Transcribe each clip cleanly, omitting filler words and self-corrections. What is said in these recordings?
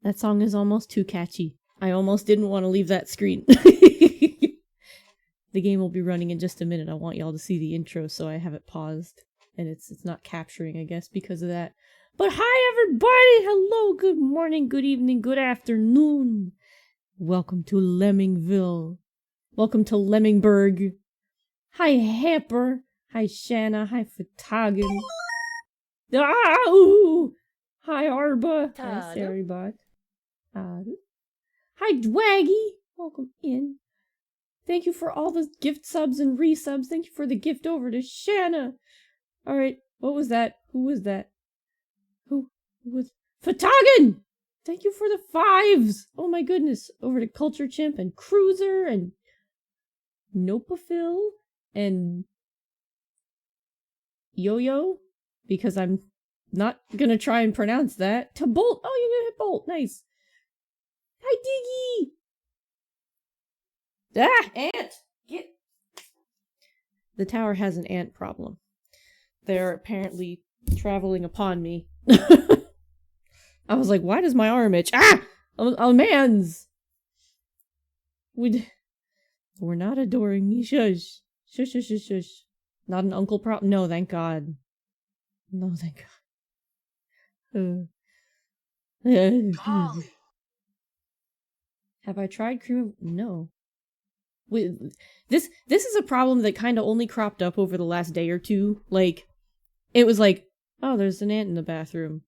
That song is almost too catchy. I almost didn't want to leave that screen. The game will be running in just a minute. I want y'all to see the intro, so I have it paused. And it's not capturing, I guess, because of that. But hi, everybody! Hello, good morning, good evening, good afternoon. Welcome to Lemmingville. Welcome to Lemmingburg. Hi, Hamper. Hi, Shanna. Hi, Fatagan. Ah, ooh. Hi, Arba. Hi, Sarybot. Hi, Dwaggy. Welcome in. Thank you for all the gift subs and resubs. Thank you for the gift over to Shanna. Alright, what was that? Who was that? Who was... Fatagan! Thank you for the 5s! Oh my goodness. Over to Culture Chimp and Cruiser and... Nopafil and... Yo-Yo? Because I'm not gonna try and pronounce that. To Bolt! Oh, you're gonna hit Bolt. Nice. Hi, Diggy! Ah! Ant! Get... The tower has an ant problem. They're apparently traveling upon me. I was like, why does my arm itch? Ah! Oh, man's! We're not adoring me. Shush. Shush, shush, shush, shush. Not an uncle problem? No, thank God. No, thank God. Have I tried cream? No. This is a problem that kind of only cropped up over the last day or two. Like, it was like, oh, there's an ant in the bathroom.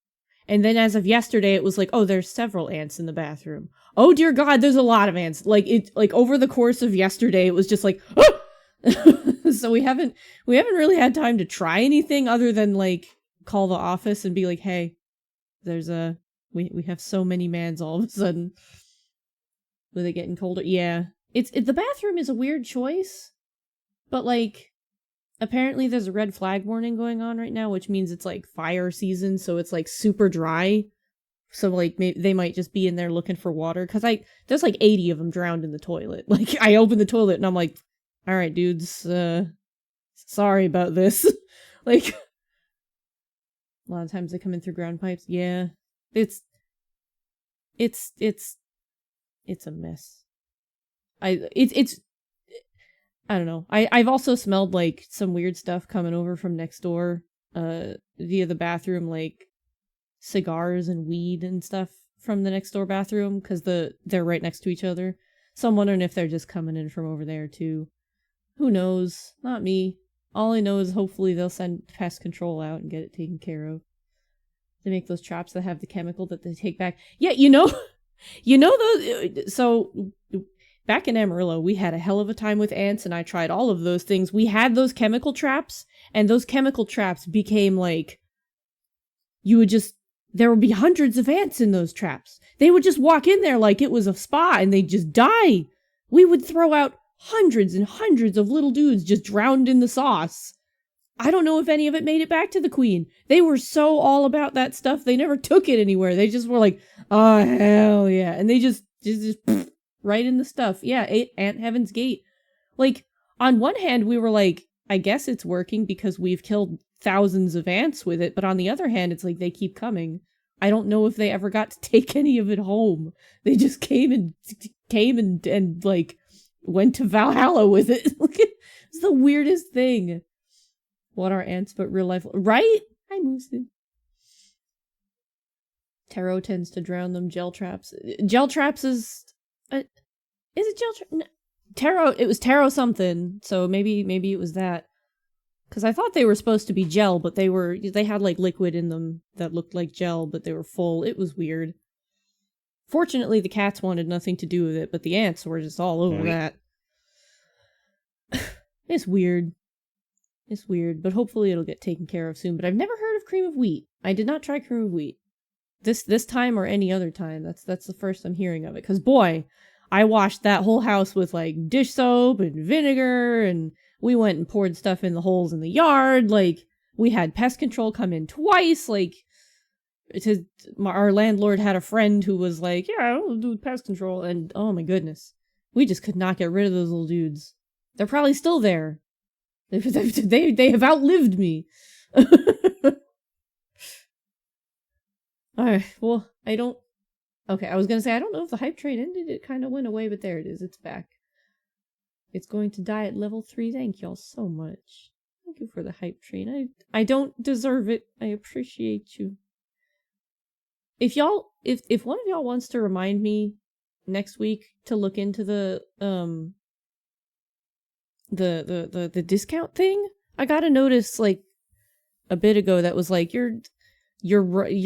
And then as of yesterday, it was like, oh, there's several ants in the bathroom. Oh dear God, there's a lot of ants. Like, over the course of yesterday, it was just like, oh! So we haven't really had time to try anything other than like call the office and be like, hey, there's we have so many mans all of a sudden. With it getting colder. Yeah. The bathroom is a weird choice, but like, apparently there's a red flag warning going on right now, which means it's like fire season, so it's like super dry. So like, maybe they might just be in there looking for water, because there's like 80 of them drowned in the toilet. Like, I opened the toilet and I'm like, alright dudes, sorry about this. Like, a lot of times they come in through ground pipes. Yeah. It's a mess. I don't know. I've also smelled like some weird stuff coming over from next door, via the bathroom, like cigars and weed and stuff from the next door bathroom, because they're right next to each other. So I'm wondering if they're just coming in from over there too. Who knows? Not me. All I know is hopefully they'll send pest control out and get it taken care of. They make those traps that have the chemical that they take back. Yeah, you know those. So back in Amarillo, we had a hell of a time with ants, and I tried all of those things. We had those chemical traps, and those chemical traps became like, there would be hundreds of ants in those traps. They would just walk in there like it was a spa, and they'd just die. We would throw out hundreds and hundreds of little dudes just drowned in the sauce. I don't know if any of it made it back to the queen. They were so all about that stuff, they never took it anywhere. They just were like, oh, hell yeah. And they just right in the stuff. Yeah, Ant Heaven's Gate. Like, on one hand, we were like, I guess it's working because we've killed thousands of ants with it, but on the other hand, it's like they keep coming. I don't know if they ever got to take any of it home. They just came and like, went to Valhalla with it. It's the weirdest thing. What are ants but real life? Right? Hi, Moosin. Tarot tends to drown them. Gel traps. Gel traps is it gel trap? No. Tarot. It was tarot something. So maybe it was that. Because I thought they were supposed to be gel, but they had like liquid in them that looked like gel, but they were full. It was weird. Fortunately, the cats wanted nothing to do with it, but the ants were just all over that. It's weird. It's weird, but hopefully it'll get taken care of soon. But I've never heard of cream of wheat. I did not try cream of wheat. This time or any other time. That's the first I'm hearing of it. Because boy, I washed that whole house with like dish soap and vinegar, and we went and poured stuff in the holes in the yard. Like, we had pest control come in twice. Like, our landlord had a friend who was like, yeah, I'll do pest control. And oh my goodness, we just could not get rid of those little dudes. They're probably still there. They have outlived me. Alright, well, I don't Okay, I was gonna say, I don't know if the hype train ended. It kind of went away, but there it is. It's back. It's going to die at level 3. Thank y'all so much. Thank you for the hype train. I don't deserve it. I appreciate you. If one of y'all wants to remind me next week to look into the discount thing, I got a notice like a bit ago that was like your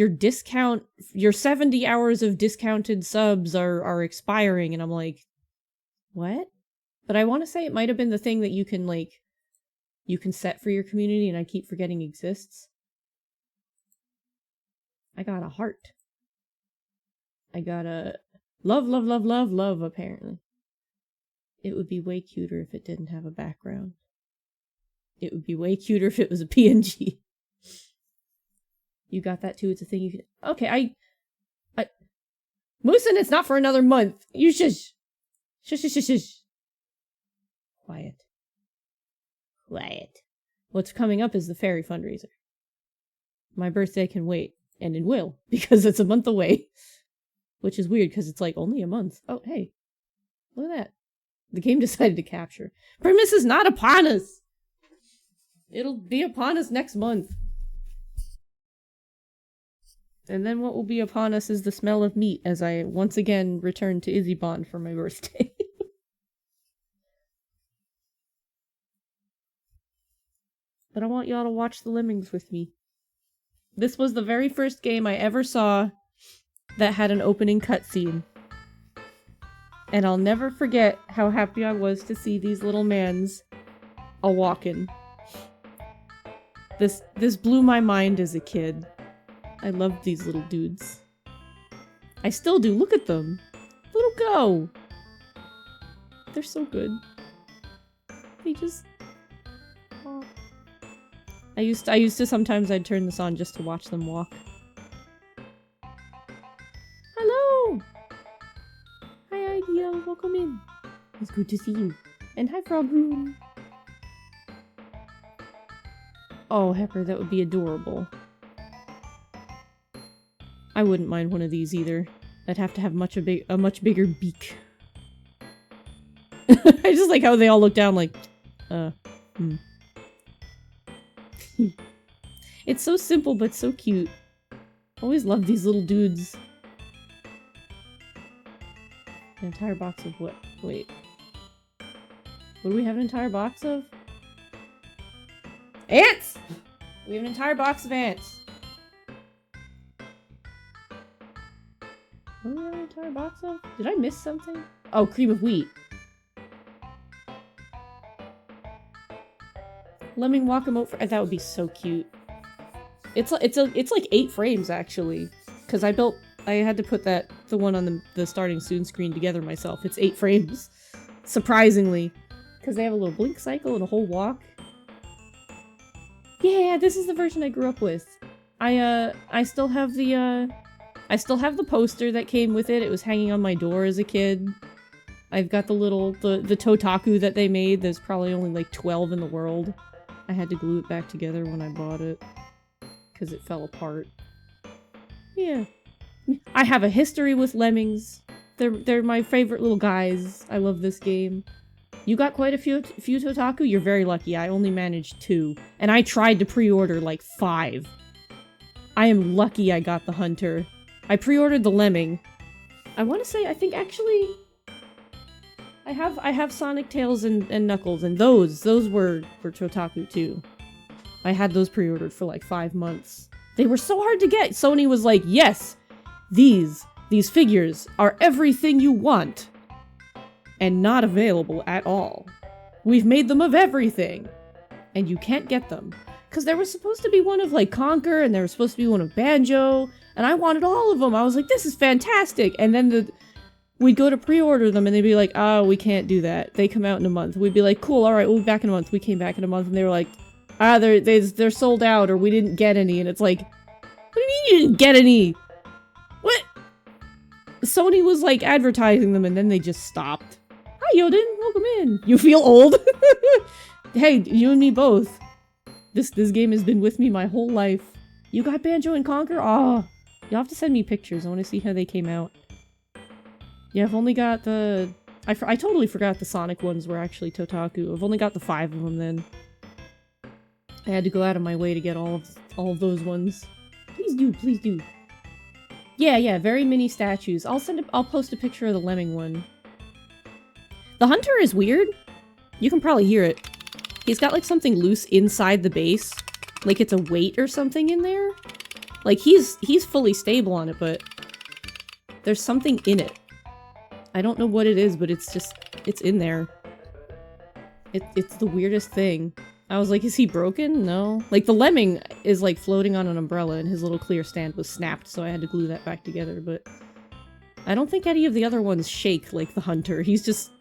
discount, your 70 hours of discounted subs are expiring, and I'm like, what? But I want to say it might have been the thing that you can set for your community, and I keep forgetting exists. I got a heart. I got a love, apparently. It would be way cuter if it didn't have a background. It would be way cuter if it was a PNG. You got that too? It's a thing you can... Okay, I... Moosin, it's not for another month. You shush. Shush. Quiet. What's coming up is the fairy fundraiser. My birthday can wait. And it will, because it's a month away. Which is weird, because it's like only a month. Oh, hey. Look at that. The game decided to capture. Christmas is not upon us! It'll be upon us next month. And then what will be upon us is the smell of meat as I once again return to Izibon for my birthday. But I want y'all to watch the Lemmings with me. This was the very first game I ever saw that had an opening cutscene. And I'll never forget how happy I was to see these little mans a-walkin'. This blew my mind as a kid. I loved these little dudes. I still do. Look at them. Little go. They're so good. They just... Oh. I used to sometimes I'd turn this on just to watch them walk. Hello! Hi, Ideal. Welcome in. It's good to see you. And hi, Frogroom. Oh, Hepper, that would be adorable. I wouldn't mind one of these either. I'd have to have a much bigger beak. I just like how they all look down like, It's so simple but so cute. Always love these little dudes. An entire box of what? Wait. What do we have an entire box of? Ants! We have an entire box of ants. What do we have an entire box of? Did I miss something? Oh, cream of wheat. Lemming walk emote for that would be so cute. It's like 8 frames actually, because I had to put the one on the starting soon screen together myself. It's 8 frames, surprisingly, because they have a little blink cycle and a whole walk. Yeah, this is the version I grew up with. I still have the poster that came with it. It was hanging on my door as a kid. I've got the Totaku that they made. There's probably only like 12 in the world. I had to glue it back together when I bought it. Because it fell apart. Yeah. I have a history with lemmings. They're my favorite little guys. I love this game. You got quite a few Totaku? You're very lucky. I only managed 2. And I tried to pre-order like 5. I am lucky I got the hunter. I pre-ordered the lemming. I want to say, I think actually... I have Sonic, Tails, and Knuckles, and those were Totaku too. I had those pre-ordered for like 5 months. They were so hard to get! Sony was like, yes! These figures are everything you want! And not available at all. We've made them of everything! And you can't get them. Because there was supposed to be one of like Conker, and there was supposed to be one of Banjo, and I wanted all of them! I was like, this is fantastic! And then we'd go to pre-order them and they'd be like, oh, we can't do that. They come out in a month. We'd be like, cool, alright, we'll be back in a month. We came back in a month and they were like, they're sold out or we didn't get any. And it's like, what do you mean you didn't get any? What? Sony was like advertising them and then they just stopped. Hi, Yoden, welcome in. You feel old? Hey, you and me both. This game has been with me my whole life. You got Banjo and Conker? Oh, you'll have to send me pictures. I want to see how they came out. Yeah, I've only got the... I totally forgot the Sonic ones were actually Totaku. I've only got the 5 of them then. I had to go out of my way to get all of those ones. Please do, please do. Yeah, very mini statues. I'll post a picture of the lemming one. The hunter is weird. You can probably hear it. He's got like something loose inside the base. Like it's a weight or something in there. Like he's fully stable on it, but there's something in it. I don't know what it is, but it's in there. It's the weirdest thing. I was like, is he broken? No. Like, the lemming is, like, floating on an umbrella, and his little clear stand was snapped, so I had to glue that back together, but... I don't think any of the other ones shake like the hunter. He's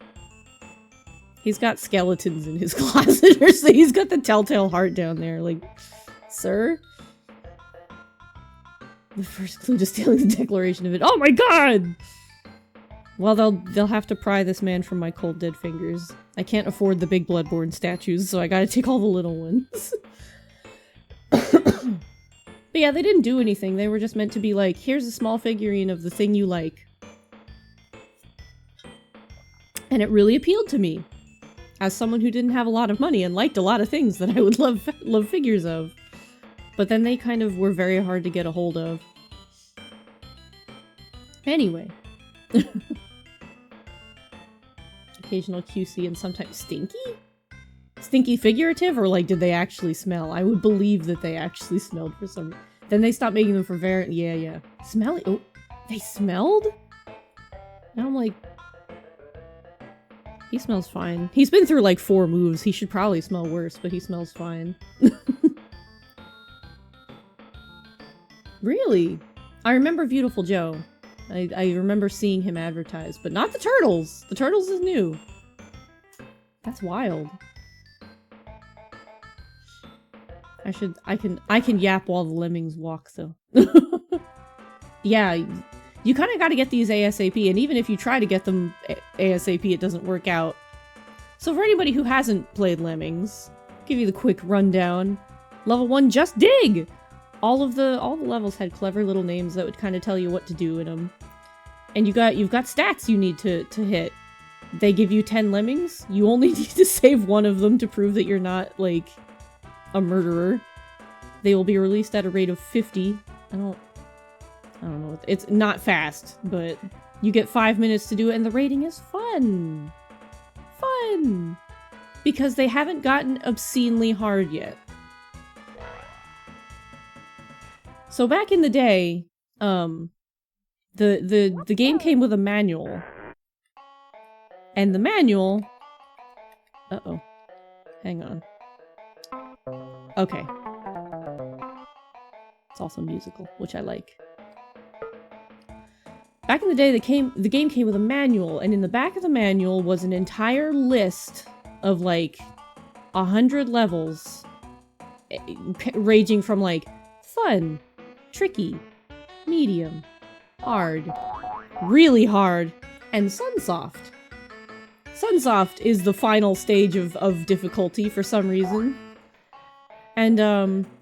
got skeletons in his closet, or so he's got the telltale heart down there, like... Sir? The first clue to stealing the declaration of it. Oh my god! Well, they'll have to pry this man from my cold dead fingers. I can't afford the big bloodborne statues, so I gotta take all the little ones. But yeah, they didn't do anything. They were just meant to be like, here's a small figurine of the thing you like. And it really appealed to me. As someone who didn't have a lot of money and liked a lot of things that I would love figures of. But then they kind of were very hard to get a hold of. Anyway. Occasional QC and sometimes stinky? Stinky figurative, or like did they actually smell? I would believe that they actually smelled for some reason. Then they stopped making them for yeah. Smelly? Oh, they smelled? Now I'm like... He smells fine. He's been through like 4 moves. He should probably smell worse, but he smells fine. Really? I remember Beautiful Joe. I remember seeing him advertised, but not the turtles! The turtles is new. That's wild. I can yap while the lemmings walk, though. Yeah, you kinda gotta get these ASAP, and even if you try to get them ASAP, it doesn't work out. So for anybody who hasn't played Lemmings, I'll give you the quick rundown. Level 1, just dig! All the levels had clever little names that would kind of tell you what to do in them. And you've got stats you need to hit. They give you 10 lemmings. You only need to save one of them to prove that you're not, like, a murderer. They will be released at a rate of 50. I don't know. It's not fast, but you get 5 minutes to do it, and the rating is fun. Fun! Because they haven't gotten obscenely hard yet. So back in the day, the game came with a manual. And the manual... Uh-oh. Hang on. Okay. It's also musical, which I like. Back in the day, the game came with a manual, and in the back of the manual was an entire list of, like, 100 levels, ranging from, like, fun, tricky, medium, hard, really hard, and Sunsoft. Sunsoft is the final stage of difficulty for some reason. And,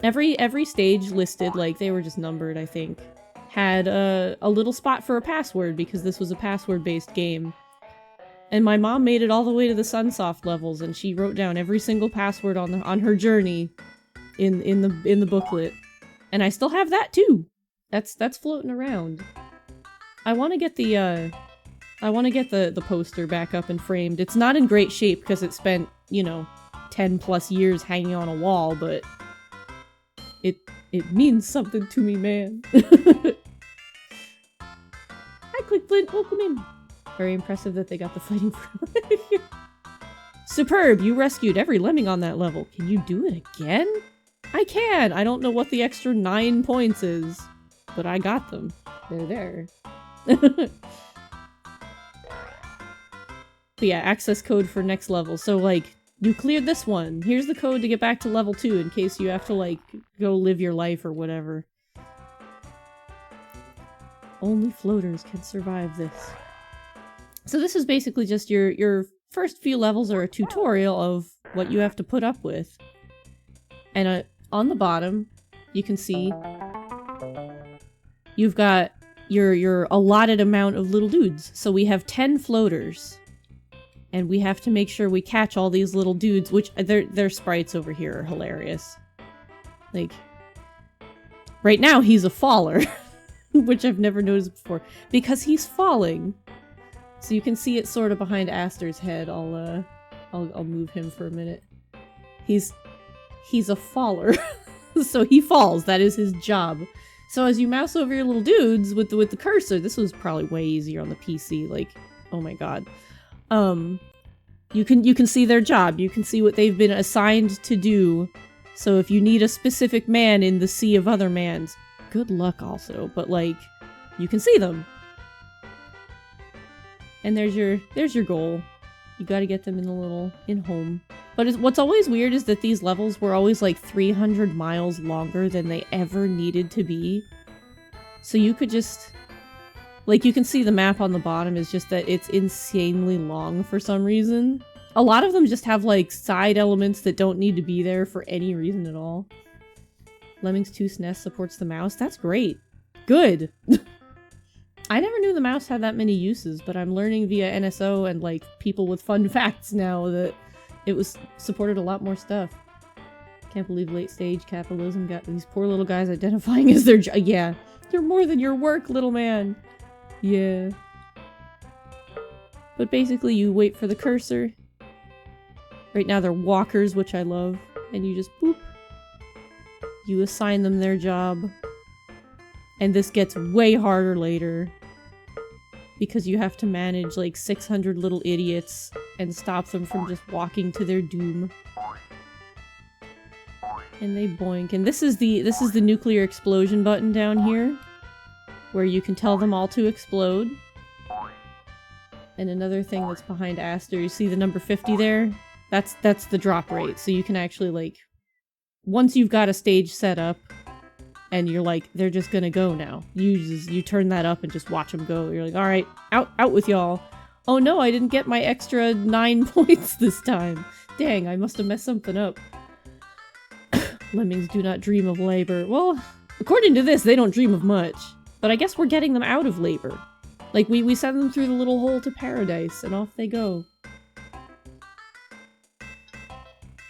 every stage listed, like, they were just numbered, I think, had a little spot for a password, because this was a password-based game. And my mom made it all the way to the Sunsoft levels, and she wrote down every single password on her journey in the booklet. And I still have that too. That's floating around. I want to get the poster back up and framed. It's not in great shape because it spent, you know, 10 plus years hanging on a wall, but it means something to me, man. Hi, Clickflint, welcome in. Very impressive that they got the fighting for Superb, you rescued every lemming on that level. Can you do it again? I can! I don't know what the extra 9 points is, but I got them. They're there. But yeah, access code for next level. So, like, you cleared this one. Here's the code to get back to level 2 in case you have to, like, go live your life or whatever. Only floaters can survive this. So this is basically just your first few levels are a tutorial of what you have to put up with. And on the bottom, you can see you've got your allotted amount of little dudes. So we have 10 floaters. And we have to make sure we catch all these little dudes, which their sprites over here are hilarious. Like, right now he's a faller, which I've never noticed before, because he's falling. So you can see it sort of behind Aster's head. I'll move him for a minute. He's a faller, so he falls. That is his job. So as you mouse over your little dudes with the cursor, this was probably way easier on the PC. Like, oh my god. You can see their job. You can see what they've been assigned to do. So if you need a specific man in the sea of other mans, good luck also. But like, you can see them. And there's your goal. You gotta get them in home. But what's always weird is that these levels were always like 300 miles longer than they ever needed to be. So you could just... Like, you can see the map on the bottom is just that it's insanely long for some reason. A lot of them just have, like, side elements that don't need to be there for any reason at all. Lemming's Tooth Nest supports the mouse. That's great. Good. I never knew the mouse had that many uses, but I'm learning via NSO and, like, people with fun facts now that it was supported a lot more stuff. Can't believe late-stage capitalism got these poor little guys identifying as their yeah. You're more than your work, little man. Yeah. But basically you wait for the cursor. Right now they're walkers, which I love. And you just boop. You assign them their job. And this gets way harder later. Because you have to manage like 600 little idiots and stop them from just walking to their doom. And they boink. And this is the nuclear explosion button down here, where you can tell them all to explode. And another thing that's behind Aster, you see the number 50 there? That's the drop rate. So you can actually, like, once you've got a stage set up, and you're like, they're just gonna go now. You turn that up and just watch them go. You're like, alright, out with y'all. Oh no, I didn't get my extra 9 points this time. Dang, I must have messed something up. Lemmings do not dream of labor. Well, according to this, they don't dream of much. But I guess we're getting them out of labor. Like, we send them through the little hole to paradise, and off they go.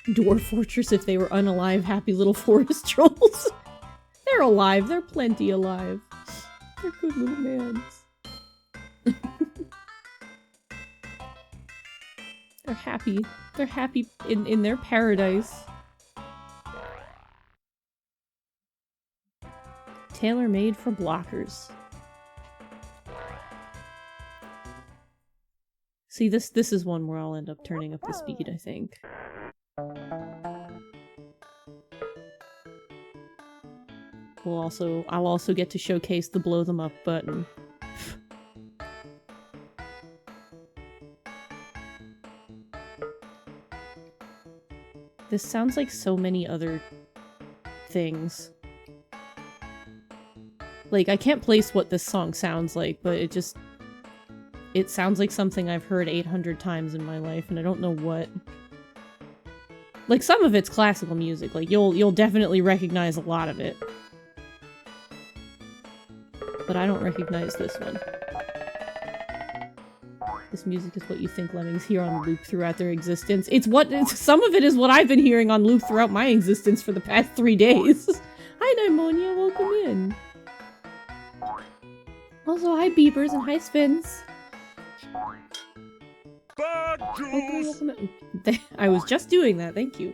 Dwarf Fortress if they were unalive, happy little forest trolls. They're alive. They're plenty alive. They're good little mans. They're happy. They're happy in their paradise. Tailor-made for blockers. See, this is one where I'll end up turning up the speed, I think. I'll also get to showcase the blow them up button. This sounds like so many other things. Like, I can't place what this song sounds like, but it sounds like something I've heard 800 times in my life, and I don't know what. Like, some of it's classical music, like, you'll definitely recognize a lot of it. But I don't recognize this one. This music is what you think lemmings hear on loop throughout their existence. Some of it is what I've been hearing on loop throughout my existence for the past 3 days. Hi, Nymonia, welcome in. Also, hi, Beepers, and hi, Spins. I was just doing that, thank you.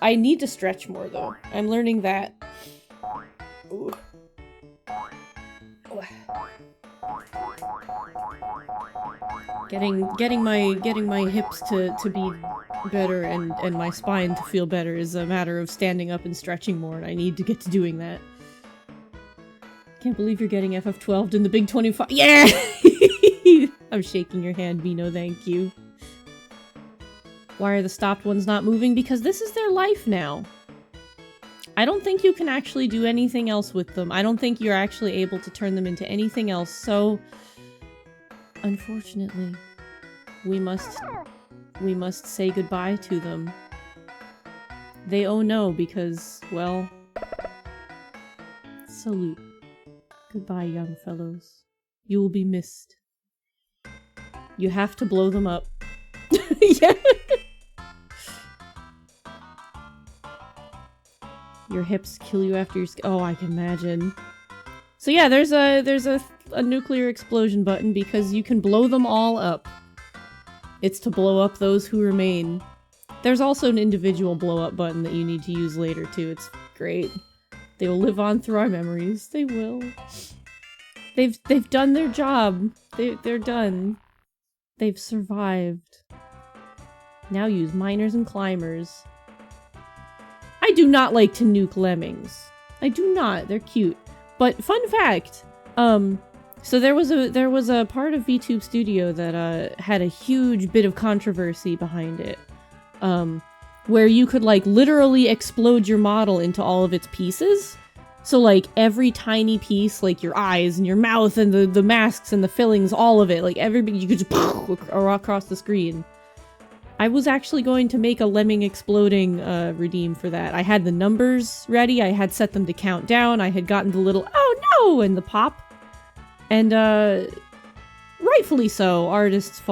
I need to stretch more, though. I'm learning that. Ooh. Getting my hips to be better and my spine to feel better is a matter of standing up and stretching more, and I need to get to doing that. Can't believe you're getting FF12'd in the big 25. Yeah! I'm shaking your hand, Vino, thank you. Why are the stopped ones not moving? Because this is their life now. I don't think you can actually do anything else with them. I don't think you're actually able to turn them into anything else, so... Unfortunately, we must say goodbye to them. They oh no because, well... Salute. Goodbye, young fellows. You will be missed. You have to blow them up. Yeah. Your hips kill you after your oh, I can imagine. So yeah, there's a nuclear explosion button because you can blow them all up. It's to blow up those who remain. There's also an individual blow up button that you need to use later too. It's great. They will live on through our memories. They will. They've done their job. They're done. They've survived. Now use miners and climbers. I do not like to nuke lemmings. I do not. They're cute. But fun fact, so there was a part of VTube Studio that had a huge bit of controversy behind it. Where you could like literally explode your model into all of its pieces. So like every tiny piece, like your eyes and your mouth and the masks and the fillings, all of it, like everybody, you could just across the screen. I was actually going to make a lemming exploding redeem for that. I had the numbers ready, I had set them to count down, I had gotten the little oh no and the pop. And rightfully so, artists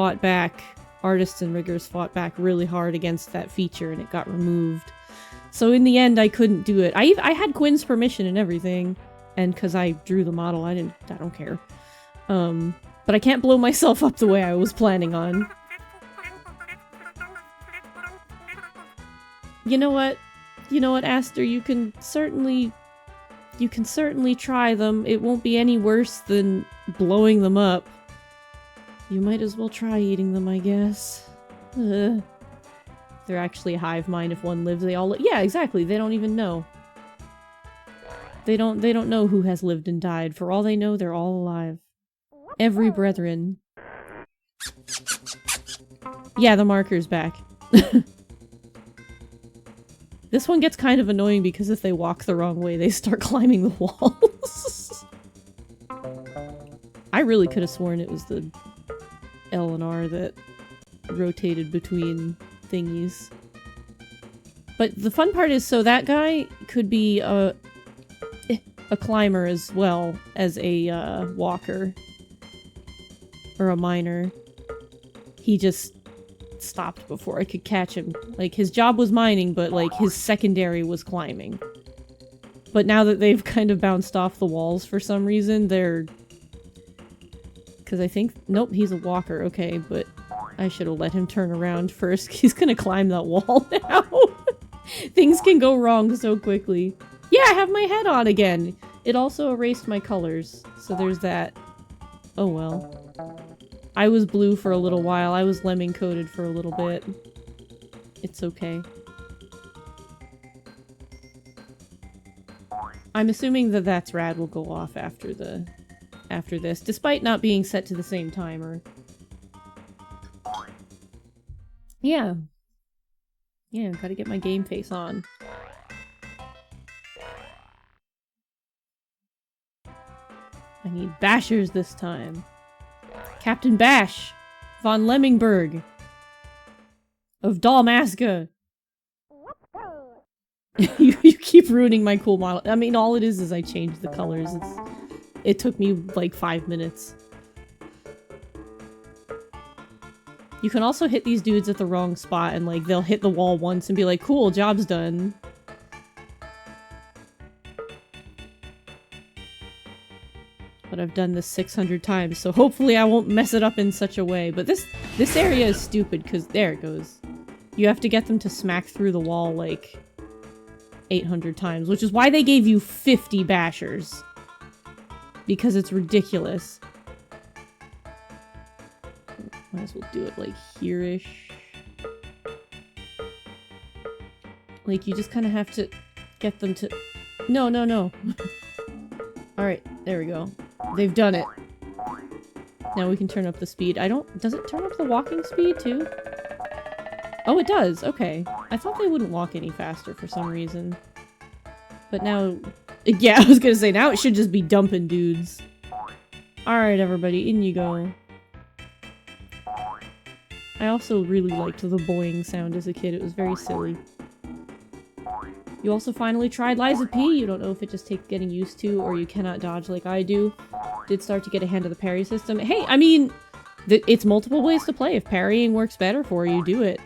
and riggers fought back really hard against that feature and it got removed. So in the end I couldn't do it. I had Quinn's permission and everything, and because I drew the model, I don't care. But I can't blow myself up the way I was planning on. You know what, Aster, you can certainly try them. It won't be any worse than blowing them up. You might as well try eating them, I guess. Ugh. They're actually a hive mind. If one lives, they all live. Yeah, exactly. They don't even know. They don't know who has lived and died. For all they know, they're all alive. Every brethren. Yeah, the marker's back. This one gets kind of annoying because if they walk the wrong way, they start climbing the walls. I really could have sworn it was the L and R that rotated between thingies. But the fun part is, so that guy could be a climber as well as a walker. Or a miner. He just stopped before I could catch him. Like, his job was mining, but like his secondary was climbing. But now that they've kind of bounced off the walls for some reason, they're... Because I think... Nope, he's a walker. Okay, but I should have let him turn around first. He's gonna climb that wall now. Things can go wrong so quickly. Yeah, I have my head on again! It also erased my colors, so there's that. Oh well. I was blue for a little while. I was lemming coated for a little bit. It's okay. I'm assuming that that's rad will go off after this, despite not being set to the same timer. Yeah. Yeah, gotta get my game face on. I need bashers this time. Captain Bash! Von Lemmingburg! Of Dollmasca! you keep ruining my cool model. I mean, all it is I changed the colors. It took me like 5 minutes. You can also hit these dudes at the wrong spot and like they'll hit the wall once and be like, cool, job's done. But I've done this 600 times, so hopefully I won't mess it up in such a way. But this area is stupid, because there it goes. You have to get them to smack through the wall, like, 800 times, which is why they gave you 50 bashers. Because it's ridiculous. Might as well do it, like, here-ish. Like, you just kind of have to get them to... No, no, no. Alright, there we go. They've done it. Now we can turn up the speed. Does it turn up the walking speed too? Oh, it does. Okay. I thought they wouldn't walk any faster for some reason. But now... Yeah, I was gonna say, now it should just be dumping dudes. Alright, everybody, in you go. I also really liked the boing sound as a kid. It was very silly. You also finally tried Liza P. You don't know if it just takes getting used to or you cannot dodge like I do. Did start to get a hand of the parry system. Hey, I mean, it's multiple ways to play. If parrying works better for you, do it.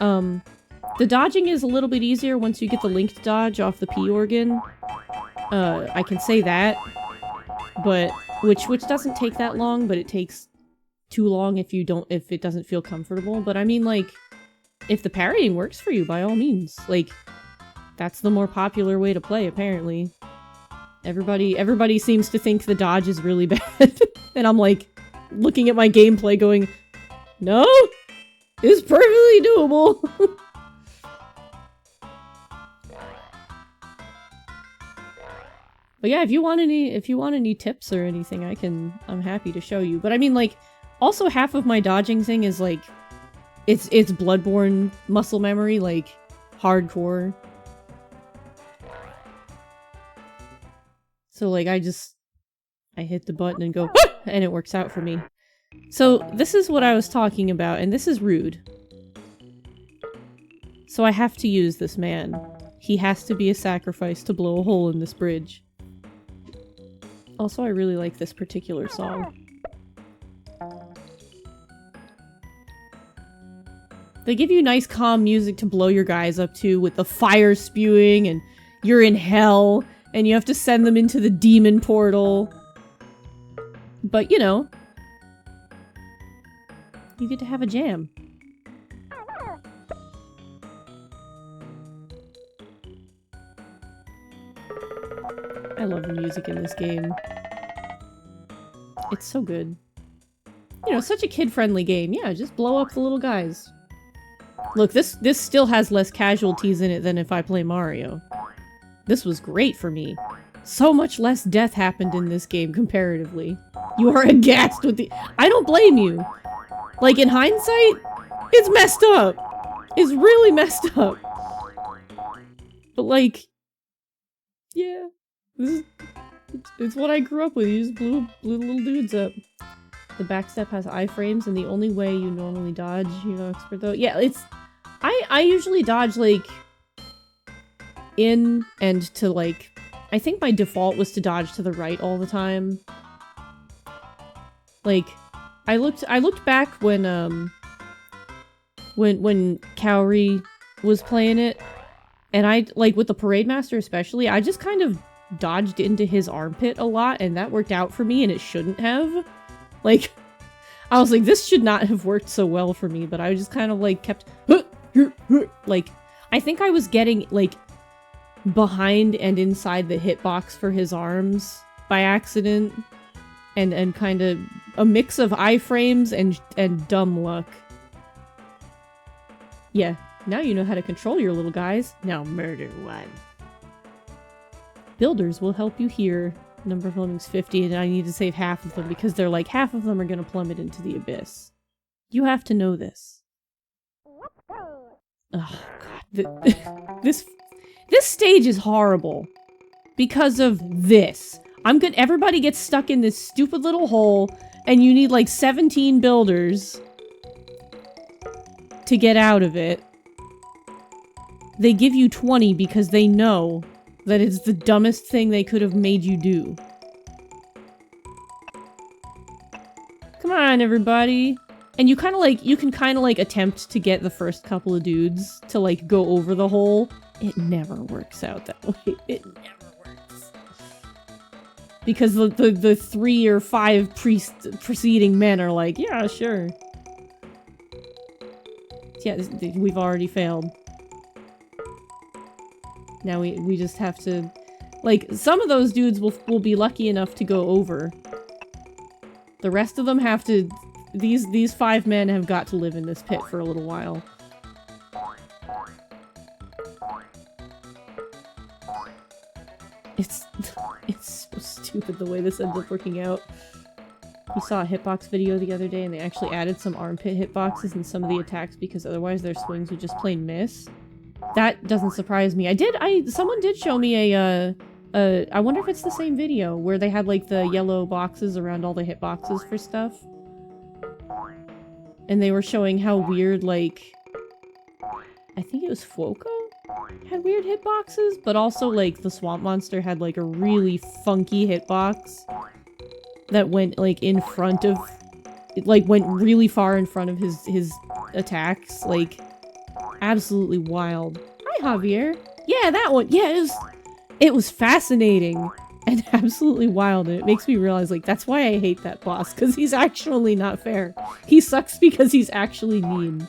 The dodging is a little bit easier once you get the linked dodge off the P organ. I can say that. But, which doesn't take that long, but it takes too long if it doesn't feel comfortable. But I mean, like, if the parrying works for you, by all means. Like, that's the more popular way to play, apparently. Everybody seems to think the dodge is really bad. And I'm like, looking at my gameplay going, no! It's perfectly doable! But yeah, if you want any tips or anything, I'm happy to show you. But I mean, like, also half of my dodging thing is like, it's Bloodborne muscle memory, like, hardcore. So like, I hit the button and go, ah! And it works out for me. So this is what I was talking about, and this is rude. So I have to use this man. He has to be a sacrifice to blow a hole in this bridge. Also, I really like this particular song. They give you nice calm music to blow your guys up to with the fire spewing and you're in hell and you have to send them into the demon portal. But, you know, you get to have a jam. I love the music in this game. It's so good. You know, such a kid-friendly game. Yeah, just blow up the little guys. Look, this still has less casualties in it than if I play Mario. This was great for me. So much less death happened in this game comparatively. You are aghast with the— I don't blame you. Like, in hindsight, it's messed up. It's really messed up. But like, yeah. It's what I grew up with. You just blew little dudes up. The backstep has iframes, and the only way you normally dodge, you know, expert though. Yeah, it's— I usually dodge, like, in and to, like— I think my default was to dodge to the right all the time. Like, I looked back when Kaori was playing it, and I, like, with the Parade Master especially, I just kind of dodged into his armpit a lot, and that worked out for me, and it shouldn't have. Like, I was like, this should not have worked so well for me, but I just kind of, like, kept, like, I think I was getting, like, behind and inside the hitbox for his arms by accident, and kind of a mix of iframes and dumb luck. Yeah, now you know how to control your little guys. Now murder one. Builders will help you here. Number of lemmings 50, and I need to save half of them because they're like, half of them are gonna plummet into the abyss. You have to know this. Oh god. This stage is horrible. Because of this. Everybody gets stuck in this stupid little hole, and you need like 17 builders to get out of it. They give you 20 because they know that it's the dumbest thing they could have made you do. Come on, everybody. And you kind of like, you can kind of like attempt to get the first couple of dudes to like go over the hole. It never works out that way. It never works. Because the 3 or 5 preceding men are like, yeah, sure. Yeah, we've already failed. Now we just have to, like, some of those dudes will be lucky enough to go over. The rest of them have to, these 5 men have got to live in this pit for a little while. It's so stupid the way this ends up working out. We saw a hitbox video the other day and they actually added some armpit hitboxes in some of the attacks because otherwise their swings would just plain miss. That doesn't surprise me. Someone did show me I wonder if it's the same video where they had like the yellow boxes around all the hitboxes for stuff. And they were showing how weird, like, I think it was Fuoco had weird hitboxes, but also, like, the swamp monster had, like, a really funky hitbox that went, like, in front of... It, like, went really far in front of his attacks. Like, absolutely wild. Hi, Javier. Yeah, that one. Yeah, it was fascinating and absolutely wild, and it makes me realize, like, that's why I hate that boss, because he's actually not fair. He sucks because he's actually mean.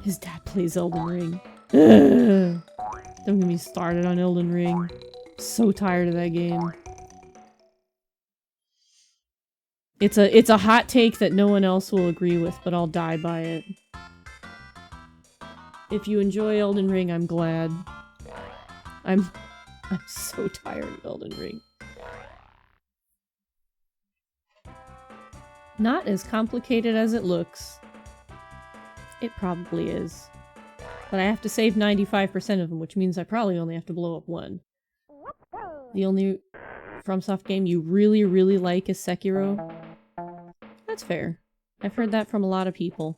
His dad plays Elden Ring. Ugh. Don't get me started on Elden Ring. So tired of that game. It's a hot take that no one else will agree with, but I'll die by it. If you enjoy Elden Ring, I'm glad. I'm so tired of Elden Ring. Not as complicated as it looks. It probably is. But I have to save 95% of them, which means I probably only have to blow up one. The only FromSoft game you really, really like is Sekiro. That's fair. I've heard that from a lot of people.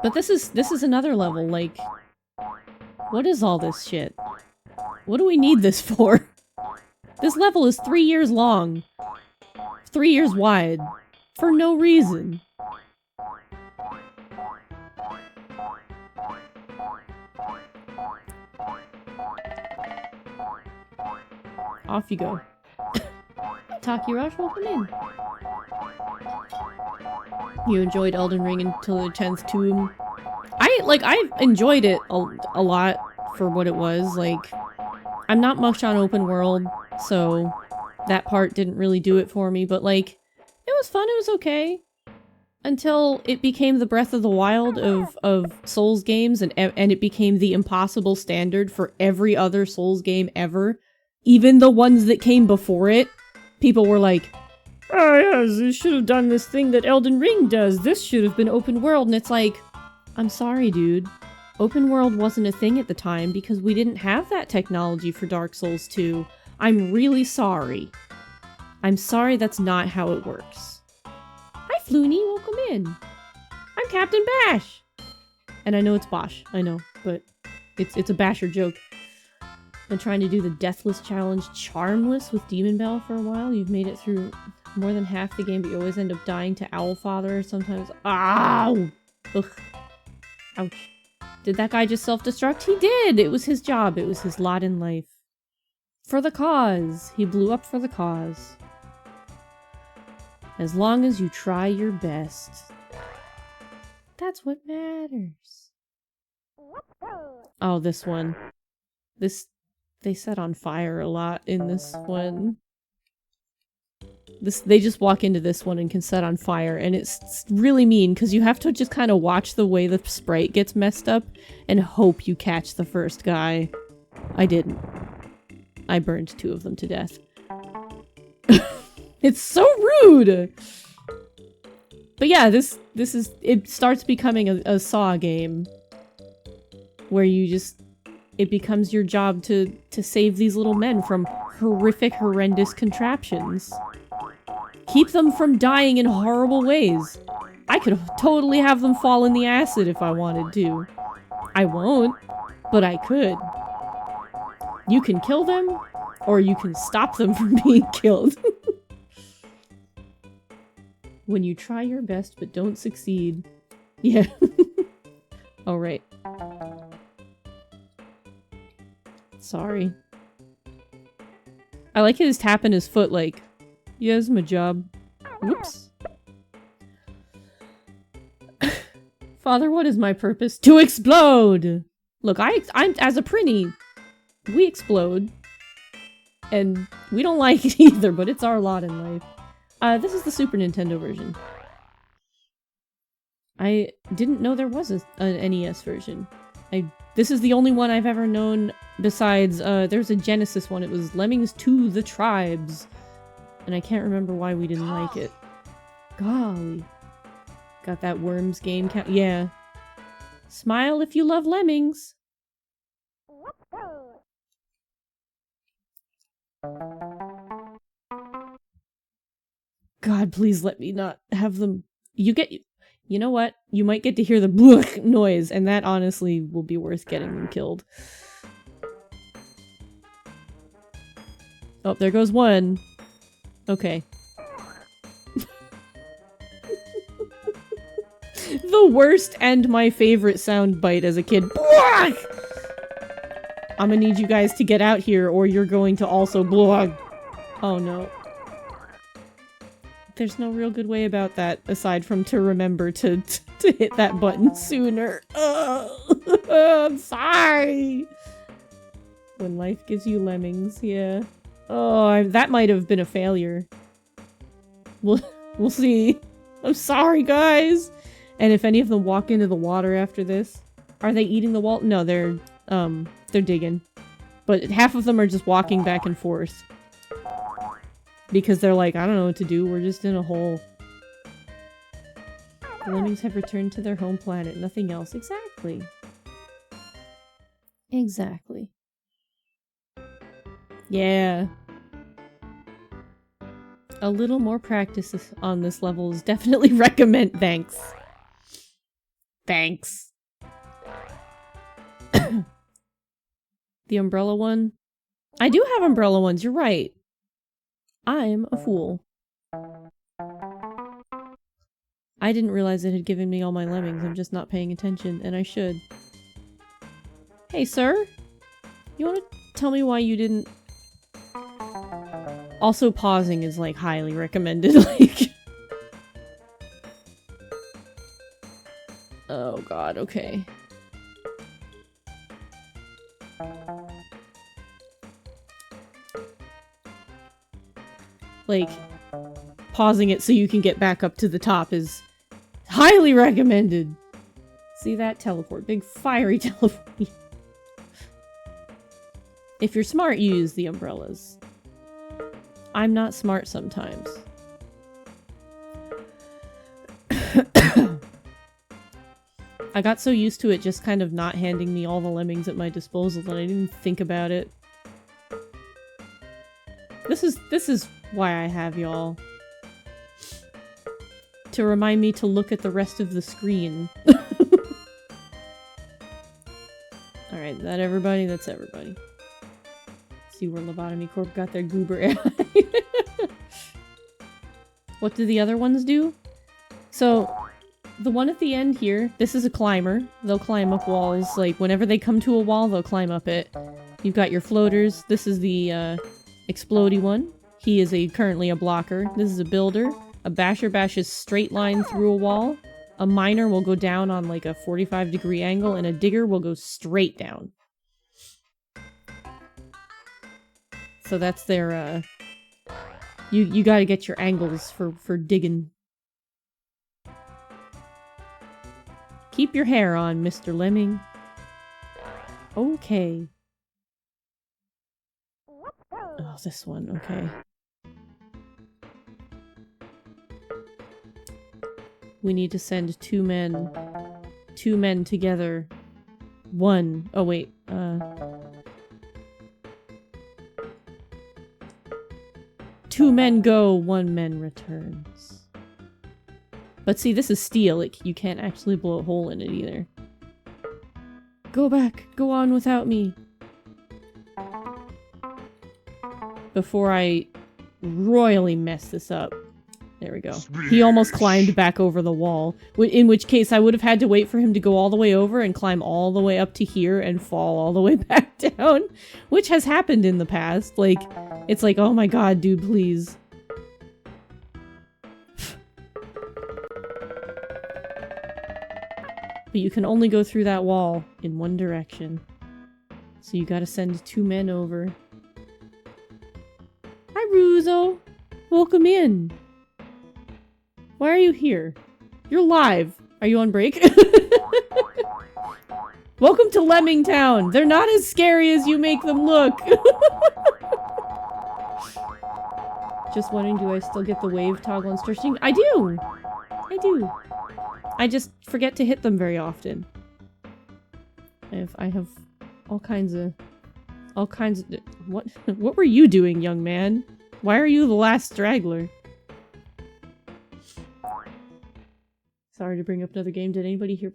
But this is another level, like... What is all this shit? What do we need this for? This level is 3 years long. 3 years wide. For no reason. Off you go. Takirush, welcome in. You enjoyed Elden Ring until the 10th tomb. I enjoyed it a lot for what it was. Like, I'm not much on open world, so that part didn't really do it for me, but like, it was fun, it was okay. Until it became the Breath of the Wild of Souls games, and it became the impossible standard for every other Souls game ever. Even the ones that came before it, people were like, oh yes, it should have done this thing that Elden Ring does. This should have been open world. And it's like, I'm sorry, dude. Open world wasn't a thing at the time because we didn't have that technology for Dark Souls 2. I'm really sorry. I'm sorry that's not how it works. Hi, Flooney. Welcome in. I'm Captain Bash. And I know it's Bosh. I know, but it's a Basher joke. Been trying to do the Deathless Challenge Charmless with Demon Bell for a while. You've made it through more than half the game, but you always end up dying to Owlfather or sometimes. Ow! Ugh. Ouch. Did that guy just self-destruct? He did! It was his job. It was his lot in life. For the cause. He blew up for the cause. As long as you try your best. That's what matters. Oh, this one. They set on fire a lot in this one. They just walk into this one and can set on fire, and it's really mean because you have to just kind of watch the way the sprite gets messed up and hope you catch the first guy. I didn't. I burned 2 of them to death. It's so rude! But yeah, it starts becoming a Saw game. Where you just... It becomes your job to save these little men from horrific, horrendous contraptions. Keep them from dying in horrible ways. I could totally have them fall in the acid if I wanted to. I won't, but I could. You can kill them, or you can stop them from being killed. When you try your best but don't succeed. Yeah. Oh, right. Sorry. I like his tapping his foot like, yeah, it's my job. Whoops. Father, what is my purpose? To explode! Look, I'm as a Prinny, we explode. And we don't like it either, but it's our lot in life. This is the Super Nintendo version. I didn't know there was an NES version. This is the only one I've ever known besides, there's a Genesis one. It was Lemmings 2: The Tribes. And I can't remember why we didn't like it. Golly. Got that Worms game count? Yeah. Smile if you love lemmings. God, please let me not have them. You know what? You might get to hear the blech noise, and that honestly will be worth getting them killed. Oh, there goes one. Okay. The worst and my favorite sound bite as a kid. Blech! I'm gonna need you guys to get out here, or you're going to also blech. Oh no. There's no real good way about that, aside from to remember to hit that button sooner. I'm sorry! When life gives you lemmings, yeah. Oh, that might have been a failure. We'll see. I'm sorry, guys! And if any of them walk into the water after this, are they eating the wall? No, they're digging. But half of them are just walking back and forth. Because they're like, I don't know what to do, we're just in a hole. The lemmings have returned to their home planet, nothing else. Exactly. Exactly. Yeah. A little more practice on this level is definitely recommend. Thanks. Thanks. The umbrella one? I do have umbrella ones, you're right. I'm a fool. I didn't realize it had given me all my lemmings. I'm just not paying attention, and I should. Hey, sir? You want to tell me why you didn't... Also, pausing is, like, highly recommended, like... Oh god, okay. Like, pausing it so you can get back up to the top is highly recommended. See that? Teleport. Big fiery teleport. If you're smart, you use the umbrellas. I'm not smart sometimes. I got so used to it just kind of not handing me all the lemmings at my disposal that I didn't think about it. This is why I have y'all. To remind me to look at the rest of the screen. Alright, that everybody? That's everybody. See where Lobotomy Corp got their goober eye. What do the other ones do? So, the one at the end here, this is a climber. They'll climb up walls. Like, whenever they come to a wall, they'll climb up it. You've got your floaters. This is the, explodey one. He is currently a blocker. This is a builder. A basher bashes straight line through a wall. A miner will go down on like a 45-degree angle, and a digger will go straight down. So that's their, You gotta get your angles for digging. Keep your hair on, Mr. Lemming. Okay. Oh, this one, okay. We need to send two men. Two men together. One. Oh, wait. Two men go, one man returns. But see, this is steel. You can't actually blow a hole in it either. Go back. Go on without me. Before I royally mess this up. There we go. He almost climbed back over the wall. In which case, I would have had to wait for him to go all the way over and climb all the way up to here and fall all the way back down. Which has happened in the past. Like, it's like, oh my god, dude, please. But you can only go through that wall in one direction. So you gotta send two men over. Hi, Ruzo! Welcome in! Why are you here? You're live! Are you on break? Welcome to Lemmingtown! They're not as scary as you make them look! Just wondering, do I still get the wave toggle on stretching? I do! I do. I just forget to hit them very often. I have all kinds of... What were you doing, young man? Why are you the last straggler? Sorry to bring up another game. Did anybody here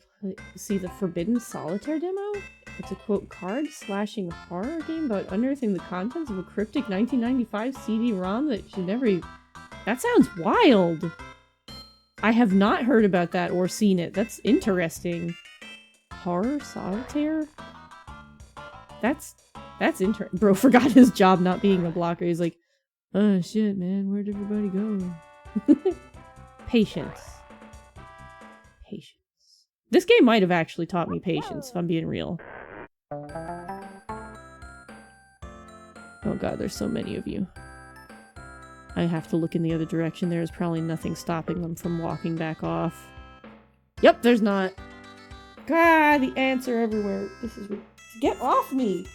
see the Forbidden Solitaire demo? It's a, quote, card-slashing horror game about unearthing the contents of a cryptic 1995 CD-ROM that should never even... That sounds wild! I have not heard about that or seen it. That's interesting. Horror Solitaire? That's interesting. Bro forgot his job not being a blocker. He's like, oh shit, man, where'd everybody go? Patience. Patience. This game might have actually taught me patience, if I'm being real. Oh god, there's so many of you. I have to look in the other direction. There's probably nothing stopping them from walking back off. Yep, there's not. God, the ants are everywhere. This is... Get off me!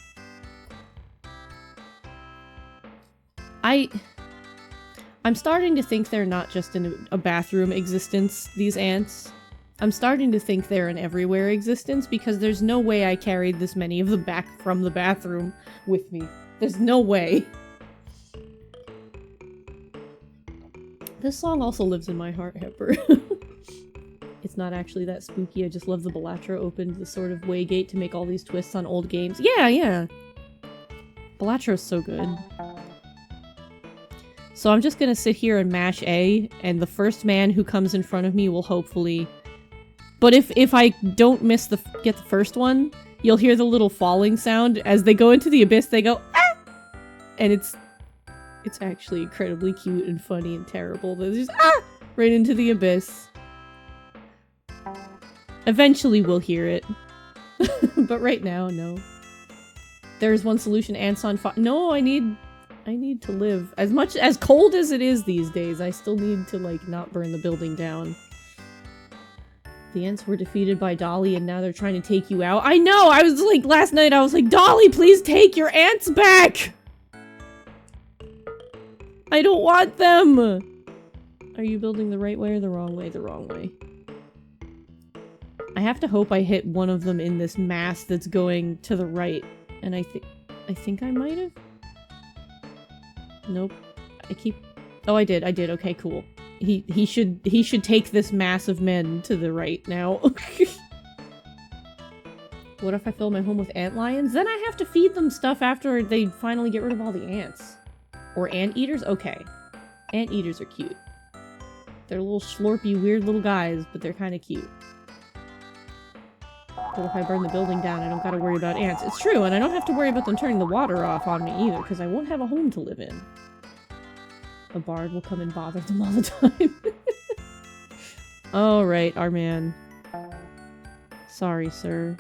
I'm starting to think they're not just in a bathroom existence, these ants. I'm starting to think they're an everywhere existence because there's no way I carried this many of them back from the bathroom with me. There's no way. This song also lives in my heart, Hepper. It's not actually that spooky, I just love the Bellatra opened the sort of waygate to make all these twists on old games. Yeah! Bellatra's so good. So I'm just gonna sit here and mash A, and the first man who comes in front of me will hopefully... But if I don't get the first one, you'll hear the little falling sound. As they go into the abyss, they go, ah! And it's actually incredibly cute and funny and terrible. They're just, ah! Right into the abyss. Eventually we'll hear it. But right now, no. There's one solution, ants on fire. No, I need to live. As cold as it is these days, I still need to, like, not burn the building down. The ants were defeated by Dolly and now they're trying to take you out. I know! I was like, last night I was like, Dolly, please take your ants back! I don't want them! Are you building the right way or the wrong way? The wrong way. I have to hope I hit one of them in this mass that's going to the right. And I think I might have? Nope. Oh, I did. Okay, cool. He should take this mass of men to the right now. What if I fill my home with ant lions? Then I have to feed them stuff after they finally get rid of all the ants. Or anteaters? Okay. Anteaters are cute. They're little slurpy, weird little guys, but they're kind of cute. But if I burn the building down, I don't gotta worry about ants. It's true, and I don't have to worry about them turning the water off on me either, because I won't have a home to live in. A bard will come and bother them all the time. Oh, right, our man. Sorry, sir.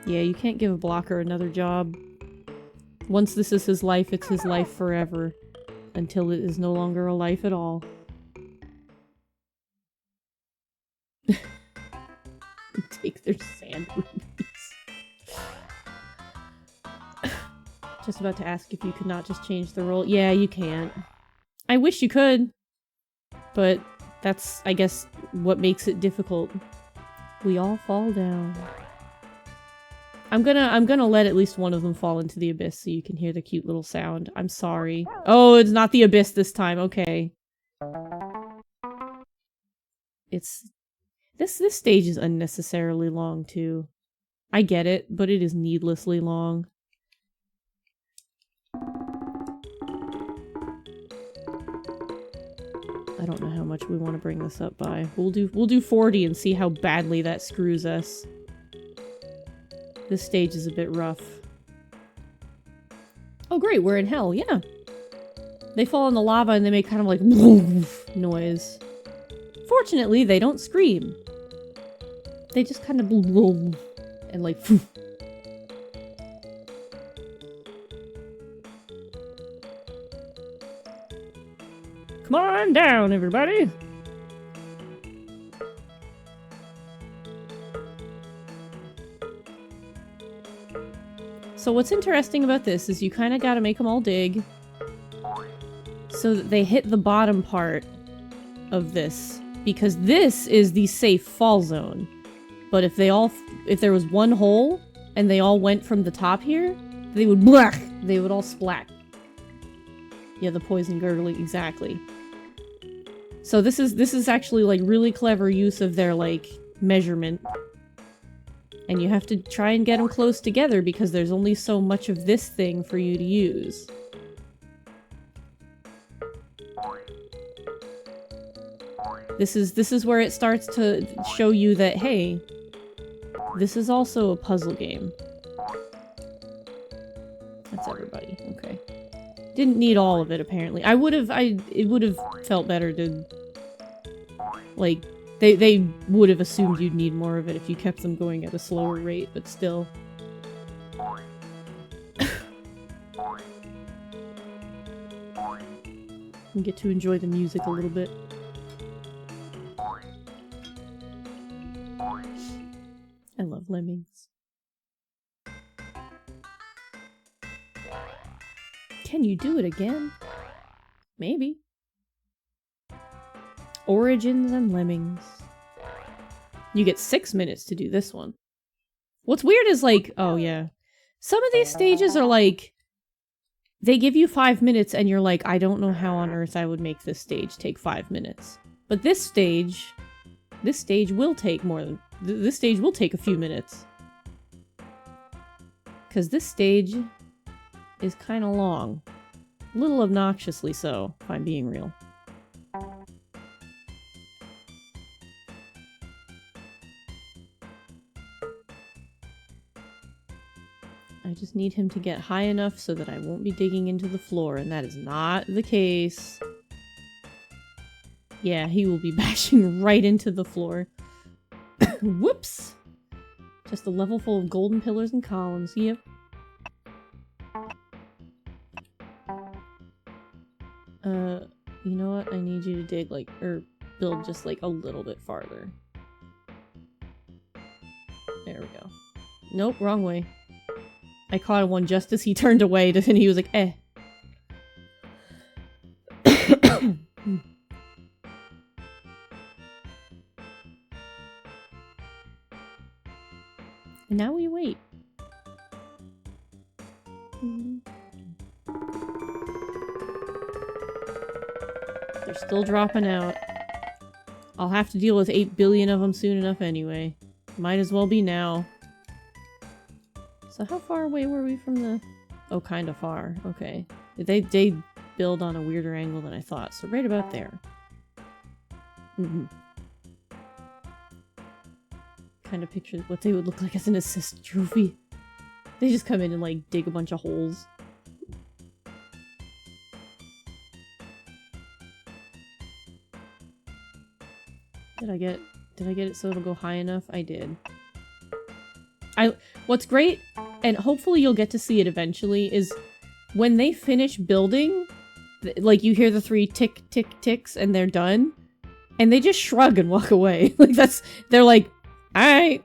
Yeah, you can't give a blocker another job. Once this is his life, it's his life forever. Until it is no longer a life at all. Take their sand rubies. Just about to ask if you could not just change the role. Yeah, you can't. I wish you could. But that's, I guess, what makes it difficult. We all fall down. I'm gonna let at least one of them fall into the abyss so you can hear the cute little sound. I'm sorry. Oh, it's not the abyss this time. Okay. It's... This stage is unnecessarily long, too. I get it, but it is needlessly long. I don't know how much we want to bring this up by. We'll do 40 and see how badly that screws us. This stage is a bit rough. Oh great, we're in hell, yeah. They fall in the lava and they make kind of like noise. Fortunately, they don't scream. They just kind of and like Come on down, everybody! So what's interesting about this is you kind of gotta make them all dig so that they hit the bottom part of this, because this is the safe fall zone. But if there was one hole and they all went from the top here, they would all splat. Yeah, the poison gurgling, exactly. So this is actually, like, really clever use of their, like, measurement. And you have to try and get them close together because there's only so much of this thing for you to use. This is where it starts to show you that, hey, this is also a puzzle game. That's everybody. Okay. Didn't need all of it, apparently. It would have felt better to, like, they would have assumed you'd need more of it if you kept them going at a slower rate, but still. You get to enjoy the music a little bit. I love lemmings. Can you do it again? Maybe. Origins and lemmings. You get 6 minutes to do this one. What's weird is, like, oh yeah. Some of these stages are like, they give you 5 minutes and you're like, I don't know how on earth I would make this stage take 5 minutes. But this stage will take more than, this stage will take a few minutes. Because this stage is kind of long. A little obnoxiously so, if I'm being real. I just need him to get high enough so that I won't be digging into the floor, and that is not the case. Yeah, he will be bashing right into the floor. Whoops! Just a level full of golden pillars and columns, yep. You know what? I need you to dig, like, or build just, like, a little bit farther. There we go. Nope, wrong way. I caught one just as he turned away, and he was like, eh. And now we wait. They're still dropping out. I'll have to deal with 8 billion of them soon enough anyway. Might as well be now. So how far away were we from the... Oh, kind of far. Okay. They build on a weirder angle than I thought, so right about there. Kind of picture what they would look like as an assist trophy. They just come in and, like, dig a bunch of holes. Did I get it so it'll go high enough? I did. What's great, and hopefully you'll get to see it eventually, is when they finish building, like, you hear the 3 tick, tick, ticks, and they're done, and they just shrug and walk away. Like, they're like, alright,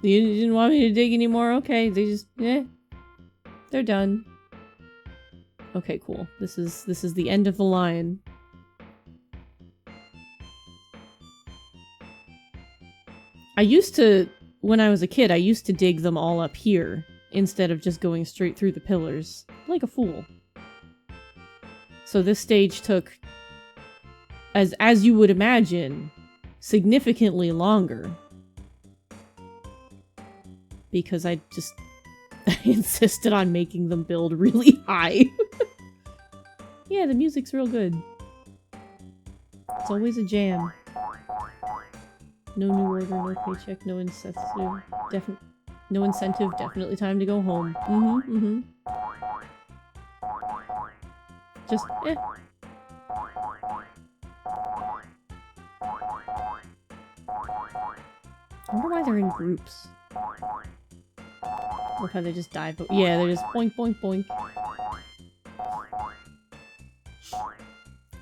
you didn't want me to dig anymore? Okay, they just, they're done. Okay, cool. This is the end of the line. When I was a kid, I used to dig them all up here, instead of just going straight through the pillars, like a fool. So this stage took, as you would imagine, significantly longer. Because I insisted on making them build really high. Yeah, the music's real good. It's always a jam. No new order, no paycheck, no incentive. No incentive, definitely time to go home. Just, I wonder why they're in groups. Look how they just dive. Yeah, they're just boink, boink, boink.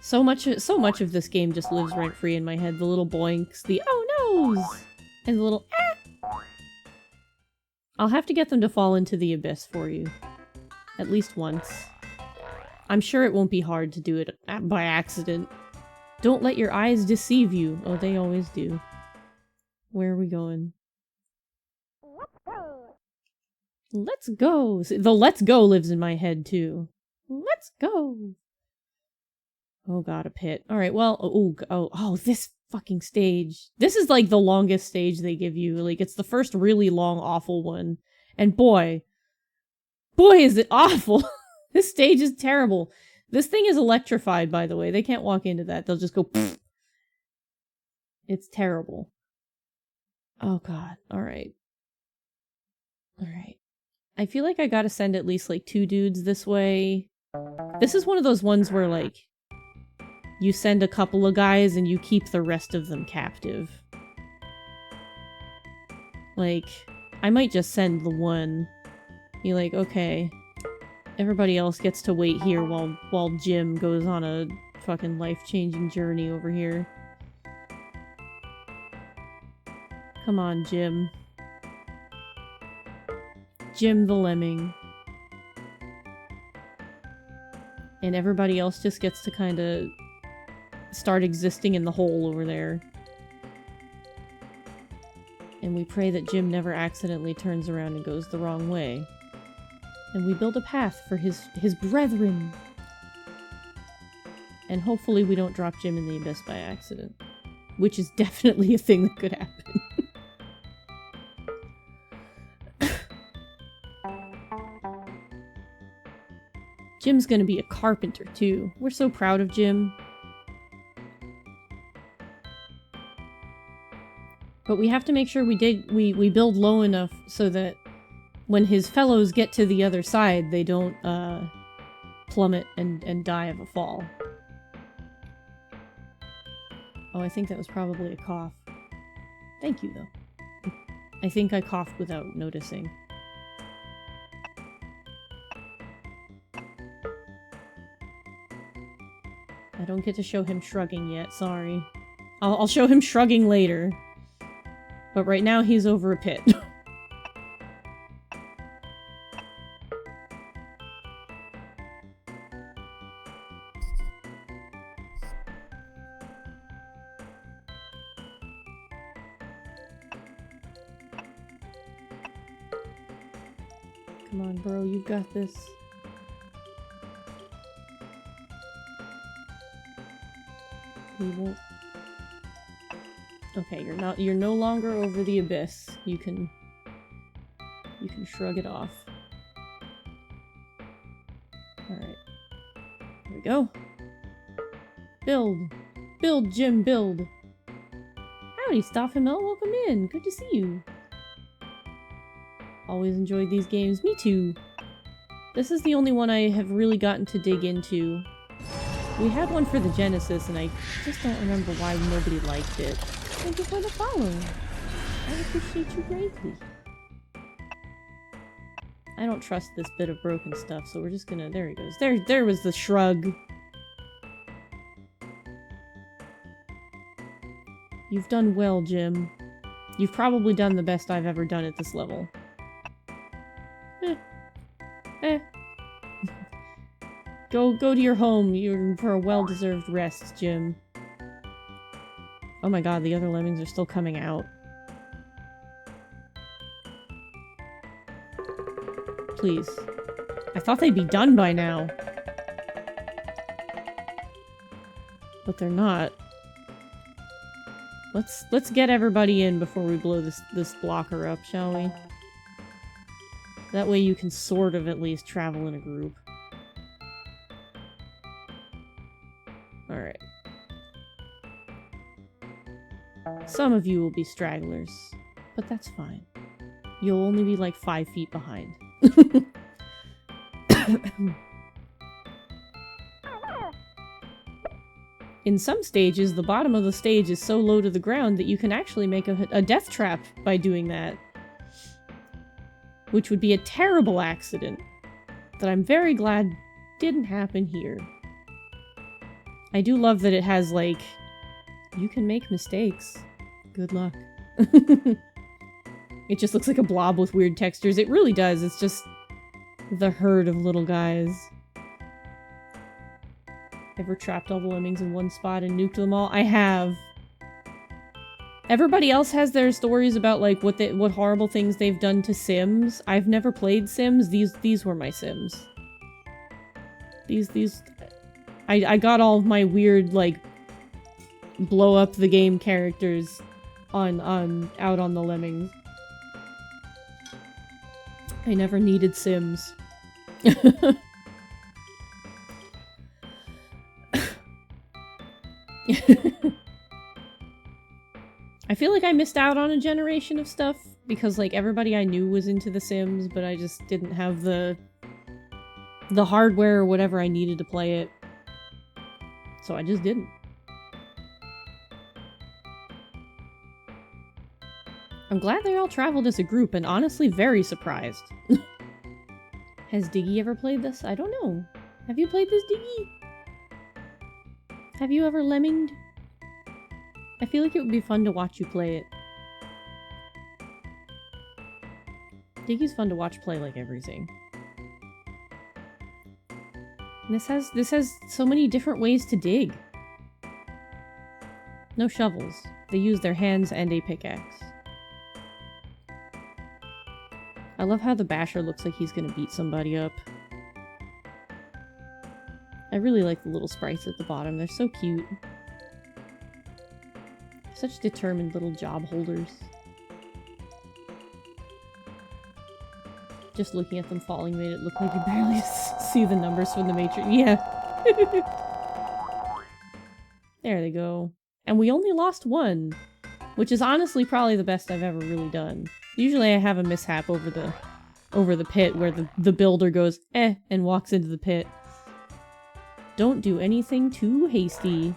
So much of this game just lives rent-free in my head. The little boinks, the oh no's, and the little ah. I'll have to get them to fall into the abyss for you. At least once. I'm sure it won't be hard to do it by accident. Don't let your eyes deceive you. Oh, they always do. Where are we going? Let's go! The let's go lives in my head, too. Let's go! Oh god, a pit. Alright, well, oh, this fucking stage. This is like the longest stage they give you. Like, it's the first really long, awful one. And boy is it awful! This stage is terrible. This thing is electrified, by the way. They can't walk into that. They'll just go pfft. It's terrible. Oh god, alright. Alright. I feel like I gotta send at least, like, 2 dudes this way. This is one of those ones where, like, you send a couple of guys and you keep the rest of them captive. Like, I might just send the one. Be like, okay, everybody else gets to wait here while Jim goes on a fucking life-changing journey over here. Come on, Jim. Jim the Lemming. And everybody else just gets to kind of start existing in the hole over there. And we pray that Jim never accidentally turns around and goes the wrong way. And we build a path for his brethren. And hopefully we don't drop Jim in the abyss by accident. Which is definitely a thing that could happen. Jim's gonna be a carpenter, too. We're so proud of Jim. But we have to make sure we build low enough so that when his fellows get to the other side, they don't, plummet and die of a fall. Oh, I think that was probably a cough. Thank you, though. I think I coughed without noticing. I don't get to show him shrugging yet, sorry. I'll show him shrugging later. But right now he's over a pit. Come on, bro, you've got this. We won't. Okay, you're no longer over the abyss. You can shrug it off. Alright. Here we go. Build! Build, Jim, build! Howdy, Stoffenmel, welcome in! Good to see you! Always enjoyed these games. Me too! This is the only one I have really gotten to dig into. We had one for the Genesis, and I just don't remember why nobody liked it. Thank you for the follow. I appreciate you greatly. I don't trust this bit of broken stuff, so we're just gonna... There he goes. There was the shrug. You've done well, Jim. You've probably done the best I've ever done at this level. Go to your home. You're for a well-deserved rest, Jim. Oh my god, the other lemmings are still coming out. Please. I thought they'd be done by now. But they're not. Let's get everybody in before we blow this blocker up, shall we? That way you can sort of at least travel in a group. Alright. Some of you will be stragglers, but that's fine. You'll only be like 5 feet behind. In some stages, the bottom of the stage is so low to the ground that you can actually make a death trap by doing that. Which would be a terrible accident that I'm very glad didn't happen here. I do love that it has, like, you can make mistakes. Good luck. It just looks like a blob with weird textures. It really does. It's just the herd of little guys. Ever trapped all the lemmings in one spot and nuked them all? I have. Everybody else has their stories about, like, what horrible things they've done to Sims. I've never played Sims. These were my Sims. These I got all of my weird, like, blow up the game characters out on the Lemmings. I never needed Sims. I feel like I missed out on a generation of stuff because, like, everybody I knew was into The Sims, but I just didn't have the hardware or whatever I needed to play it. So I just didn't. I'm glad they all traveled as a group, and honestly very surprised. Has Diggy ever played this? I don't know. Have you played this, Diggy? Have you ever lemminged? I feel like it would be fun to watch you play it. Diggy's fun to watch play like everything. And this has so many different ways to dig. No shovels. They use their hands and a pickaxe. I love how the basher looks like he's gonna beat somebody up. I really like the little sprites at the bottom. They're so cute. Such determined little job holders. Just looking at them falling made it look like you barely see the numbers from the Matrix. Yeah. There they go. And we only lost one, which is honestly probably the best I've ever really done. Usually I have a mishap over the pit where the builder goes, eh, and walks into the pit. Don't do anything too hasty.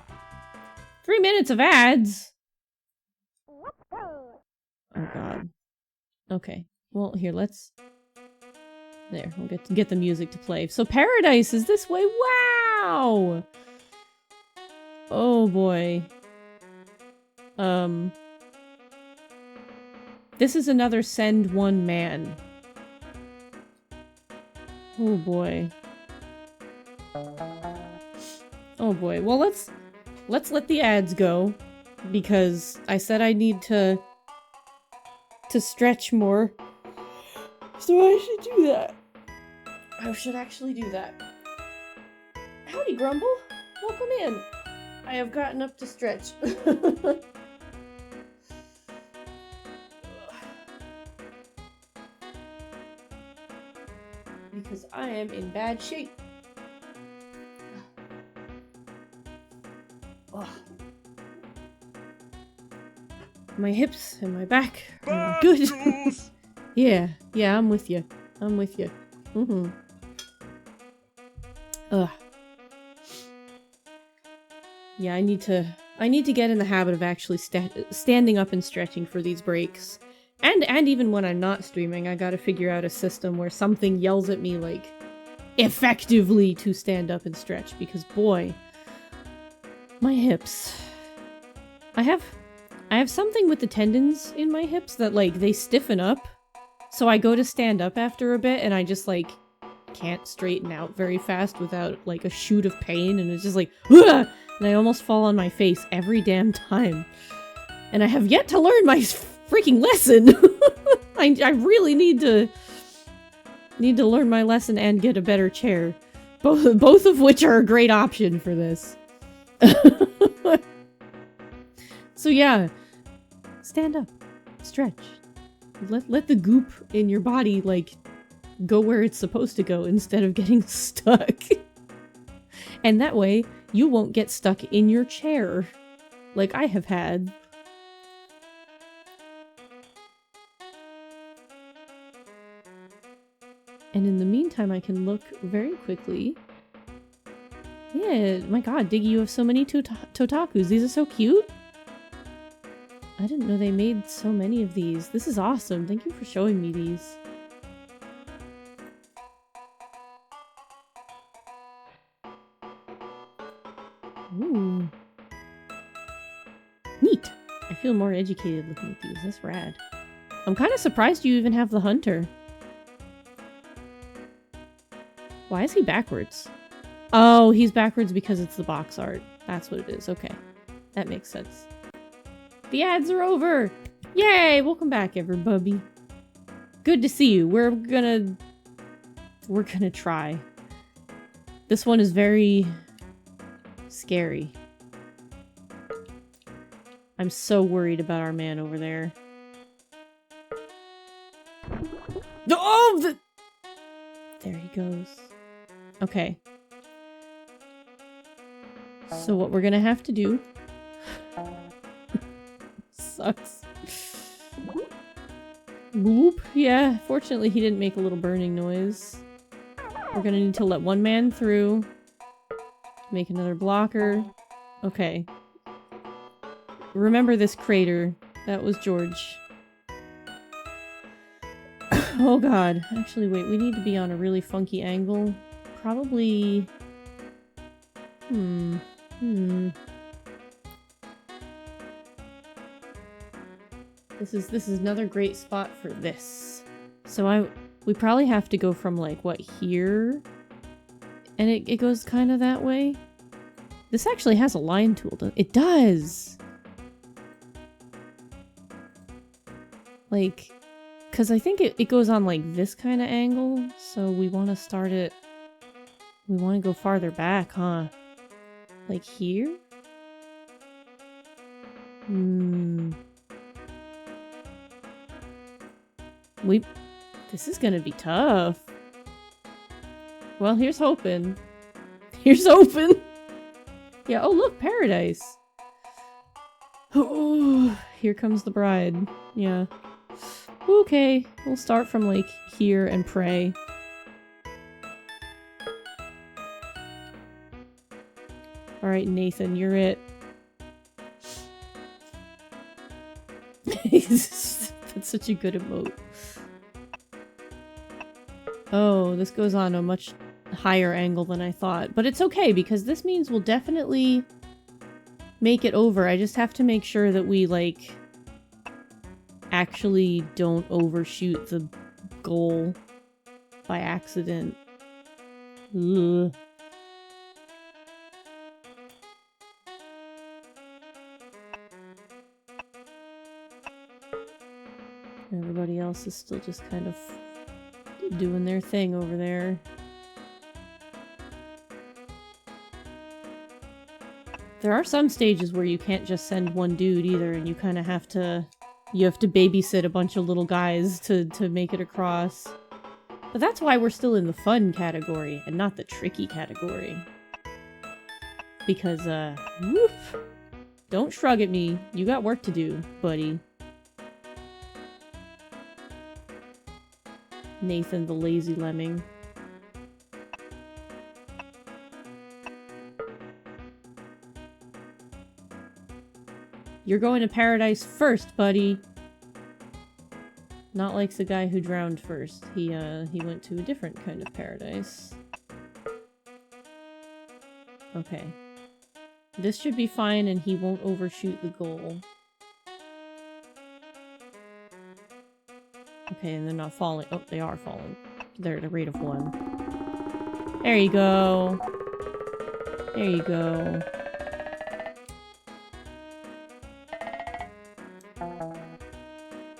3 minutes of ads! Oh god. Okay. Well, here, let's... There, we'll get the music to play. So Paradise is this way! Wow! Oh boy. This is another send one man. Oh boy. Oh boy. Well, let's let the ads go, because I said I need to stretch more. So I should do that. I should actually do that. Howdy, Grumble. Welcome in. I have gotten up to stretch. Because I am in bad shape. Oh. My hips and my back are good. Yeah, I'm with you. I'm with you. Mm-hmm. Ugh. Yeah, I need to get in the habit of actually standing up and stretching for these breaks. And even when I'm not streaming, I gotta figure out a system where something yells at me, like, effectively to stand up and stretch, because boy, my hips. I have something with the tendons in my hips that, like, they stiffen up, so I go to stand up after a bit and I just, like, can't straighten out very fast without, like, a shoot of pain, and it's just like, ugh! And I almost fall on my face every damn time. And I have yet to learn my freaking lesson! I really need to learn my lesson and get a better chair. Both of which are a great option for this. So yeah, stand up, stretch. Let the goop in your body, like, go where it's supposed to go instead of getting stuck. And that way, you won't get stuck in your chair, like I have had. And in the meantime, I can look very quickly. Yeah, my god, Diggy, you have so many Totakus. These are so cute. I didn't know they made so many of these. This is awesome. Thank you for showing me these. Ooh. Neat. I feel more educated looking at these. That's rad. I'm kind of surprised you even have the hunter. Why is he backwards? Oh, he's backwards because it's the box art. That's what it is. Okay. That makes sense. The ads are over! Yay! Welcome back, everybody. Good to see you. We're gonna try. This one is very Scary. I'm so worried about our man over there. Oh! There he goes. Okay. So what we're gonna have to do... Sucks. Boop. Yeah, fortunately he didn't make a little burning noise. We're gonna need to let one man through. Make another blocker. Okay. Remember this crater. That was George. Oh god. Actually, wait. We need to be on a really funky angle. Probably... This is another great spot for this. So we probably have to go from like, what, here? And it goes kind of that way. This actually has a line tool. It does! Like, because I think it goes on like this kind of angle, so we want to start it... We want to go farther back, huh? Like here? This is gonna be tough. Well, here's hoping. Here's hoping! Yeah, oh look, paradise! Oh, here comes the bride. Yeah. Okay, we'll start from like here and pray. Alright, Nathan, you're it. That's such a good emote. Oh, this goes on a much higher angle than I thought. But it's okay, because this means we'll definitely make it over. I just have to make sure that we, like, actually don't overshoot the goal by accident. Ugh. Everybody else is still just kind of doing their thing over there. There are some stages where you can't just send one dude either, and you kind of have to... You have to babysit a bunch of little guys to make it across. But that's why we're still in the fun category, and not the tricky category. Because, woof! Don't shrug at me. You got work to do, buddy. Nathan the lazy lemming. You're going to paradise first, buddy! Not like the guy who drowned first. He went to a different kind of paradise. Okay. This should be fine and he won't overshoot the goal. Okay, and they're not falling. Oh, they are falling. They're at a rate of 1. There you go. There you go.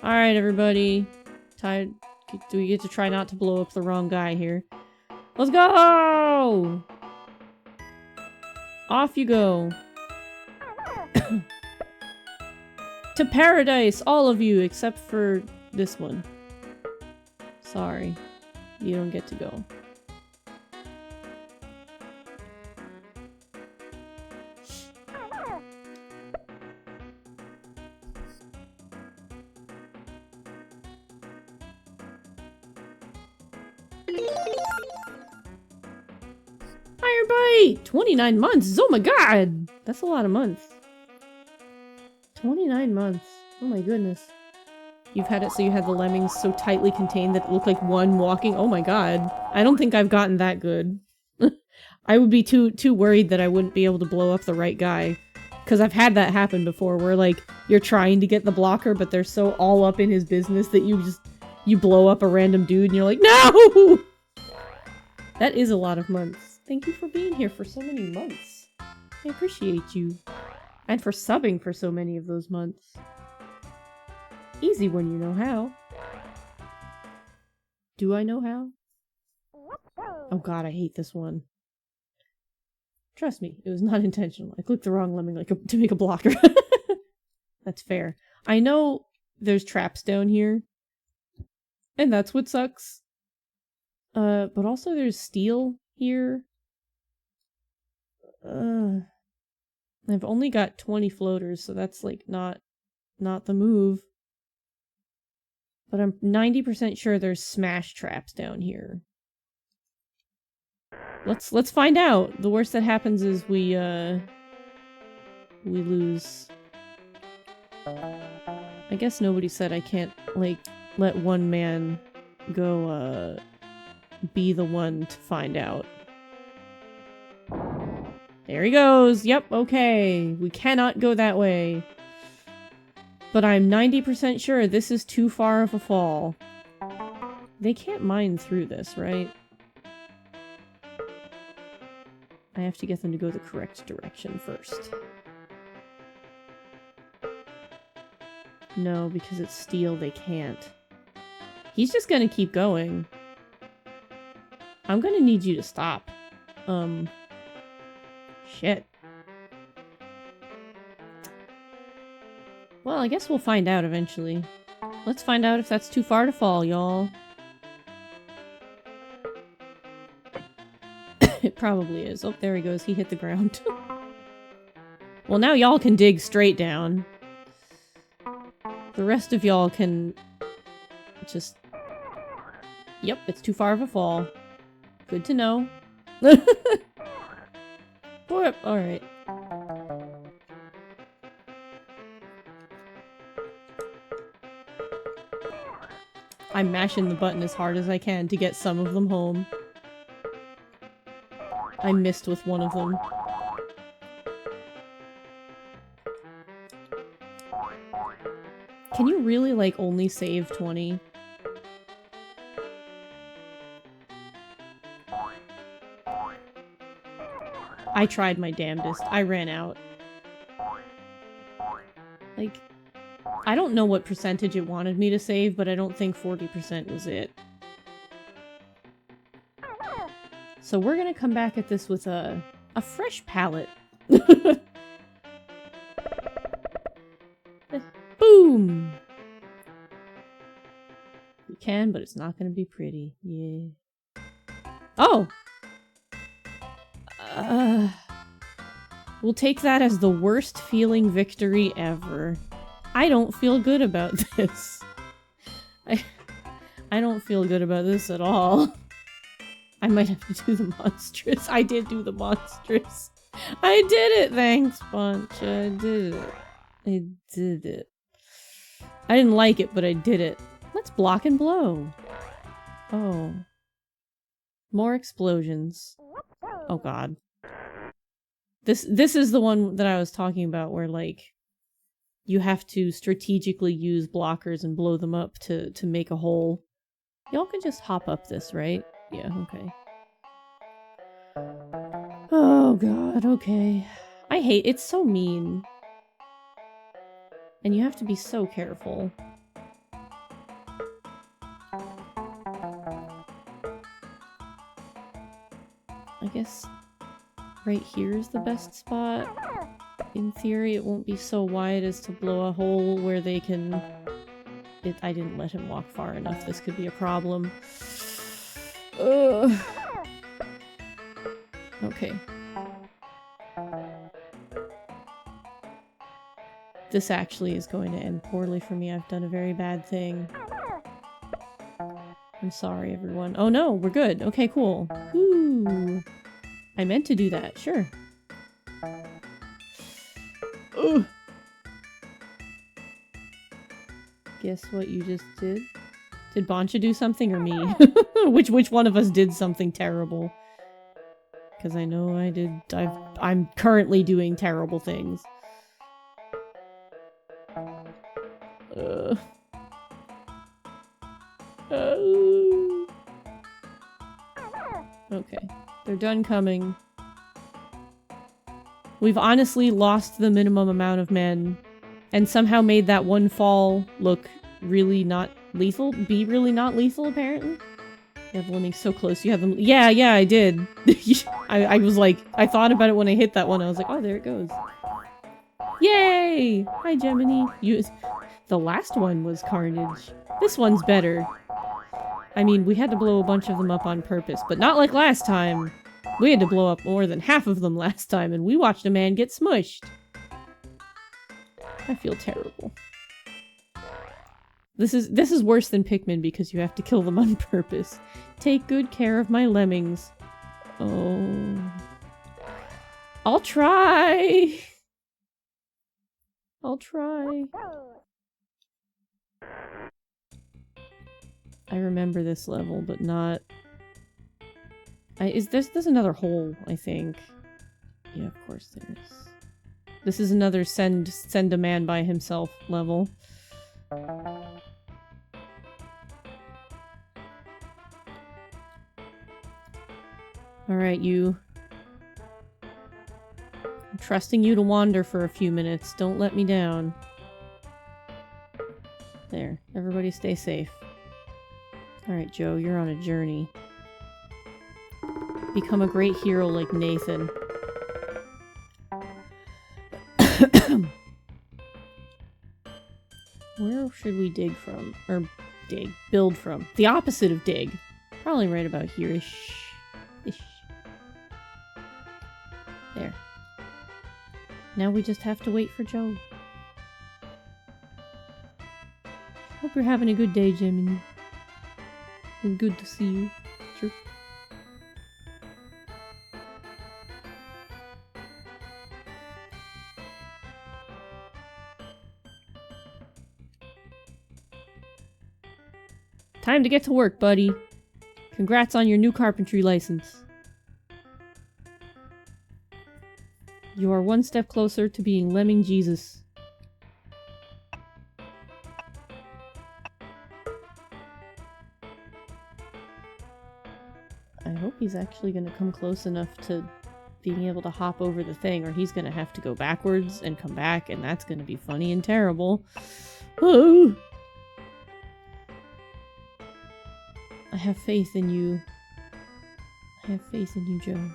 Alright, everybody. Do we get to try not to blow up the wrong guy here? Let's go! Off you go. To paradise, all of you, except for this one. Sorry. You don't get to go. Fire bite! 29 months! Oh my god! That's a lot of months. 29 months. Oh my goodness. You've had it so you had the lemmings so tightly contained that it looked like one walking. Oh my god. I don't think I've gotten that good. I would be too worried that I wouldn't be able to blow up the right guy. Because I've had that happen before where like you're trying to get the blocker but they're so all up in his business that you blow up a random dude and you're like, no! That is a lot of months. Thank you for being here for so many months. I appreciate you. And for subbing for so many of those months. Easy when you know how. Do I know how? Oh god, I hate this one. Trust me, it was not intentional. I clicked the wrong lemming to make a blocker. That's fair. I know there's traps down here, and that's what sucks. But also there's steel here. I've only got 20 floaters, so that's like not the move. But I'm 90% sure there's smash traps down here. Let's find out. The worst that happens is we lose. I guess nobody said I can't, like, let one man go, be the one to find out. There he goes! Yep, okay. We cannot go that way. But I'm 90% sure this is too far of a fall. They can't mine through this, right? I have to get them to go the correct direction first. No, because it's steel, they can't. He's just gonna keep going. I'm gonna need you to stop. Shit. Well, I guess we'll find out eventually. Let's find out if that's too far to fall, y'all. It probably is. Oh, there he goes. He hit the ground. Well, now y'all can dig straight down. The rest of y'all can just... Yep, it's too far of a fall. Good to know. Alright. I'm mashing the button as hard as I can to get some of them home. I missed with one of them. Can you really, like, only save 20? I tried my damnedest. I ran out. Like, I don't know what percentage it wanted me to save, but I don't think 40% was it. So we're gonna come back at this with a fresh palette. Boom! We can, but it's not gonna be pretty. Yeah. Oh! We'll take that as the worst feeling victory ever. I don't feel good about this. I don't feel good about this at all. I might have to do the monstrous. I did do the monstrous. I did it! Thanks, Bunch. I did it. I did it. I didn't like it, but I did it. Let's block and blow. Oh. More explosions. Oh god. This is the one that I was talking about where, like, you have to strategically use blockers and blow them up to make a hole. Y'all can just hop up this, right? Yeah, okay. Oh god, okay. I hate it's so mean. And you have to be so careful. I guess right here is the best spot. In theory, it won't be so wide as to blow a hole where they can... I didn't let him walk far enough. This could be a problem. Ugh. Okay. This actually is going to end poorly for me. I've done a very bad thing. I'm sorry, everyone. Oh no, we're good. Okay, cool. Ooh. I meant to do that, sure. Ugh. Guess what you just did? Did Boncha do something or me? which one of us did something terrible? Because I know I did. I'm currently doing terrible things. Okay. They're done coming. We've honestly lost the minimum amount of men, and somehow made that one fall look really not lethal. Be really not lethal, apparently. You have lemmings so close. You have them. Yeah, I did. I was like, I thought about it when I hit that one. I was like, oh, there it goes. Yay! Hi, Gemini. The last one was carnage. This one's better. I mean, we had to blow a bunch of them up on purpose, but not like last time. We had to blow up more than half of them last time, and we watched a man get smushed. I feel terrible. This is worse than Pikmin because you have to kill them on purpose. Take good care of my lemmings. Oh. I'll try! I'll try. I remember this level, but not... There's another hole, I think. Yeah, of course there is. This is another send a man by himself level. Alright, you. I'm trusting you to wander for a few minutes. Don't let me down. There. Everybody stay safe. Alright, Joe, you're on a journey. Become a great hero like Nathan. Where should we dig from? Or build from. The opposite of dig. Probably right about here-ish. There. Now we just have to wait for Joe. Hope you're having a good day, Jimmy. It's good to see you. Sure. Time to get to work, buddy. Congrats on your new carpentry license. You are one step closer to being Lemming Jesus. I hope he's actually gonna come close enough to being able to hop over the thing, or he's gonna have to go backwards and come back, and that's gonna be funny and terrible. Oh! I have faith in you. I have faith in you, Joe.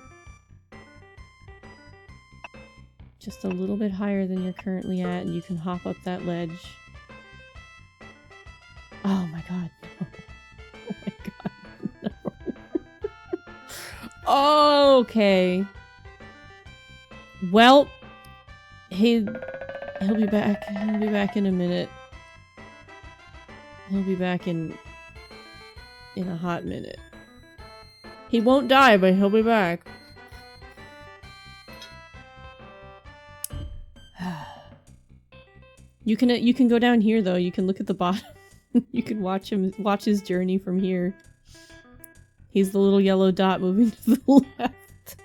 Just a little bit higher than you're currently at, and you can hop up that ledge. Oh my god, no. Oh my god, no. Okay. Well, he'll be back. He'll be back in a minute. He'll be back in a hot minute. He won't die, but he'll be back. You can go down here though. You can look at the bottom. You can watch his journey from here. He's the little yellow dot moving to the left.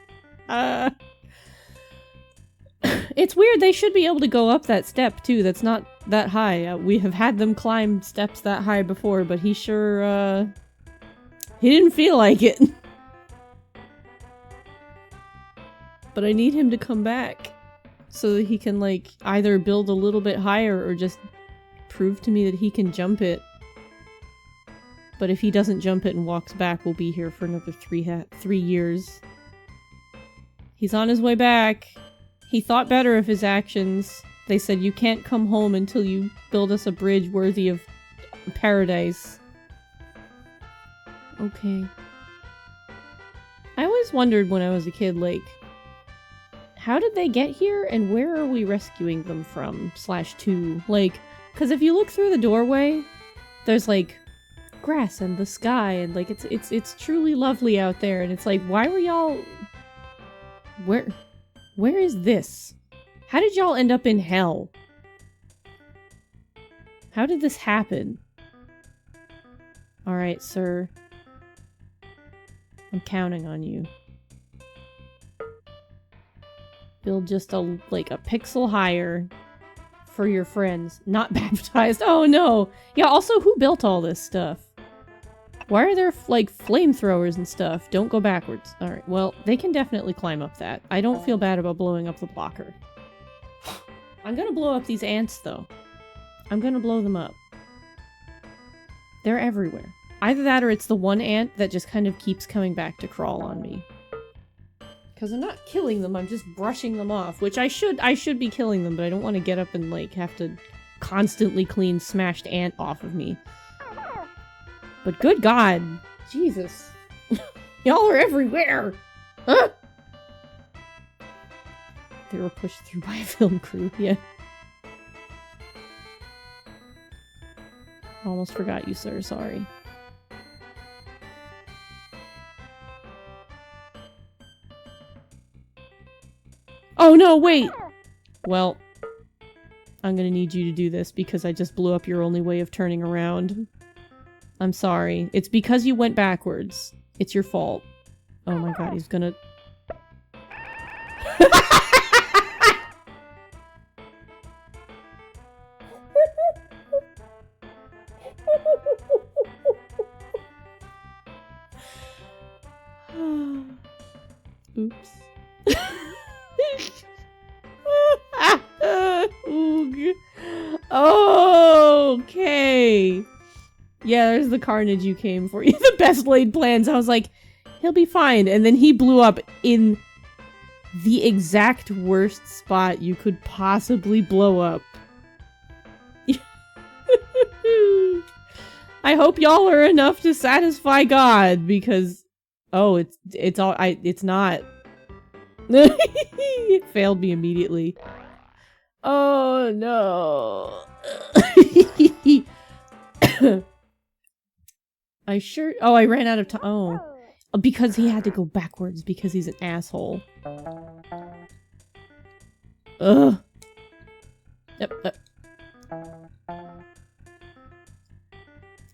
It's weird. They should be able to go up that step too. That's not that high. We have had them climb steps that high before, but he sure he didn't feel like it. But I need him to come back so that he can, like, either build a little bit higher or just prove to me that he can jump it. But if he doesn't jump it and walks back, we'll be here for another 3 years. He's on his way back. He thought better of his actions. They said, you can't come home until you build us a bridge worthy of paradise. Okay. I always wondered when I was a kid, like, how did they get here and where are we rescuing them from? /2. Like, because if you look through the doorway, there's like grass and the sky and like it's truly lovely out there, and it's like, why were y'all... Where is this? How did y'all end up in hell? How did this happen? Alright, sir. I'm counting on you. Build just a pixel higher for your friends. Not baptized. Oh no! Yeah, also, who built all this stuff? Why are there, like, flamethrowers and stuff? Don't go backwards. Alright, well, they can definitely climb up that. I don't feel bad about blowing up the blocker. I'm gonna blow up these ants, though. I'm gonna blow them up. They're everywhere. Either that or it's the one ant that just kind of keeps coming back to crawl on me. Because I'm not killing them, I'm just brushing them off, which I should be killing them, but I don't want to get up and, like, have to constantly clean smashed ant off of me. But good God! Jesus. Y'all are everywhere! Huh? They were pushed through by a film crew, yeah. Almost forgot you, sir, sorry. Oh no, wait! Well, I'm gonna need you to do this because I just blew up your only way of turning around. I'm sorry. It's because you went backwards. It's your fault. Oh my god, he's gonna... Oops. Okay. Yeah, there's the carnage you came for. The best laid plans. I was like, he'll be fine. And then he blew up in the exact worst spot you could possibly blow up. I hope y'all are enough to satisfy God, because it's not. It failed me immediately. Oh no. I ran out of time. Oh. Because he had to go backwards because he's an asshole. Ugh. Yep.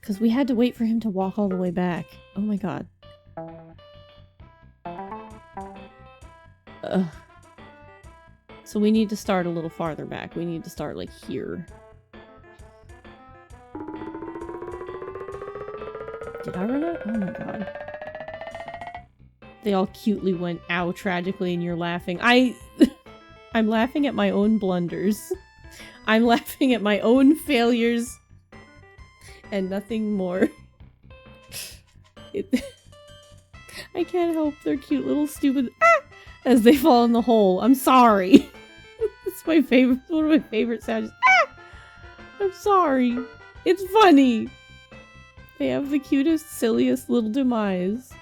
Because we had to wait for him to walk all the way back. Oh my god. Ugh. So we need to start a little farther back. We need to start, like, here. Did I run out? Oh my god. They all cutely went, ow, tragically, and you're laughing. I'm laughing at my own blunders. I'm laughing at my own failures. And nothing more. I can't help their cute little stupid as they fall in the hole. I'm sorry. It's my favorite, one of my favorite sounds. I'm sorry. It's funny. They have the cutest, silliest little demise.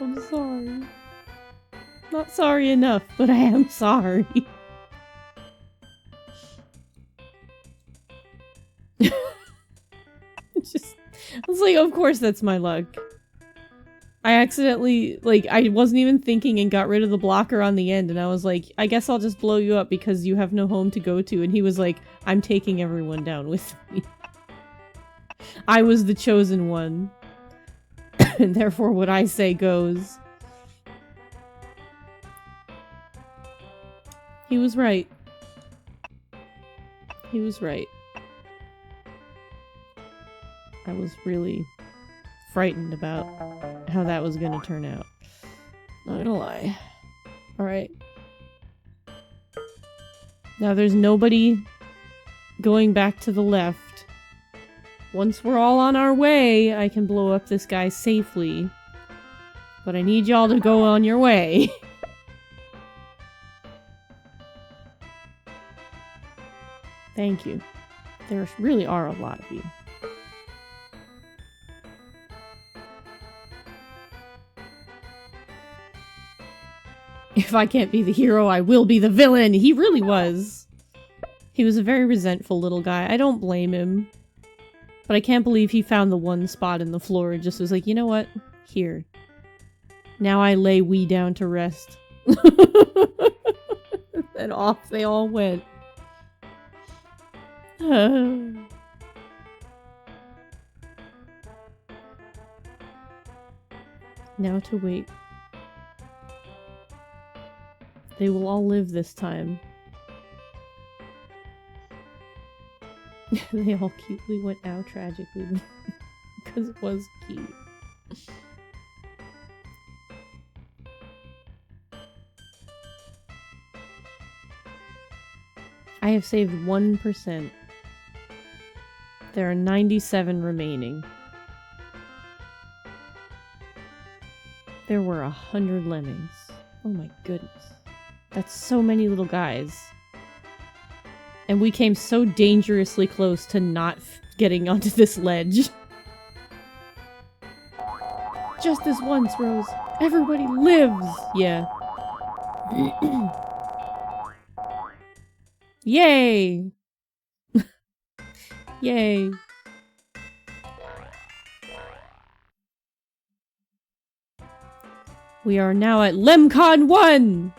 I'm sorry. Not sorry enough, but I am sorry. I was like, of course that's my luck. I accidentally, like, I wasn't even thinking and got rid of the blocker on the end, and I was like, I guess I'll just blow you up because you have no home to go to, and he was like, I'm taking everyone down with me. I was the chosen one. And therefore what I say goes. He was right. He was right. I was really frightened about how that was gonna turn out. Not gonna lie. Alright. Now there's nobody going back to the left. Once we're all on our way, I can blow up this guy safely. But I need y'all to go on your way. Thank you. There really are a lot of you. If I can't be the hero, I will be the villain! He really was. He was a very resentful little guy. I don't blame him. But I can't believe he found the one spot in the floor and just was like, you know what? Here. Now I lay we down to rest. And off they all went. Now to wait. They will all live this time. They all cutely went out tragically. Because it was cute. I have saved 1%. There are 97 remaining. There were 100 lemmings. Oh my goodness. That's so many little guys. And we came so dangerously close to not getting onto this ledge. Just this once, Rose. Everybody lives! Yeah. Yay! Yay. We are now at LemmCon 1!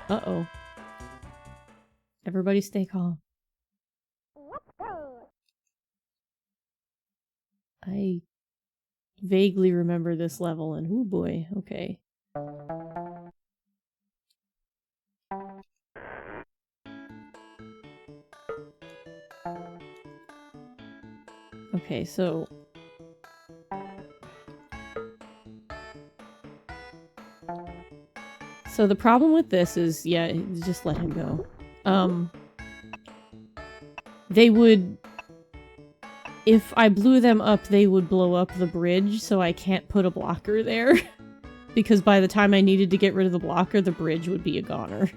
Uh-oh. Everybody stay calm. I vaguely remember this level, and oh boy, okay. Okay, so... So the problem with this is, yeah, just let him go. They would... If I blew them up, they would blow up the bridge, so I can't put a blocker there. Because by the time I needed to get rid of the blocker, the bridge would be a goner.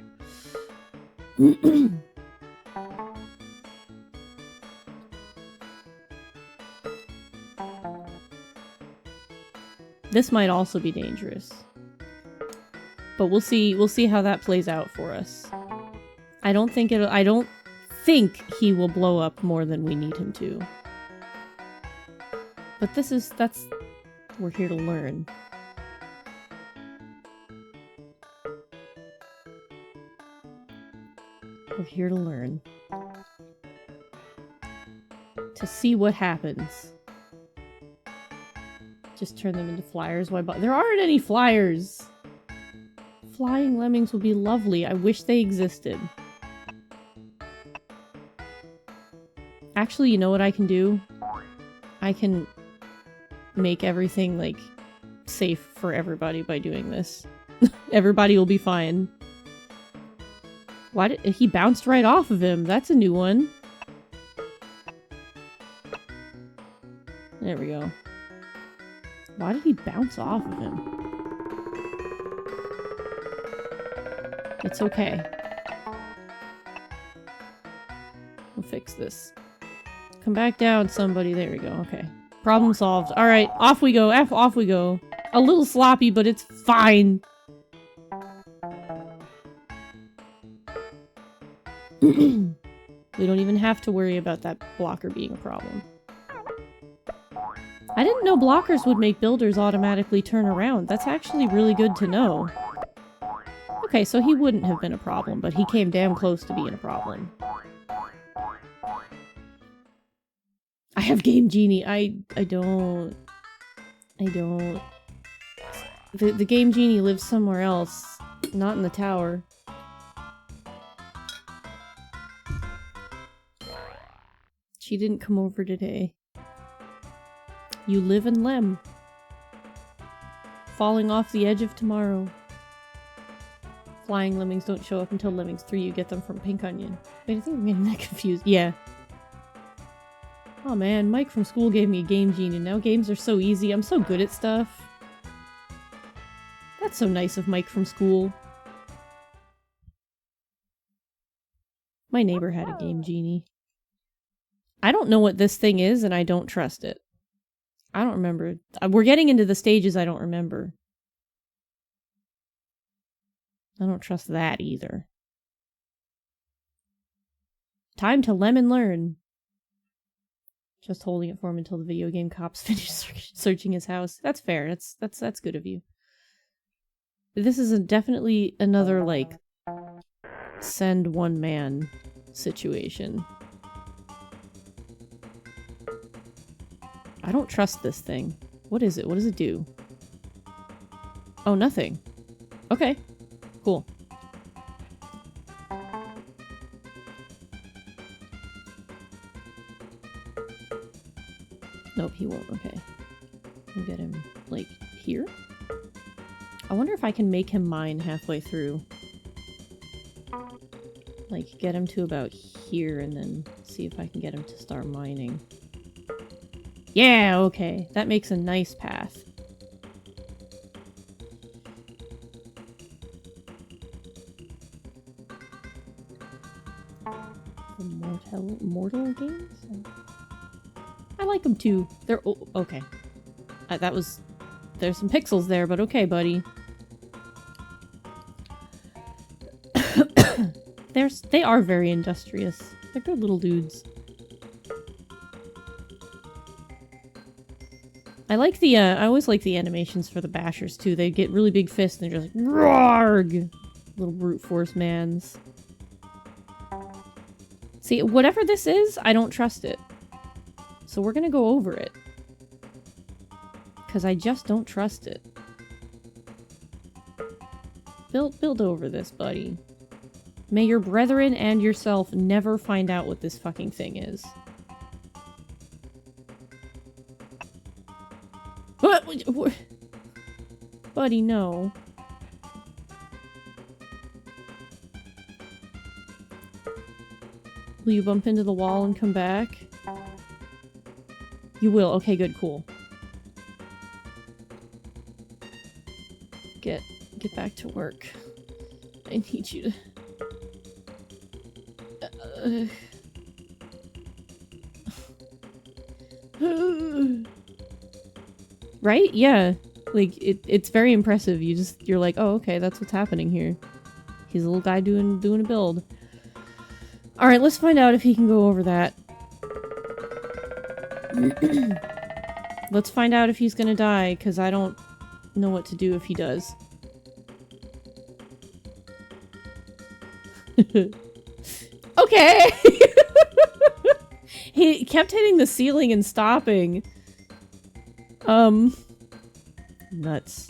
This might also be dangerous. But we'll see how that plays out for us. I don't think he will blow up more than we need him to. But we're here to learn. We're here to learn. To see what happens. Just turn them into flyers. Why? There aren't any flyers! Flying lemmings would be lovely. I wish they existed. Actually, you know what I can do? I can make everything, like, safe for everybody by doing this. Everybody will be fine. Why did he bounced right off of him? That's a new one. There we go. Why did he bounce off of him? It's okay. We'll fix this. Come back down, somebody. There we go. Okay. Problem solved. Alright, off we go. Off we go. A little sloppy, but it's fine. We don't even have to worry about that blocker being a problem. I didn't know blockers would make builders automatically turn around. That's actually really good to know. Okay, so he wouldn't have been a problem, but he came damn close to being a problem. I have Game Genie. I don't. The Game Genie lives somewhere else. Not in the tower. She didn't come over today. You live in Lem. Falling off the edge of tomorrow. Flying lemmings don't show up until Lemmings 3. You get them from Pink Onion. Wait, I think I'm getting that confused. Yeah. Oh man, Mike from school gave me a Game Genie, and now games are so easy. I'm so good at stuff. That's so nice of Mike from school. My neighbor had a Game Genie. I don't know what this thing is, and I don't trust it. I don't remember. We're getting into the stages I don't remember. I don't trust that either. Time to lemon learn. Just holding it for him until the video game cops finish searching his house. That's fair. That's good of you. This is definitely another, like, send one man situation. I don't trust this thing. What is it? What does it do? Oh, nothing. Okay. Cool. Nope, he won't. Okay. We'll get him, like, here? I wonder if I can make him mine halfway through. Like, get him to about here and then see if I can get him to start mining. Yeah, okay. That makes a nice path. The Mortal games? I like them too. They're okay. That was... There's some pixels there, but okay, buddy. They are very industrious. They're good little dudes. I like the, I always like the animations for the bashers, too. They get really big fists and they're just like, roarg! Little brute force mans. See, whatever this is, I don't trust it. So we're gonna go over it. Because I just don't trust it. Build over this, buddy. May your brethren and yourself never find out what this fucking thing is. What? Buddy, no. Will you bump into the wall and come back? You will. Okay, good, cool. Get back to work. I need you to... Right? Yeah. Like, it's very impressive. You're like, oh, okay, that's what's happening here. He's a little guy doing a build. Alright, let's find out if he can go over that. Let's find out if he's gonna die, because I don't know what to do if he does. Okay! He kept hitting the ceiling and stopping. Nuts.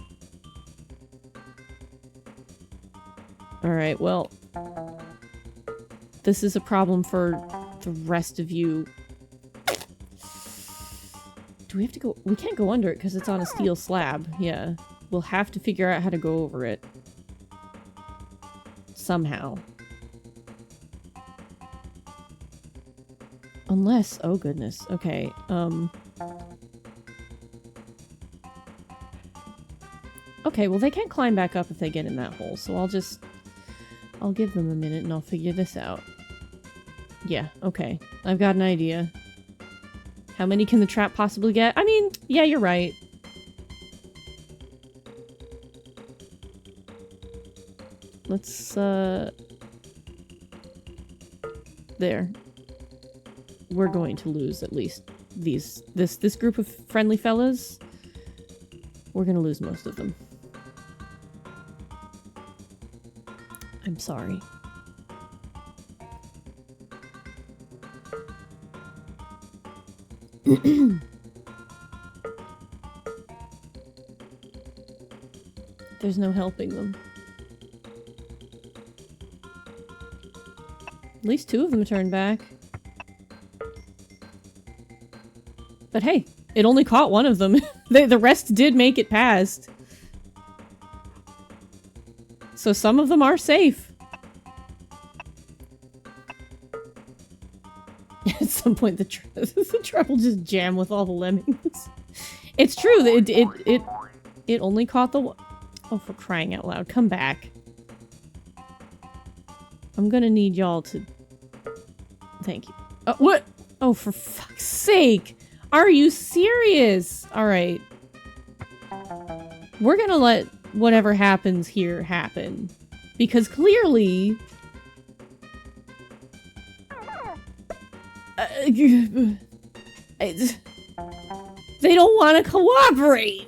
Alright, well... This is a problem for the rest of you. Do we have to go? We can't go under it because it's on a steel slab. Yeah. We'll have to figure out how to go over it. Somehow. Unless... Oh goodness. Okay, Okay, well they can't climb back up if they get in that hole, so I'll give them a minute and I'll figure this out. Yeah, okay. I've got an idea. How many can the trap possibly get? I mean, yeah, you're right. Let's, there. We're going to lose at least this group of friendly fellas. We're gonna lose most of them. I'm sorry. There's no helping them. At least two of them turned back. But hey, it only caught one of them. The rest did make it past. So some of them are safe. At some point the trap will just jam with all the lemmings. It's true, it only caught the one. Oh, for crying out loud, come back. I'm gonna need y'all to... Thank you. What? Oh, for fuck's sake! Are you serious? Alright. We're gonna let whatever happens here happen. Because clearly... they don't want to cooperate!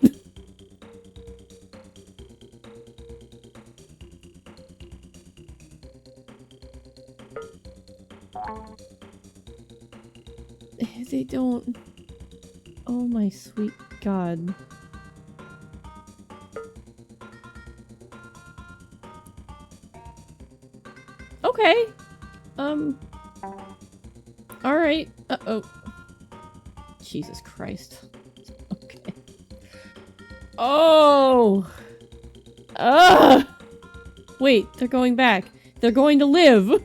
They don't... Oh my sweet god. Okay. Alright. Uh-oh. Jesus Christ. Okay. Oh! Ugh! Wait, they're going back. They're going to live!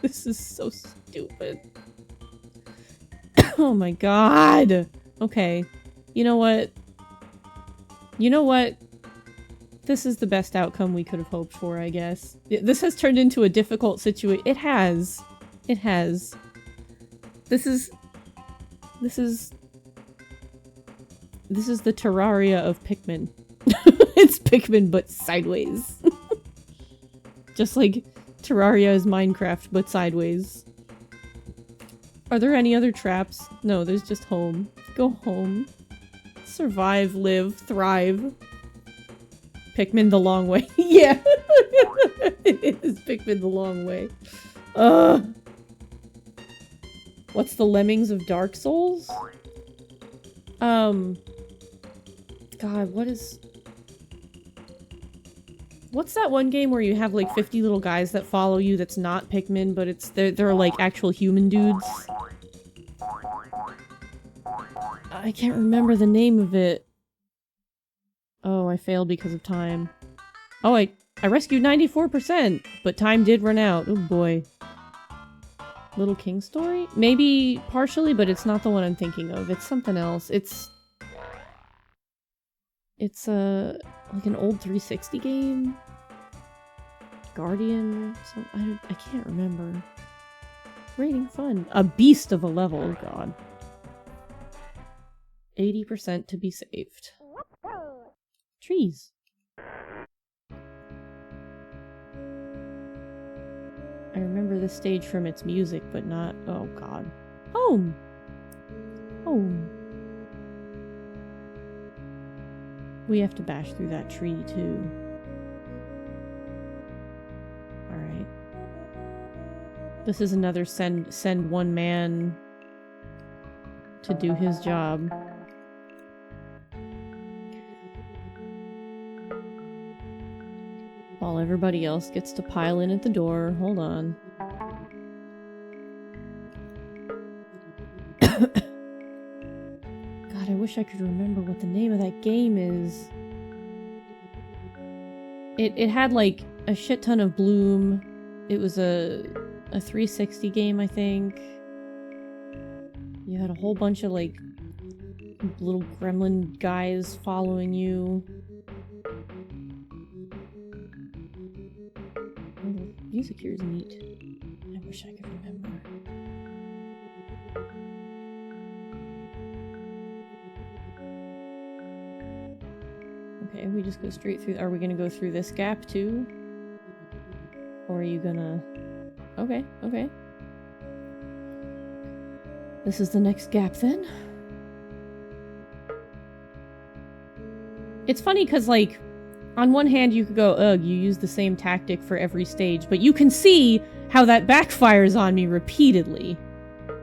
This is so stupid. Oh my god! Okay. You know what? You know what? This is the best outcome we could have hoped for, I guess. This has turned into a difficult situation. It has. It has. This is the Terraria of Pikmin. It's Pikmin, but sideways. Just like Terraria is Minecraft, but sideways. Are there any other traps? No, there's just home. Go home. Survive, live, thrive. Pikmin the long way. Yeah! It is Pikmin the long way. What's the Lemmings of Dark Souls? God, what's that one game where you have like 50 little guys that follow you that's not Pikmin, but they're like actual human dudes? I can't remember the name of it. Oh, I failed because of time. Oh, I rescued 94%, but time did run out. Oh boy. Little King Story? Maybe partially, but it's not the one I'm thinking of. It's something else. It's like an old 360 game? Guardian? I can't remember. Rating fun. A beast of a level, oh god. 80% to be saved. Trees. I remember this stage from its music, but not... Oh god. Home! Home. We have to bash through that tree, too. Alright. This is another send one man to do his job. While everybody else gets to pile in at the door. Hold on. God, I wish I could remember what the name of that game is. It had like a shit ton of bloom. It was a 360 game, I think. You had a whole bunch of like little gremlin guys following you. Music here is neat. I wish I could remember. Okay, we just go straight through. Are we gonna go through this gap too? Or are you gonna... Okay, okay. This is the next gap then. It's funny because, like, on one hand you could go, ugh, you use the same tactic for every stage, but you can see how that backfires on me repeatedly.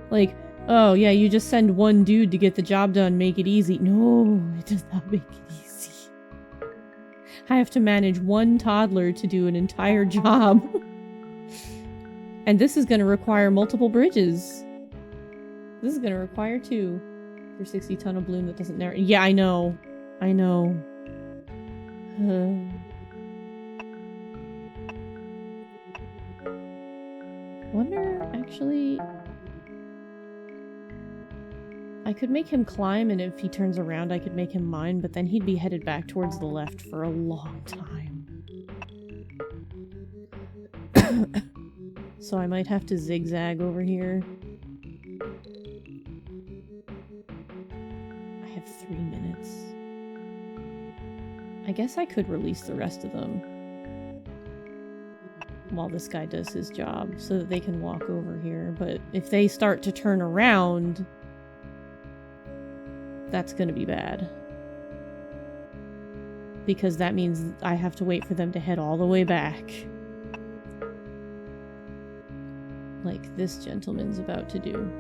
Like, oh yeah, you just send one dude to get the job done, make it easy. No, it does not make it easy. I have to manage one toddler to do an entire job. And this is going to require multiple bridges. This is going to require 2 for 60 ton of bloom that doesn't narrow. Yeah, I know. I know. Wonder, actually... I could make him climb, and if he turns around I could make him mine, but then he'd be headed back towards the left for a long time. So I might have to zigzag over here. I have 3 minutes. I guess I could release the rest of them while this guy does his job so that they can walk over here, but if they start to turn around, that's gonna be bad. Because that means I have to wait for them to head all the way back. Like this gentleman's about to do.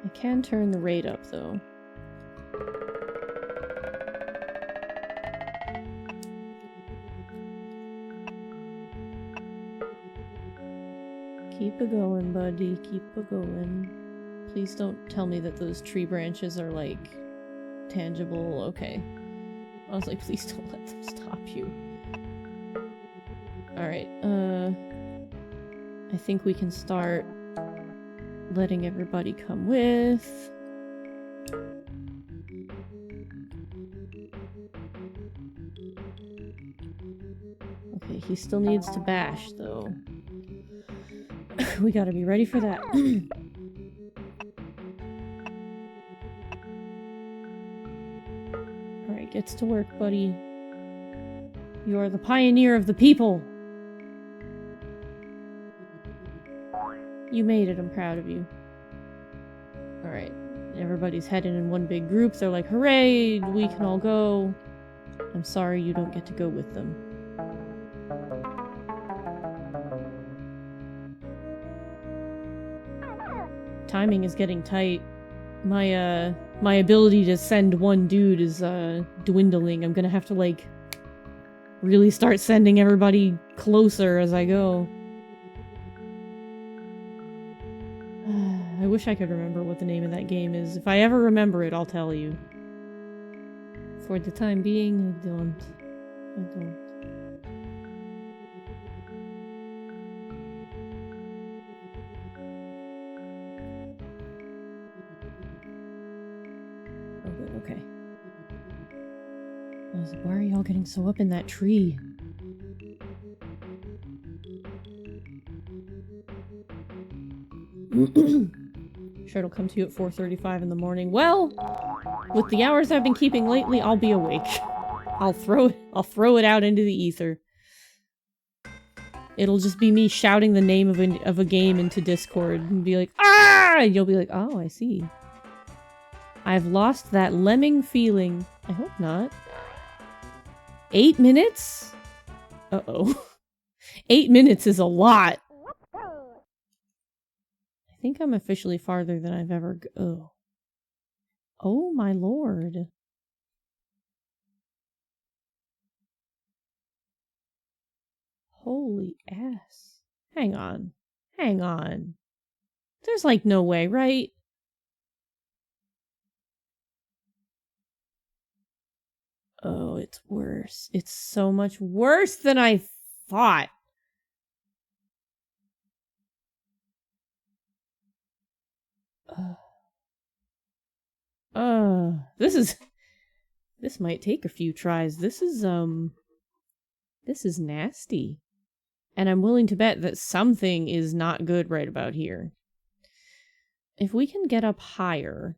I can turn the rate up, though. Keep it going, buddy. Keep it going. Please don't tell me that those tree branches are, like, tangible. Okay. I was like, please don't let them stop you. Alright, I think we can start letting everybody come with. Okay, he still needs to bash, though. We gotta be ready for that. Alright, gets to work, buddy. You are the pioneer of the people! You made it, I'm proud of you. Alright, everybody's heading in one big group. They're like, hooray, we can all go. I'm sorry you don't get to go with them. Timing is getting tight. My ability to send one dude is, dwindling. I'm gonna have to, like, really start sending everybody closer as I go. I wish I could remember what the name of that game is. If I ever remember it, I'll tell you. For the time being, I don't. Oh, good, okay. I was like, why are y'all getting so up in that tree? Sure, it'll come to you at 4:35 in the morning. Well, with the hours I've been keeping lately, I'll be awake. I'll throw it out into the ether. It'll just be me shouting the name of a game into Discord and be like, ah! And you'll be like, oh, I see. I've lost that lemming feeling. I hope not. 8 minutes? Uh-oh. 8 minutes is a lot. I think I'm officially farther than I've ever oh. Oh my lord. Holy ass. Hang on. Hang on. There's like no way, right? Oh, it's worse. It's so much worse than I thought. This might take a few tries. This is nasty. And I'm willing to bet that something is not good right about here. If we can get up higher,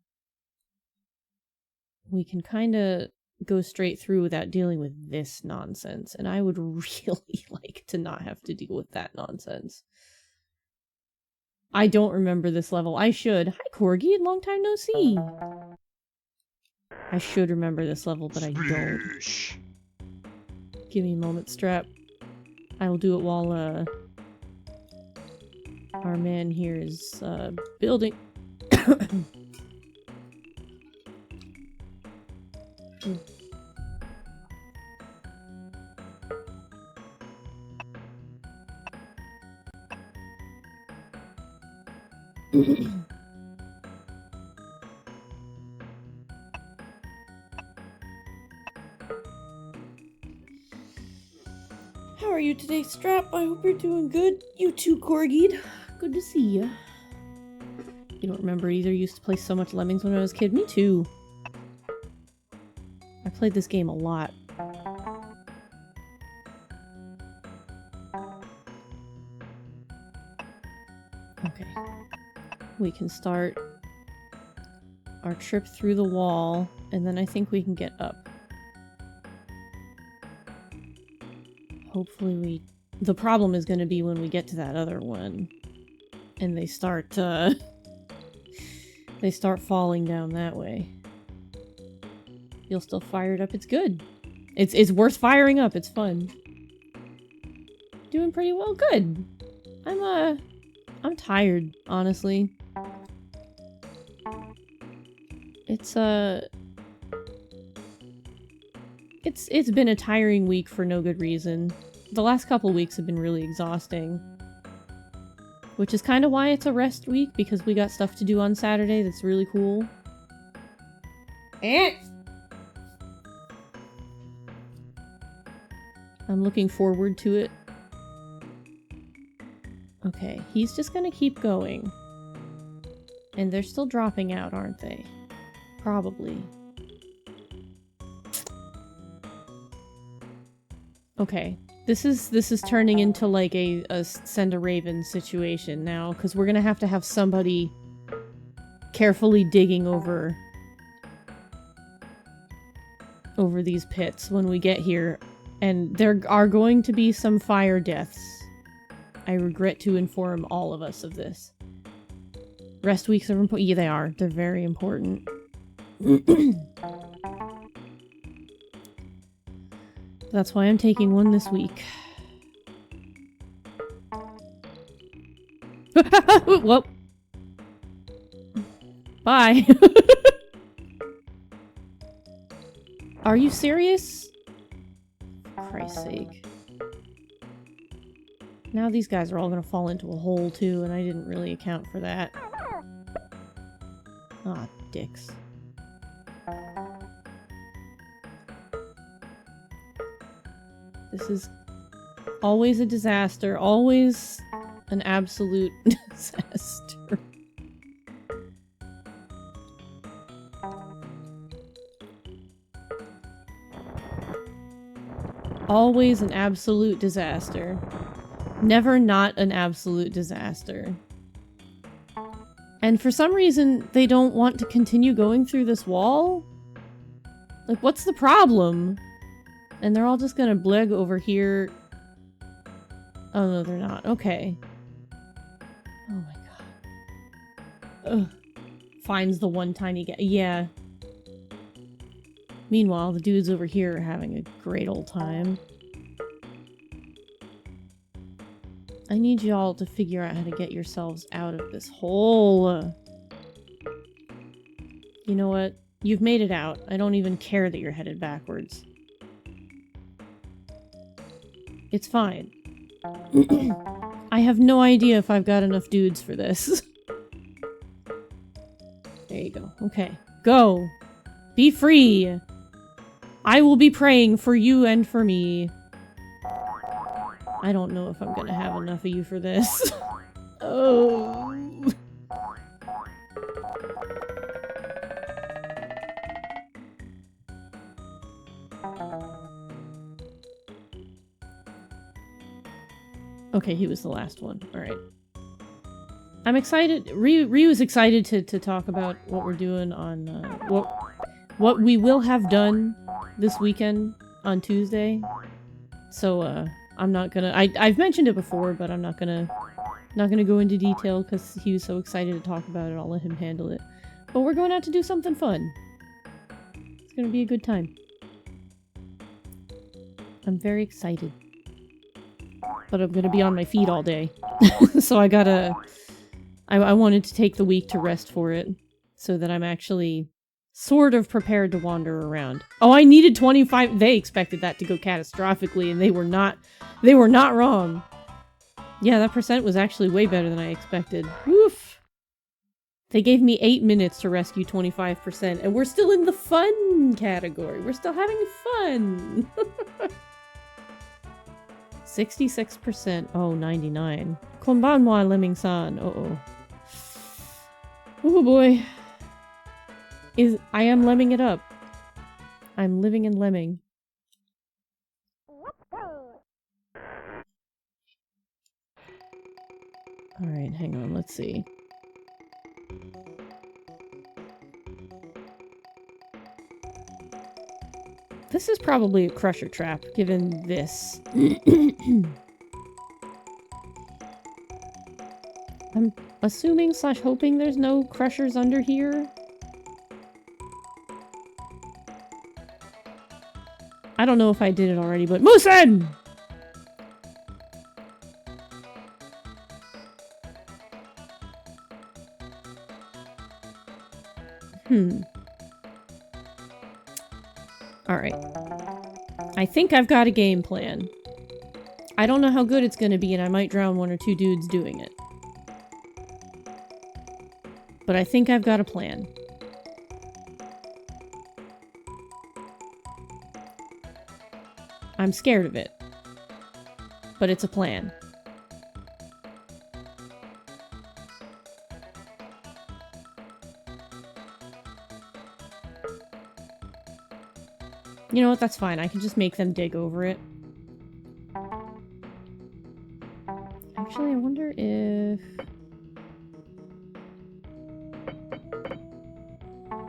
we can kind of go straight through without dealing with this nonsense. And I would really like to not have to deal with that nonsense. I don't remember this level. I should. Hi, Corgi. Long time no see. I should remember this level, but I don't. Give me a moment, Strap. I will do it while, our man here is, building. How are you today, Strap? I hope you're doing good. You too, Corgi. Good to see you. You don't remember either. You used to play so much Lemmings when I was a kid. Me too. I played this game a lot. Okay. We can start our trip through the wall, and then I think we can get up. Hopefully the problem is going to be when we get to that other one. And they start falling down that way. You'll still fire it up. It's good. It's worth firing up. It's fun. Doing pretty well. Good. I'm tired, honestly. It's been a tiring week for no good reason. The last couple weeks have been really exhausting. Which is kind of why it's a rest week, because we got stuff to do on Saturday that's really cool. I'm looking forward to it. Okay, he's just gonna keep going. And they're still dropping out, aren't they? Probably. Okay. This is turning into like a send a raven situation now, because we're gonna have to have somebody carefully digging over these pits when we get here, and there are going to be some fire deaths. I regret to inform all of us of this. Rest weeks are important. Yeah, they are. They're very important. That's why I'm taking one this week. Whoop. Bye. Are you serious? For Christ's sake. Now these guys are all gonna fall into a hole too, and I didn't really account for that. Ah, dicks. This is always a disaster. Always an absolute disaster. Always an absolute disaster. Never not an absolute disaster. And for some reason, they don't want to continue going through this wall? Like, what's the problem? And they're all just gonna bleg over here. Oh no, they're not. Okay. Oh my god. Ugh. Finds the one tiny guy. Yeah. Meanwhile, the dudes over here are having a great old time. I need y'all to figure out how to get yourselves out of this hole. You know what? You've made it out. I don't even care that you're headed backwards. It's fine. I have no idea if I've got enough dudes for this. There you go. Okay. Go! Be free! I will be praying for you and for me. I don't know if I'm gonna have enough of you for this. Oh. Okay, he was the last one. Alright. I'm excited. Ryu's excited to talk about what we're doing on, what we will have done this weekend on Tuesday. So, I'm not gonna- I've mentioned it before, but I'm not gonna go into detail because he was so excited to talk about it. I'll let him handle it. But we're going out to do something fun. It's gonna be a good time. I'm very excited. But I'm gonna be on my feet all day. So I gotta... I wanted to take the week to rest for it, so that I'm actually sort of prepared to wander around. Oh, I needed 25- they expected that to go catastrophically, and they were not wrong. Yeah, that percent was actually way better than I expected. Woof! They gave me 8 minutes to rescue 25%, and we're still in the fun category. We're still having fun! 66%. Oh, 99. Konbanwa, Lemming-san. Uh-oh. Oh boy. I am lemming it up. I'm living in lemming. Alright, hang on, let's see. This is probably a crusher trap, given this. I'm assuming / hoping there's no crushers under here. I don't know if I did it already, but Musen! Alright. I think I've got a game plan. I don't know how good it's gonna be, and I might drown 1 or 2 dudes doing it. But I think I've got a plan. I'm scared of it. but it's a plan. You know what? That's fine. I can just make them dig over it. Actually, I wonder if...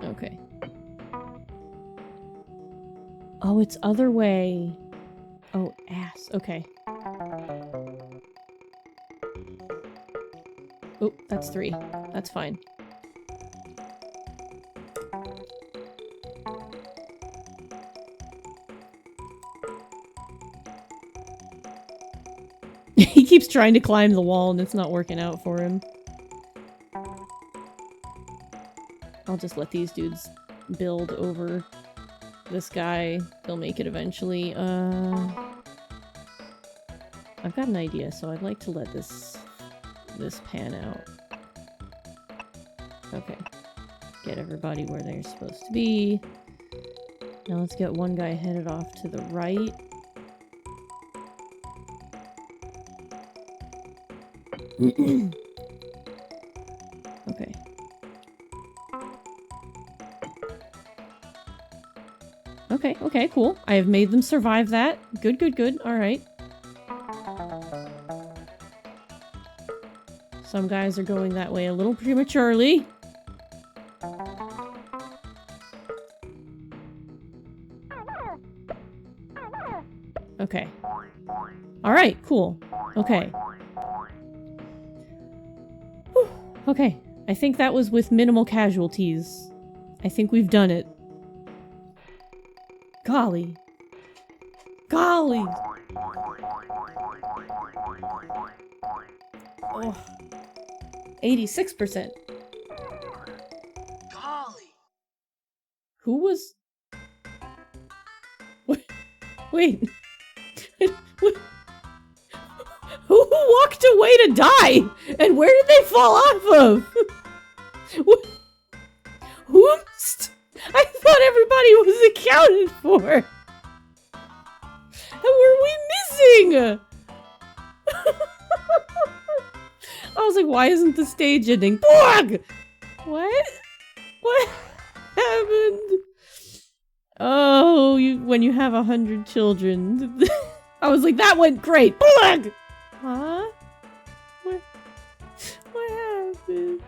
Okay. Oh, it's other way. Oh, ass. Okay. Oh, that's 3. That's fine. He keeps trying to climb the wall and it's not working out for him. I'll just let these dudes build over this guy. They'll make it eventually. I've got an idea, so I'd like to let this pan out. Okay. Get everybody where they're supposed to be. Now let's get one guy headed off to the right. Okay. Okay, okay, cool. I have made them survive that. Good, good, good. Alright. Some guys are going that way a little prematurely. Okay. Alright, cool. Okay. Whew. Okay. I think that was with minimal casualties. I think we've done it. Golly. Golly! Oh. 86%. Golly! Who was... Wait. Who walked away to die? And where did they fall off of? Whomst? I thought everybody was accounted for. Who were we missing? I was like, why isn't the stage ending? Borg! What? What happened? Oh, when you have 100 children. I was like, that went great. Borg! Huh? What happened?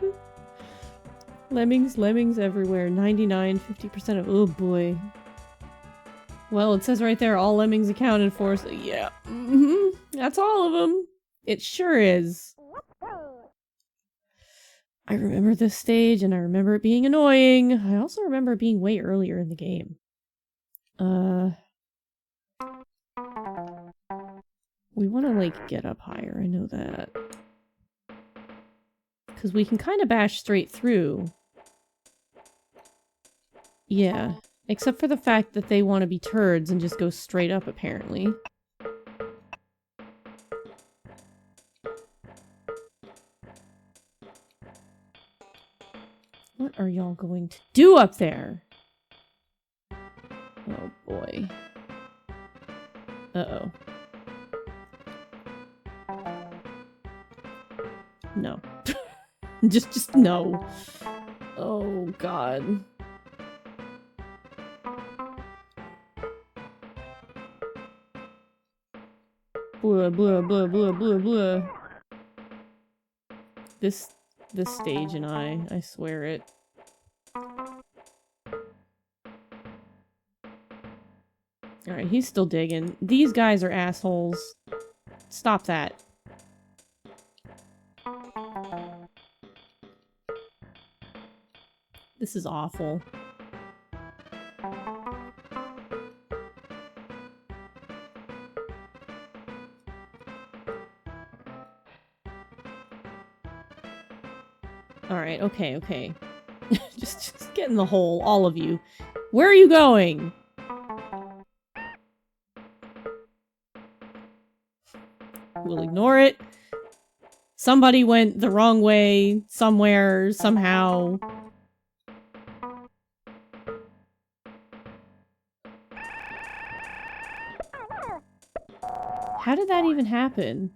Lemmings everywhere. 99, 50% of... Oh boy. Well, it says right there, all lemmings accounted for, so yeah. That's all of them. It sure is. I remember this stage, and I remember it being annoying. I also remember it being way earlier in the game. We want to, like, get up higher, I know that. Because we can kind of bash straight through. Yeah. Except for the fact that they want to be turds and just go straight up, apparently. What are y'all going to do up there? Oh boy. Uh-oh. No. just no. Oh god. Blah, blah, blah, blah, blah, blah. This stage and I swear it. Alright, he's still digging. These guys are assholes. Stop that. This is awful. Alright, okay, okay. just get in the hole, all of you. Where are you going? We'll ignore it. Somebody went the wrong way, somewhere, somehow. How did that even happen?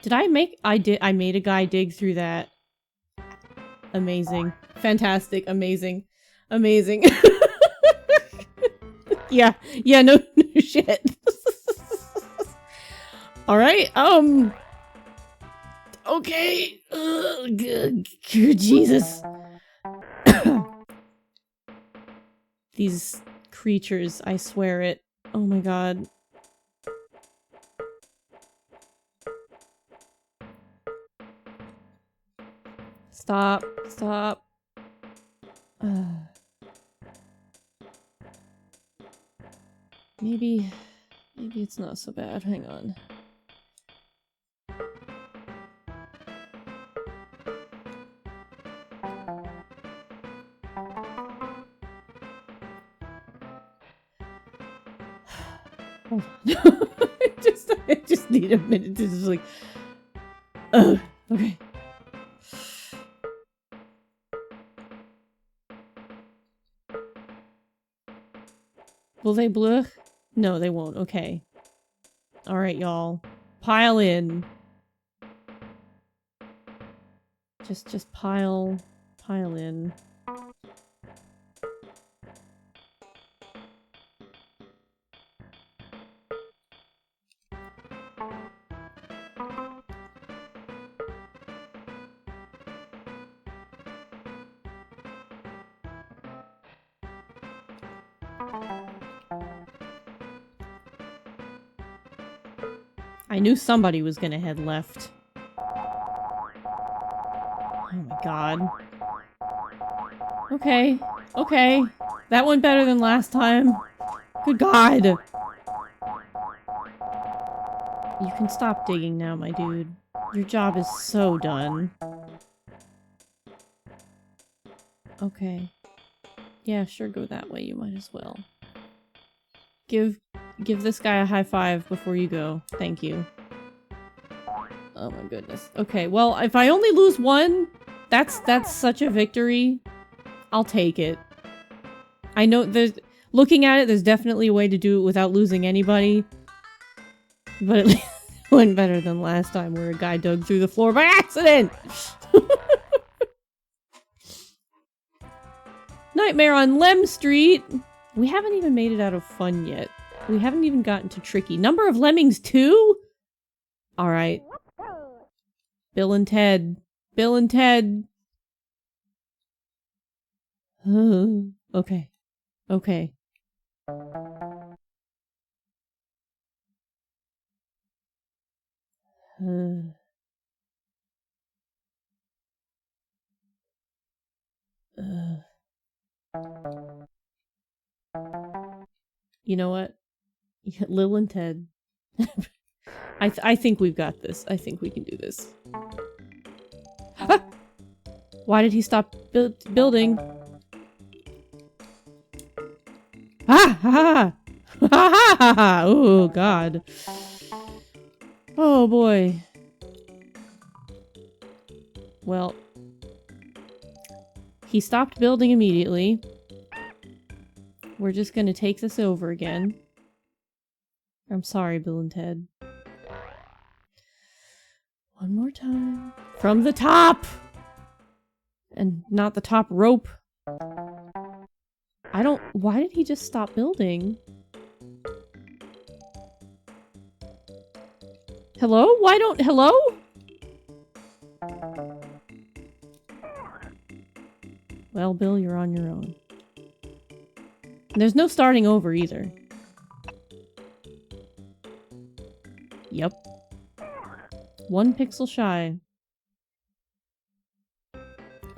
Did I make- I made a guy dig through that. Amazing. Fantastic. Amazing. Amazing. Yeah. Yeah, no shit. Alright, okay. Jesus. These creatures, I swear it. Oh my god. Stop. Stop. Maybe it's not so bad. Hang on. Hold on. I just need a minute to just like... okay. Will they blech? No, they won't. Okay. Alright, y'all. Pile in. Just pile in. I knew somebody was gonna head left. Oh my god. Okay. Okay. That went better than last time. Good god. You can stop digging now, my dude. Your job is so done. Okay. Yeah, sure, go that way. You might as well. Give this guy a high five before you go. Thank you. Oh my goodness. Okay, well, if I only lose one, that's such a victory. I'll take it. I know there's... Looking at it, there's definitely a way to do it without losing anybody. But at least it went better than last time where a guy dug through the floor by accident! Nightmare on Lem Street! We haven't even made it out of fun yet. We haven't even gotten to tricky. Number of lemmings 2? Alright. Bill and Ted. Bill and Ted. Okay. Okay. You know what? Lil and Ted. I think we've got this. I think we can do this. Ah! Why did he stop building? Ah! Ha ha! Ha ha ha! Oh god. Oh boy. Well, he stopped building immediately. We're just gonna take this over again. I'm sorry, Bill and Ted. One more time. From the top! And not the top rope. I don't... Why did he just stop building? Hello? Why don't... Hello? Well, Bill, you're on your own. There's no starting over either. Yep. 1 pixel shy.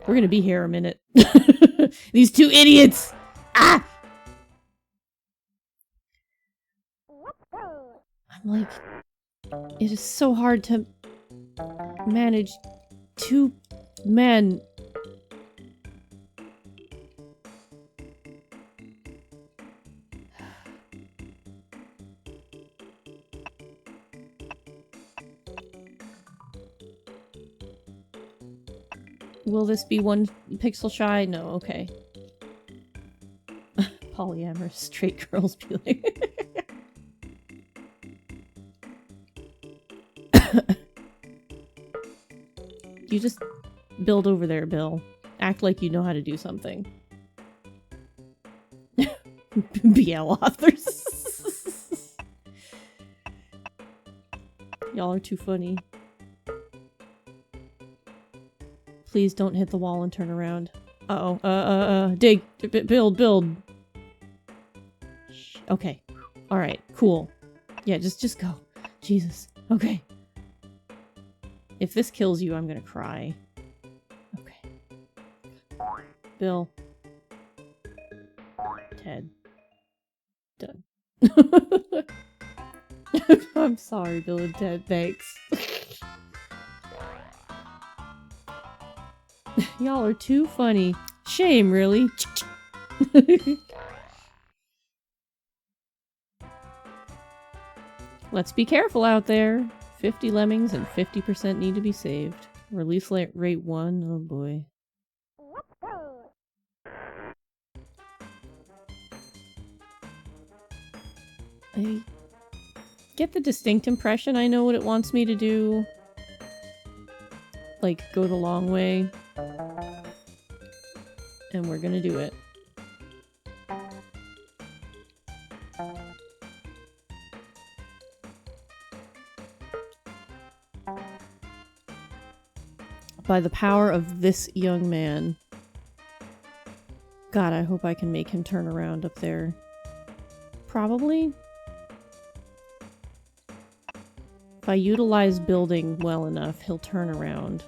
We're gonna be here a minute. These 2 idiots! Ah! I'm like... It is so hard to manage 2 men. Will this be 1 pixel shy? No, okay. Polyamorous straight girls be like... You just build over there, Bill. Act like you know how to do something. BL authors. Y'all are too funny. Please don't hit the wall and turn around. Uh-oh. Dig. Build. Okay. Alright, cool. Yeah, just go. Jesus. Okay. If this kills you, I'm gonna cry. Okay. Bill. Ted. Done. I'm sorry, Bill and Ted. Thanks. Y'all are too funny. Shame, really. Let's be careful out there. 50 lemmings and 50% need to be saved. Release rate 1. Oh boy. I get the distinct impression I know what it wants me to do. Like, go the long way. And we're gonna do it. By the power of this young man. God, I hope I can make him turn around up there. Probably. If I utilize building well enough, he'll turn around.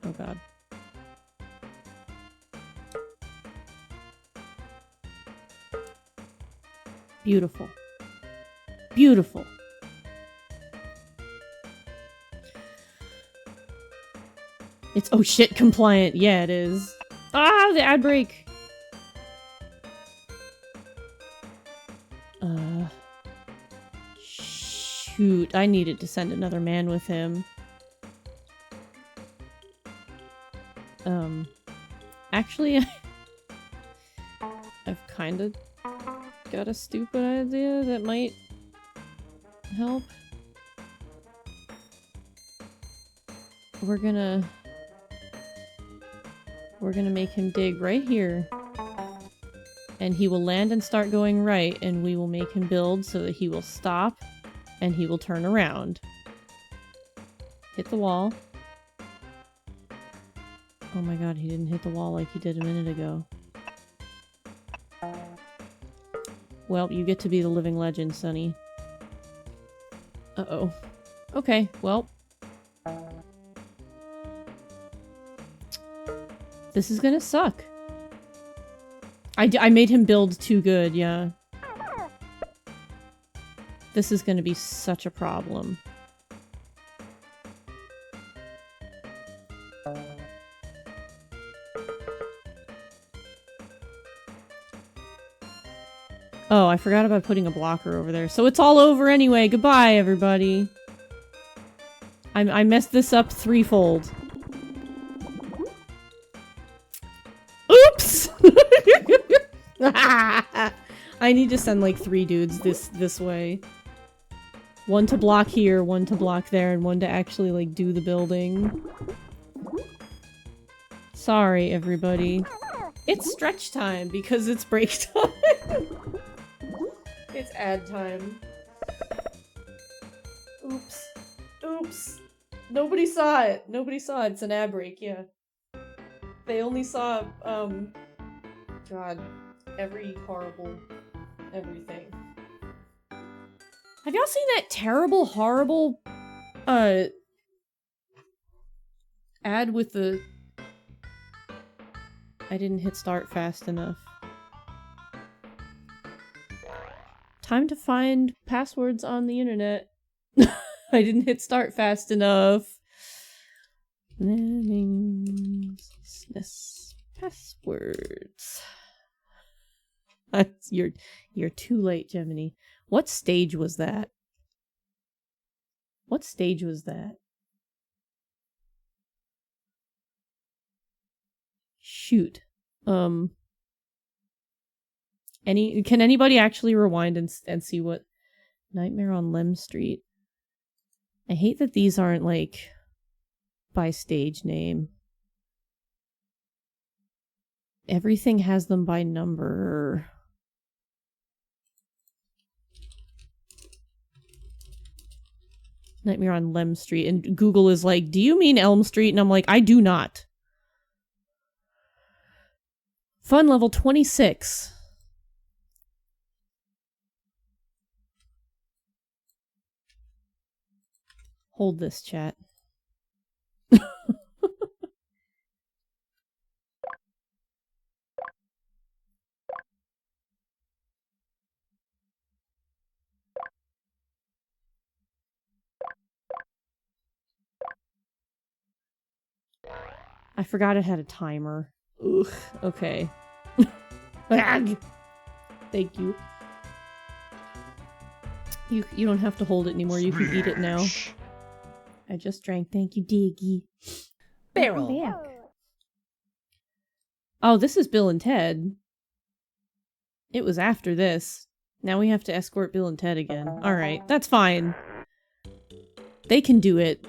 Oh god. Beautiful. Beautiful. It's oh shit compliant. Yeah, it is. Ah, the ad break. Shoot, I needed to send another man with him. Actually, I've kind of got a stupid idea that might help. We're gonna make him dig right here. And he will land and start going right, and we will make him build so that he will stop, and he will turn around. Hit the wall. Oh my god, he didn't hit the wall like he did a minute ago. Well, you get to be the living legend, Sonny. Uh-oh. Okay, well. This is gonna suck. I made him build too good, yeah. This is gonna be such a problem. Oh, I forgot about putting a blocker over there. So it's all over anyway. Goodbye, everybody. I messed this up threefold. Oops! I need to send like 3 dudes this way. One to block here, one to block there, and one to actually like do the building. Sorry, everybody. It's stretch time because it's break time. It's ad time. Oops. Oops. Nobody saw it. Nobody saw it. It's an ad break, yeah. They only saw, God, every horrible everything. Have y'all seen that terrible, horrible, ad with the... I didn't hit start fast enough. Time to find passwords on the internet. I didn't hit start fast enough. Passwords. You're too late, Gemini. What stage was that? What stage was that? Shoot. Can anybody actually rewind and see what Nightmare on Lem Street? I hate that these aren't, like, by stage name. Everything has them by number. Nightmare on Lem Street. And Google is like, do you mean Elm Street? And I'm like, I do not. Fun level 26. Hold this, chat. I forgot it had a timer. Ugh, okay. Thank you. You don't have to hold it anymore, you can eat it now. I just drank, thank you, Diggy. Barrel. Oh, this is Bill and Ted. It was after this. Now we have to escort Bill and Ted again. Alright, that's fine. They can do it.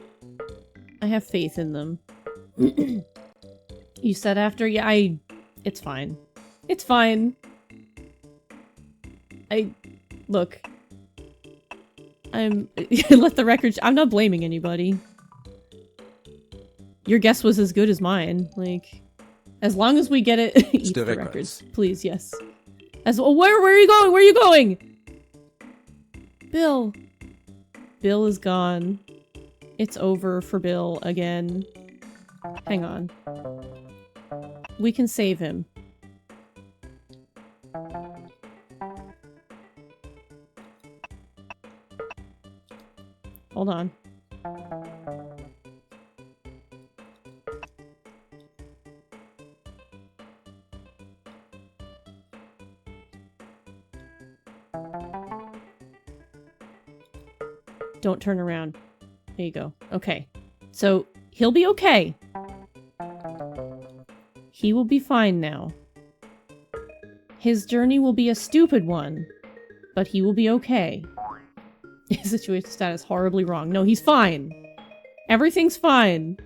I have faith in them. You said after? Yeah, it's fine. It's fine. Look. Let the record... I'm not blaming anybody. Your guess was as good as mine. Like, as long as we get it... Eat the records. Please, yes. Where are you going? Where are you going? Bill. Bill is gone. It's over for Bill again. Hang on. We can save him. Hold on. Don't turn around. There you go. Okay. So, he'll be okay. He will be fine now. His journey will be a stupid one, but he will be okay. His situation status horribly wrong. No, he's fine. Everything's fine.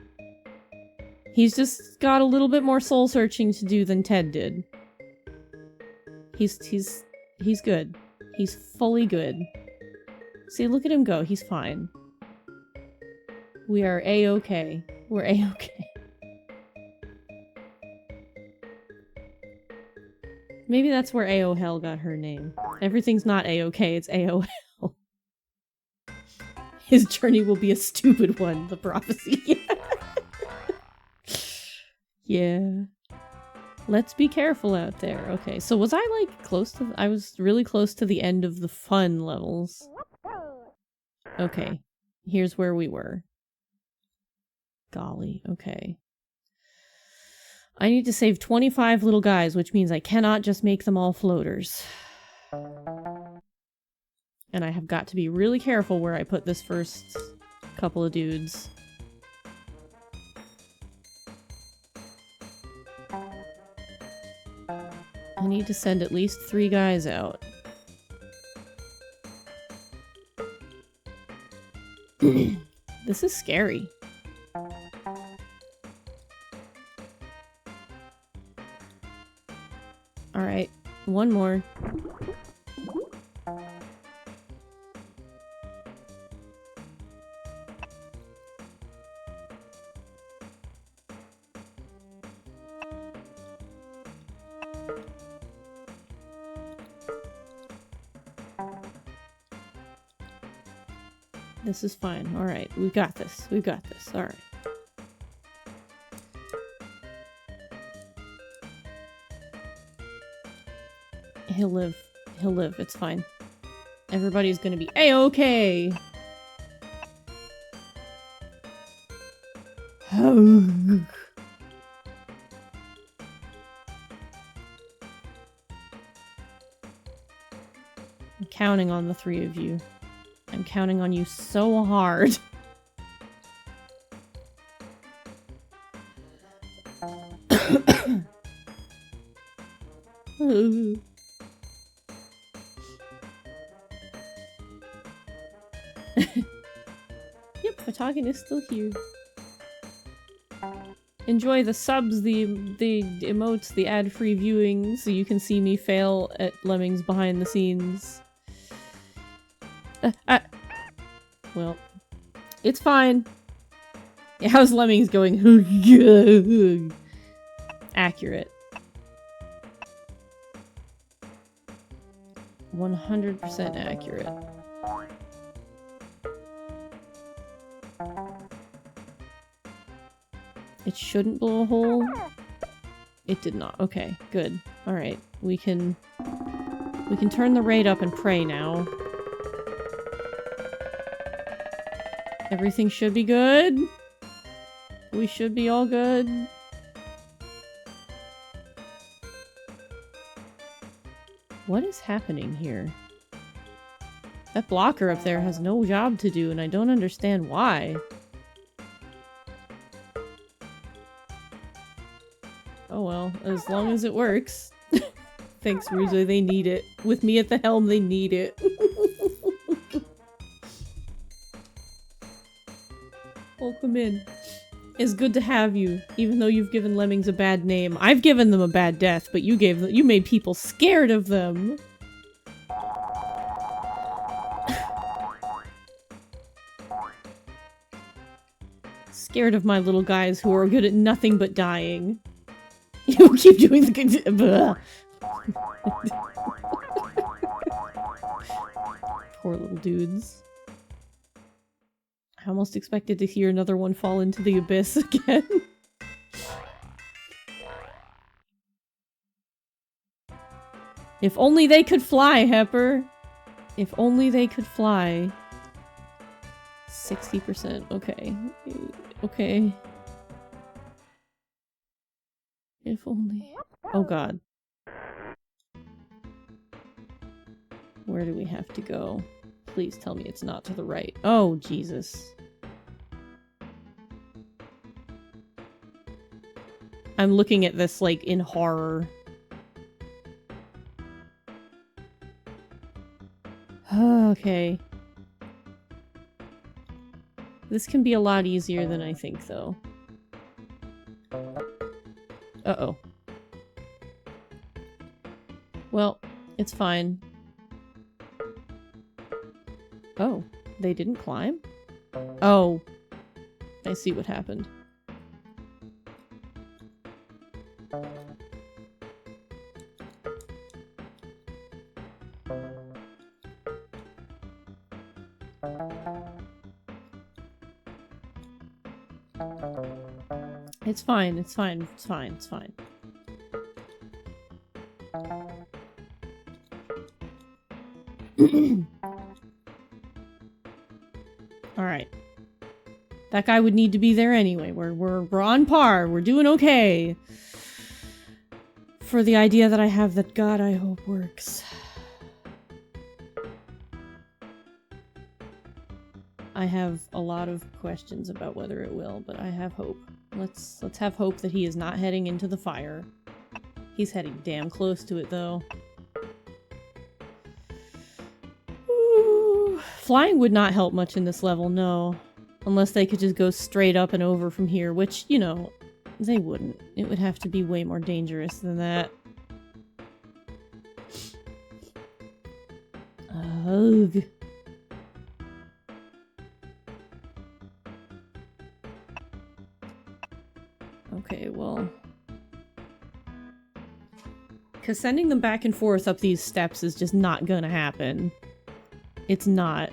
He's just got a little bit more soul searching to do than Ted did. He's good. He's fully good. See, look at him go. He's fine. We are A-okay. We're A-okay. Maybe that's where AOL got her name. Everything's not A-okay, it's AOL. His journey will be a stupid one, the prophecy. Yeah. Let's be careful out there. Okay, so was I, like, close to... I was really close to the end of the fun levels. Okay. Here's where we were. Golly, okay. I need to save 25 little guys, which means I cannot just make them all floaters. And I have got to be really careful where I put this first couple of dudes. I need to send at least 3 guys out. This is scary. Alright, one more. This is fine. Alright, we've got this. We've got this. Alright. He'll live. He'll live. It's fine. Everybody's gonna be A-okay! I'm counting on the 3 of you. I'm counting on you so hard. Yep. Fatagan is still here. Enjoy the subs, the emotes, the ad-free viewing, so you can see me fail at Lemmings behind the scenes. Well, it's fine. Yeah, how's Lemmings going? Accurate. 100% accurate. It shouldn't blow a hole. It did not. Okay, good. Alright, we can turn the rate up and pray now. Everything should be good. We should be all good. What is happening here? That blocker up there has no job to do, and I don't understand why. Oh well, as long as it works. Thanks, Ruza, they need it. With me at the helm, they need it. Welcome in. It's good to have you, even though you've given Lemmings a bad name. I've given them a bad death, but you made people scared of them. Scared of my little guys who are good at nothing but dying. You keep doing the good. Poor little dudes. I almost expected to hear another one fall into the abyss again. If only they could fly, Hepper! If only they could fly. 60%. Okay. Okay. If only. Oh god. Where do we have to go? Please tell me it's not to the right. Oh, Jesus. I'm looking at this, like, in horror. Okay. This can be a lot easier than I think, though. Uh-oh. Well, it's fine. Oh, they didn't climb? Oh. I see what happened. It's fine, it's fine, it's fine, it's fine. Alright. That guy would need to be there anyway. We're on par. We're doing okay. For the idea that I have that God, I hope, works. I have a lot of questions about whether it will, but I have hope. Let's have hope that he is not heading into the fire. He's heading damn close to it, though. Ooh. Flying would not help much in this level, no. Unless they could just go straight up and over from here, which, you know, they wouldn't. It would have to be way more dangerous than that. Ugh. Okay, well... because sending them back and forth up these steps is just not gonna happen. It's not.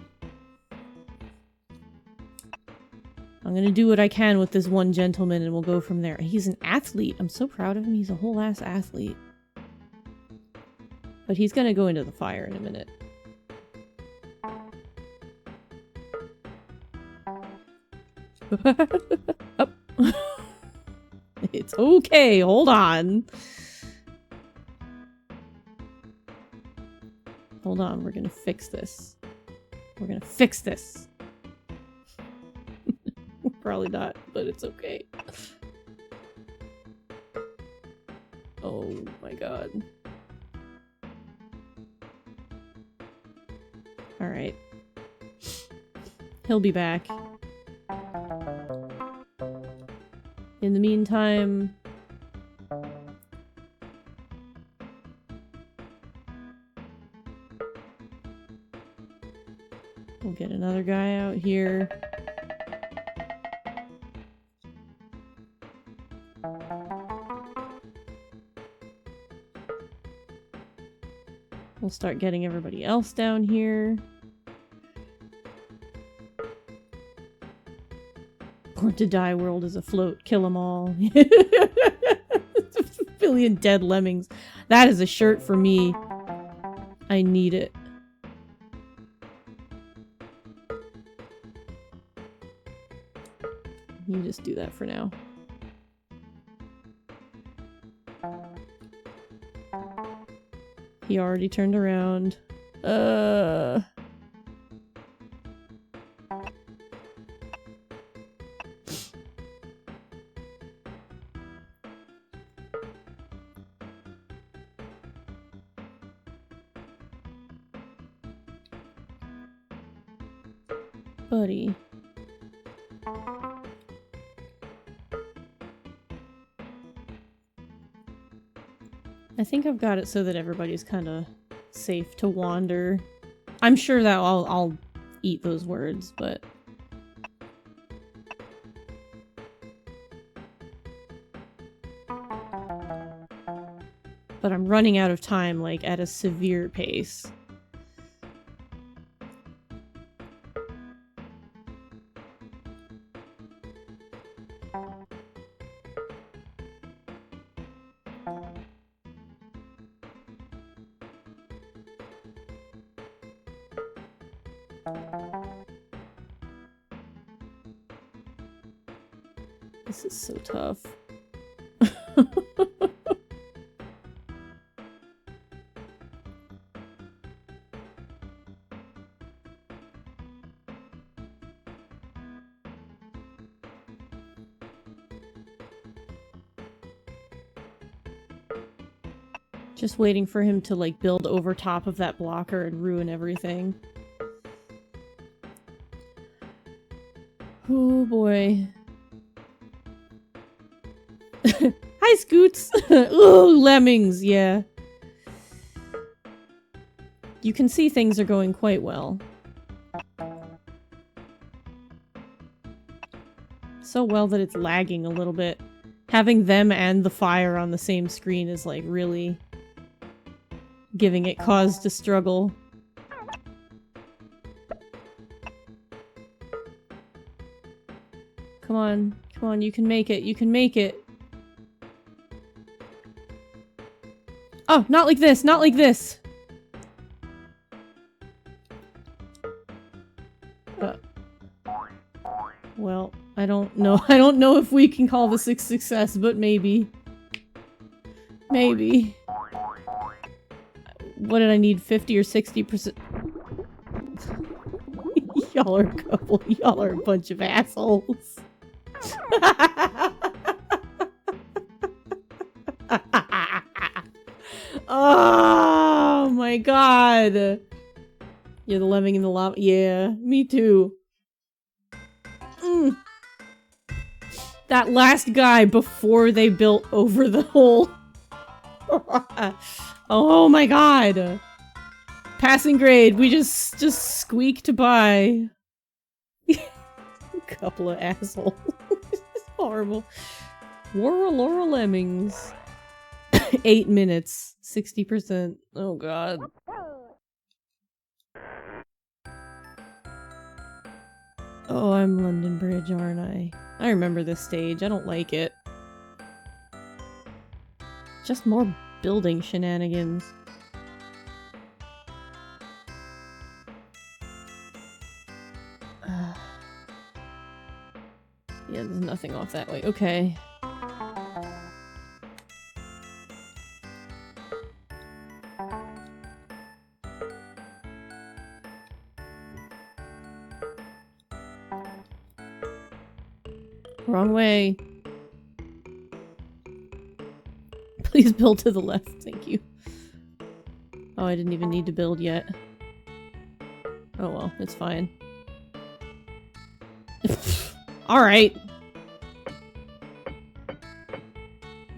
I'm gonna do what I can with this one gentleman and we'll go from there. He's an athlete. I'm so proud of him. He's a whole ass athlete. But he's gonna go into the fire in a minute. Up. It's okay, hold on. Hold on, we're gonna fix this. We're gonna fix this. Probably not, but it's okay. Oh my god. Alright. He'll be back. in the meantime... we'll get another guy out here. We'll start getting everybody else down here. Born to Die world is afloat. Kill them all. A billion dead lemmings. That is a shirt for me. I need it. You just do that for now. He already turned around. Buddy. I think I've got it so that everybody's kind of safe to wander. I'm sure that I'll eat those words, but... but I'm running out of time, like, at a severe pace. This is so tough. Just waiting for him to, like, build over top of that blocker and ruin everything. Oh boy. Hi, Scoots! Ooh, lemmings, yeah. You can see things are going quite well. So well that it's lagging a little bit. Having them and the fire on the same screen is, like, really giving it cause to struggle. Come on, come on, you can make it, you can make it. Oh, not like this, not like this! Well, I don't know if we can call this a success, but maybe. Maybe. What did I need, 50 or 60%? Y'all are a bunch of assholes. Oh my god! You're the lemming in the lava. Yeah, me too. That last guy before they built over the hole. Oh my god. Passing grade. We just squeaked by. Couple of assholes. Horrible. Laura Lemmings. 8 minutes. 60%. Oh god. Oh, I'm London Bridge, aren't I? I remember this stage. I don't like it. Just more building shenanigans. Yeah, there's nothing off that way. Okay. Wrong way. Please build to the left, thank you. Oh, I didn't even need to build yet. Oh well, it's fine. Alright.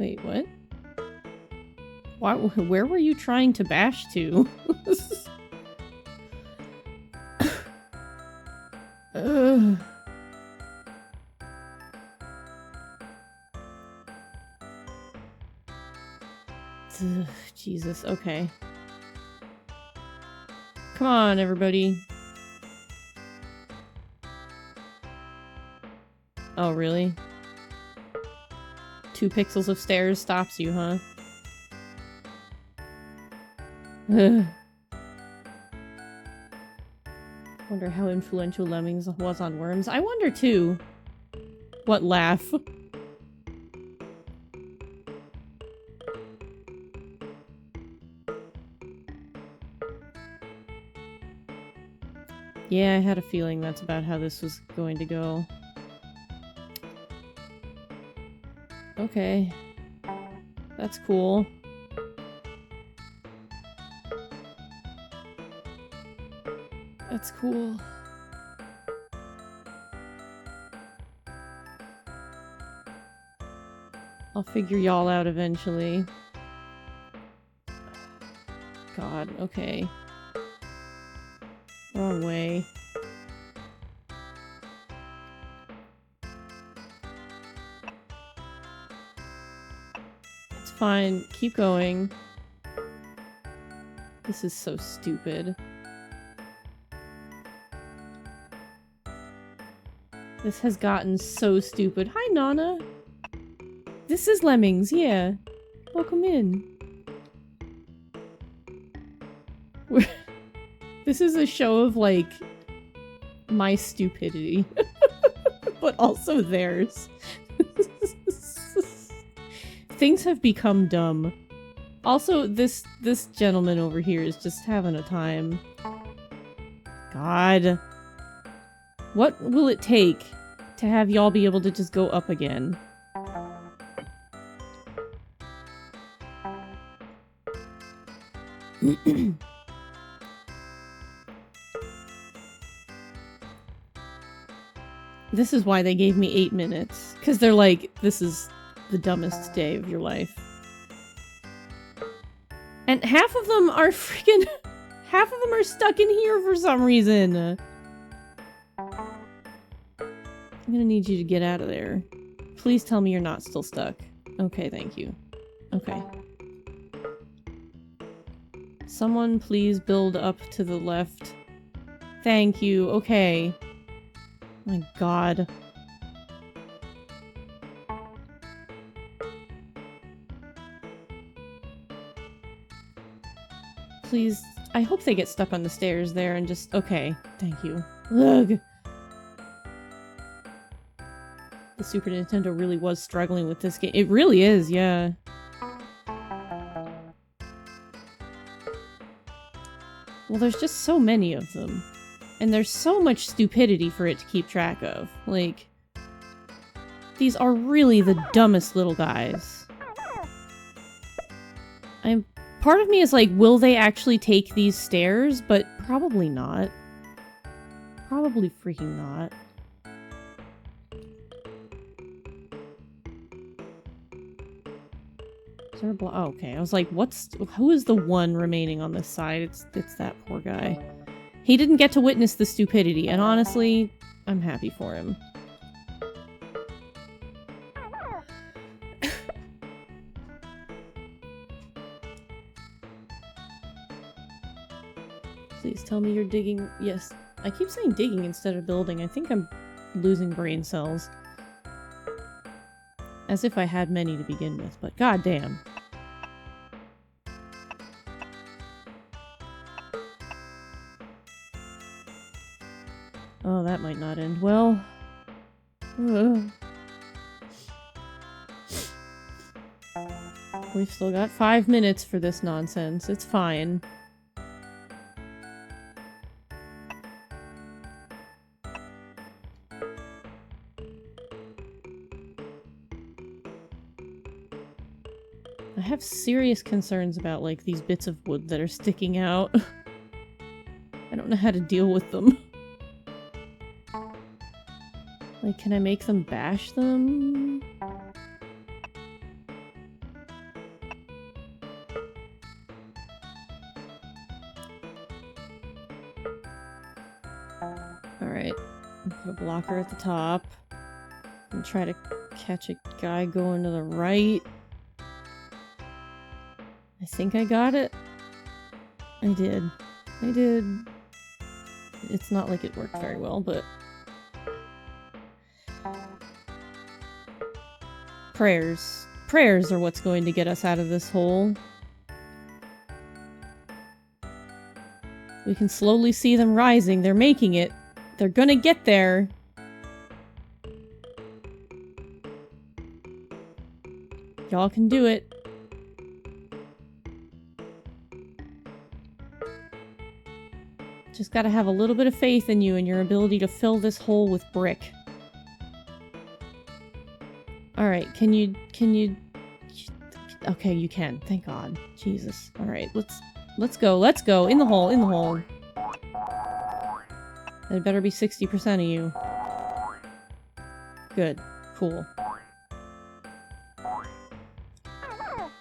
Wait, what? Why, where were you trying to bash to? Ugh. Ugh, Jesus, okay. Come on, everybody. Oh, really? 2 pixels of stairs stops you, huh? Ugh. Wonder how influential Lemmings was on worms. I wonder too. What laugh? Yeah, I had a feeling that's about how this was going to go. Okay. That's cool. That's cool. I'll figure y'all out eventually. God, okay. Wrong way. It's fine. Keep going. This is so stupid. This has gotten so stupid. Hi, Nana! This is Lemmings, yeah. Welcome in. This is a show of, like, my stupidity. But also theirs. Things have become dumb. Also, this gentleman over here is just having a time. God. What will it take to have y'all be able to just go up again? This is why they gave me 8 minutes. Because they're like, this is the dumbest day of your life. And half of them are freaking... half of them are stuck in here for some reason. I'm gonna need you to get out of there. Please tell me you're not still stuck. Okay, thank you. Okay. Someone please build up to the left. Thank you. Okay. My God. Please, I hope they get stuck on the stairs there and just... Okay, thank you. Ugh. The Super Nintendo really was struggling with this game. It really is, yeah. Well, there's just so many of them. And there's so much stupidity for it to keep track of. Like, these are really the dumbest little guys. Part of me is like, will they actually take these stairs? But probably not. Probably freaking not. Is there a oh, okay. I was like, who is the one remaining on this side? It's that poor guy. He didn't get to witness the stupidity, and honestly, I'm happy for him. Please tell me you're digging. Yes. I keep saying digging instead of building. I think I'm losing brain cells. As if I had many to begin with, but goddamn. Oh, that might not end well. Ugh. We've still got 5 minutes for this nonsense. It's fine. I have serious concerns about, like, these bits of wood that are sticking out. I don't know how to deal with them. Like, can I make them bash them? Alright. Put a blocker at the top. And try to catch a guy going to the right. I think I got it. I did. It's not like it worked very well, but... Prayers. Prayers are what's going to get us out of this hole. We can slowly see them rising. They're making it. They're gonna get there. Y'all can do it. Just gotta have a little bit of faith in you and your ability to fill this hole with brick. Alright, can you... Okay, you can. Thank God. Jesus. Alright, let's go. In the hole. That better be 60% of you. Good. Cool.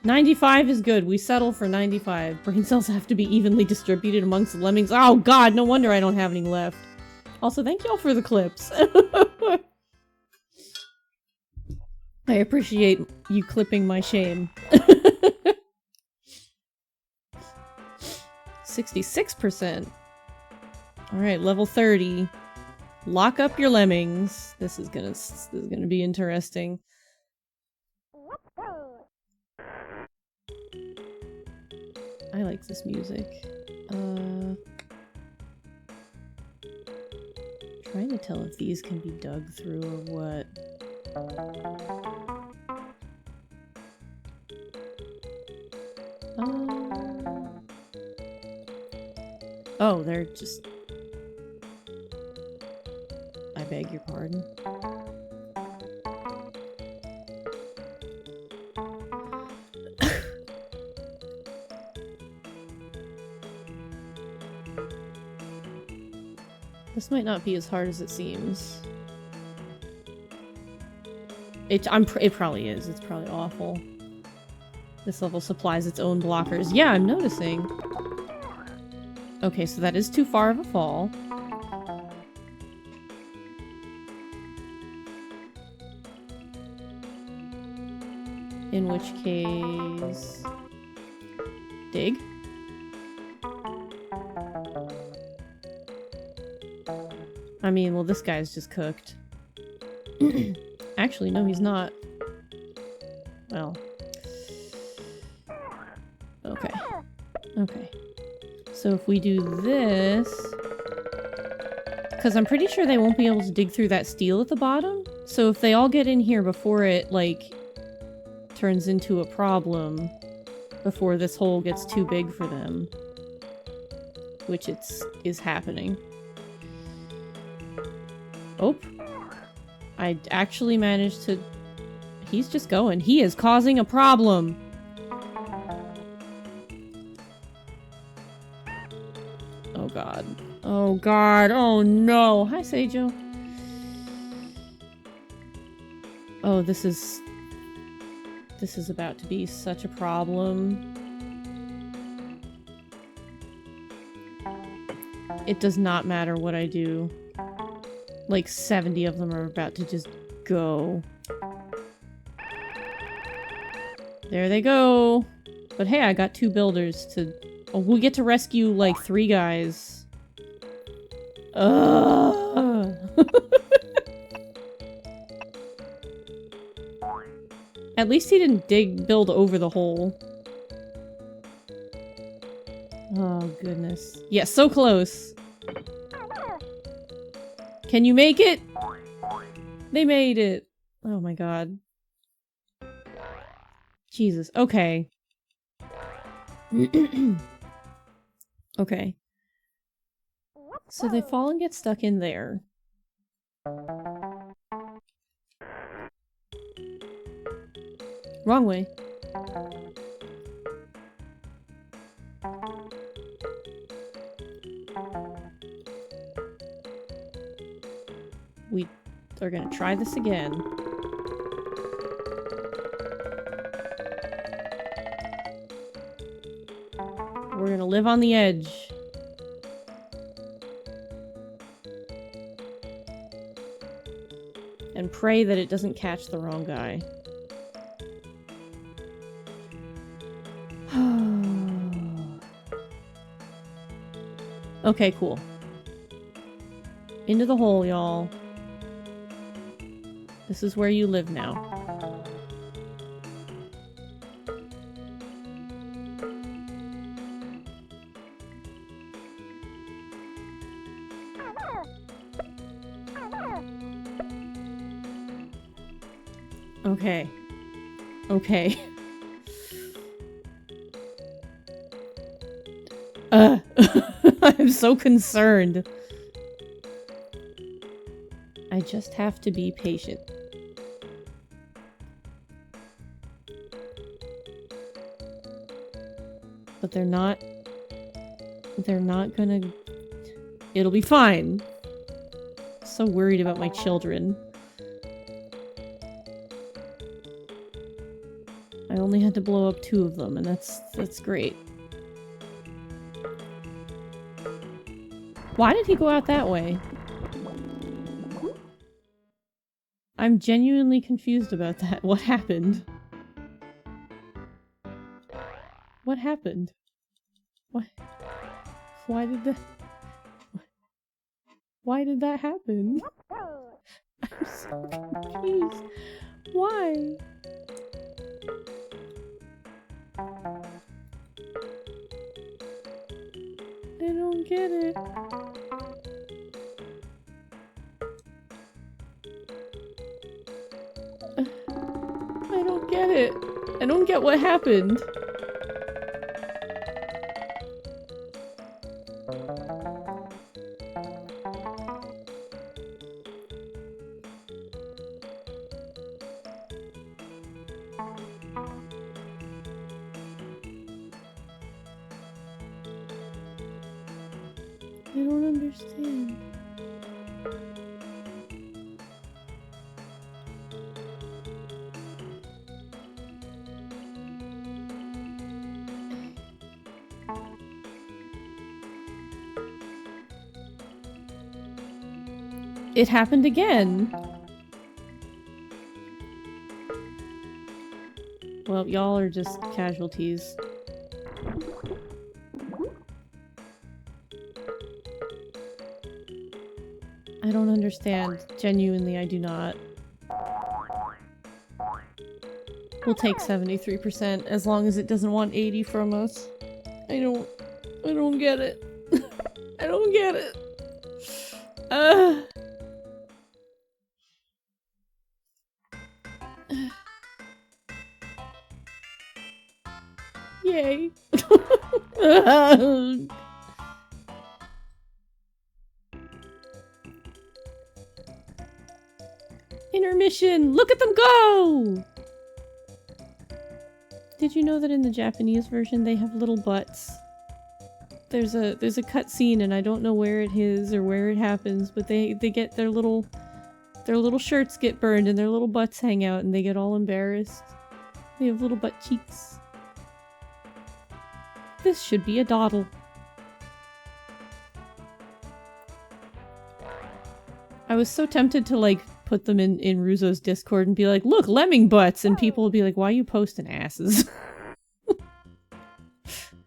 95 is good. We settle for 95. Brain cells have to be evenly distributed amongst the lemmings. Oh god, no wonder I don't have any left. Also, thank y'all for the clips. I appreciate you clipping my shame. 66%. Alright, level 30. Lock up your lemmings. This is gonna be interesting. I like this music. Trying to tell if these can be dug through or what. Oh, they're just... I beg your pardon. This might not be as hard as it seems. It probably is. It's probably awful. This level supplies its own blockers. Yeah, I'm noticing. Okay, so that is too far of a fall. In which case... dig? I mean, well, this guy's just cooked. Actually, no, he's not. Well. Okay. Okay. So if we do this... Because I'm pretty sure they won't be able to dig through that steel at the bottom. So if they all get in here before it, like, turns into a problem, before this hole gets too big for them, which is happening. Oh. I actually managed to... He's just going. He is causing a problem! Oh god. Oh god. Oh no! Hi, Seijo. Oh, this is about to be such a problem. It does not matter what I do. Like, 70 of them are about to just go. There they go! But hey, I got 2 builders to... Oh, we get to rescue, like, 3 guys. Ugh! At least he didn't build over the hole. Oh, goodness. Yeah, so close! Can you make it? They made it! Oh my god. Jesus. Okay. Okay. So they fall and get stuck in there. Wrong way. We are gonna try this again. We're gonna live on the edge. And pray that it doesn't catch the wrong guy. Okay, cool. Into the hole, y'all. This is where you live now. Okay. Okay. I'm so concerned. I just have to be patient. But they're not gonna... It'll be fine. So worried about my children. I only had to blow up 2 of them, and that's great. Why did he go out that way? I'm genuinely confused about that. What happened? What happened? What? Why did that... Why did that happen? I'm so confused. Why? I don't get it. I don't get it. I don't get what happened. I don't understand. It happened again. Well, y'all are just casualties. I don't understand. Genuinely, I do not. We'll take 73% as long as it doesn't want 80 from us. I don't get it. I don't get it. Yay. Intermission! Look at them go! Did you know that in the Japanese version they have little butts? There's a cutscene and I don't know where it is or where it happens, but they get their little shirts get burned and their little butts hang out and they get all embarrassed. They have little butt cheeks. This should be a doddle. I was so tempted to like put them in Ruzo's Discord and be like, look, lemming butts, and people would be like, why are you posting asses?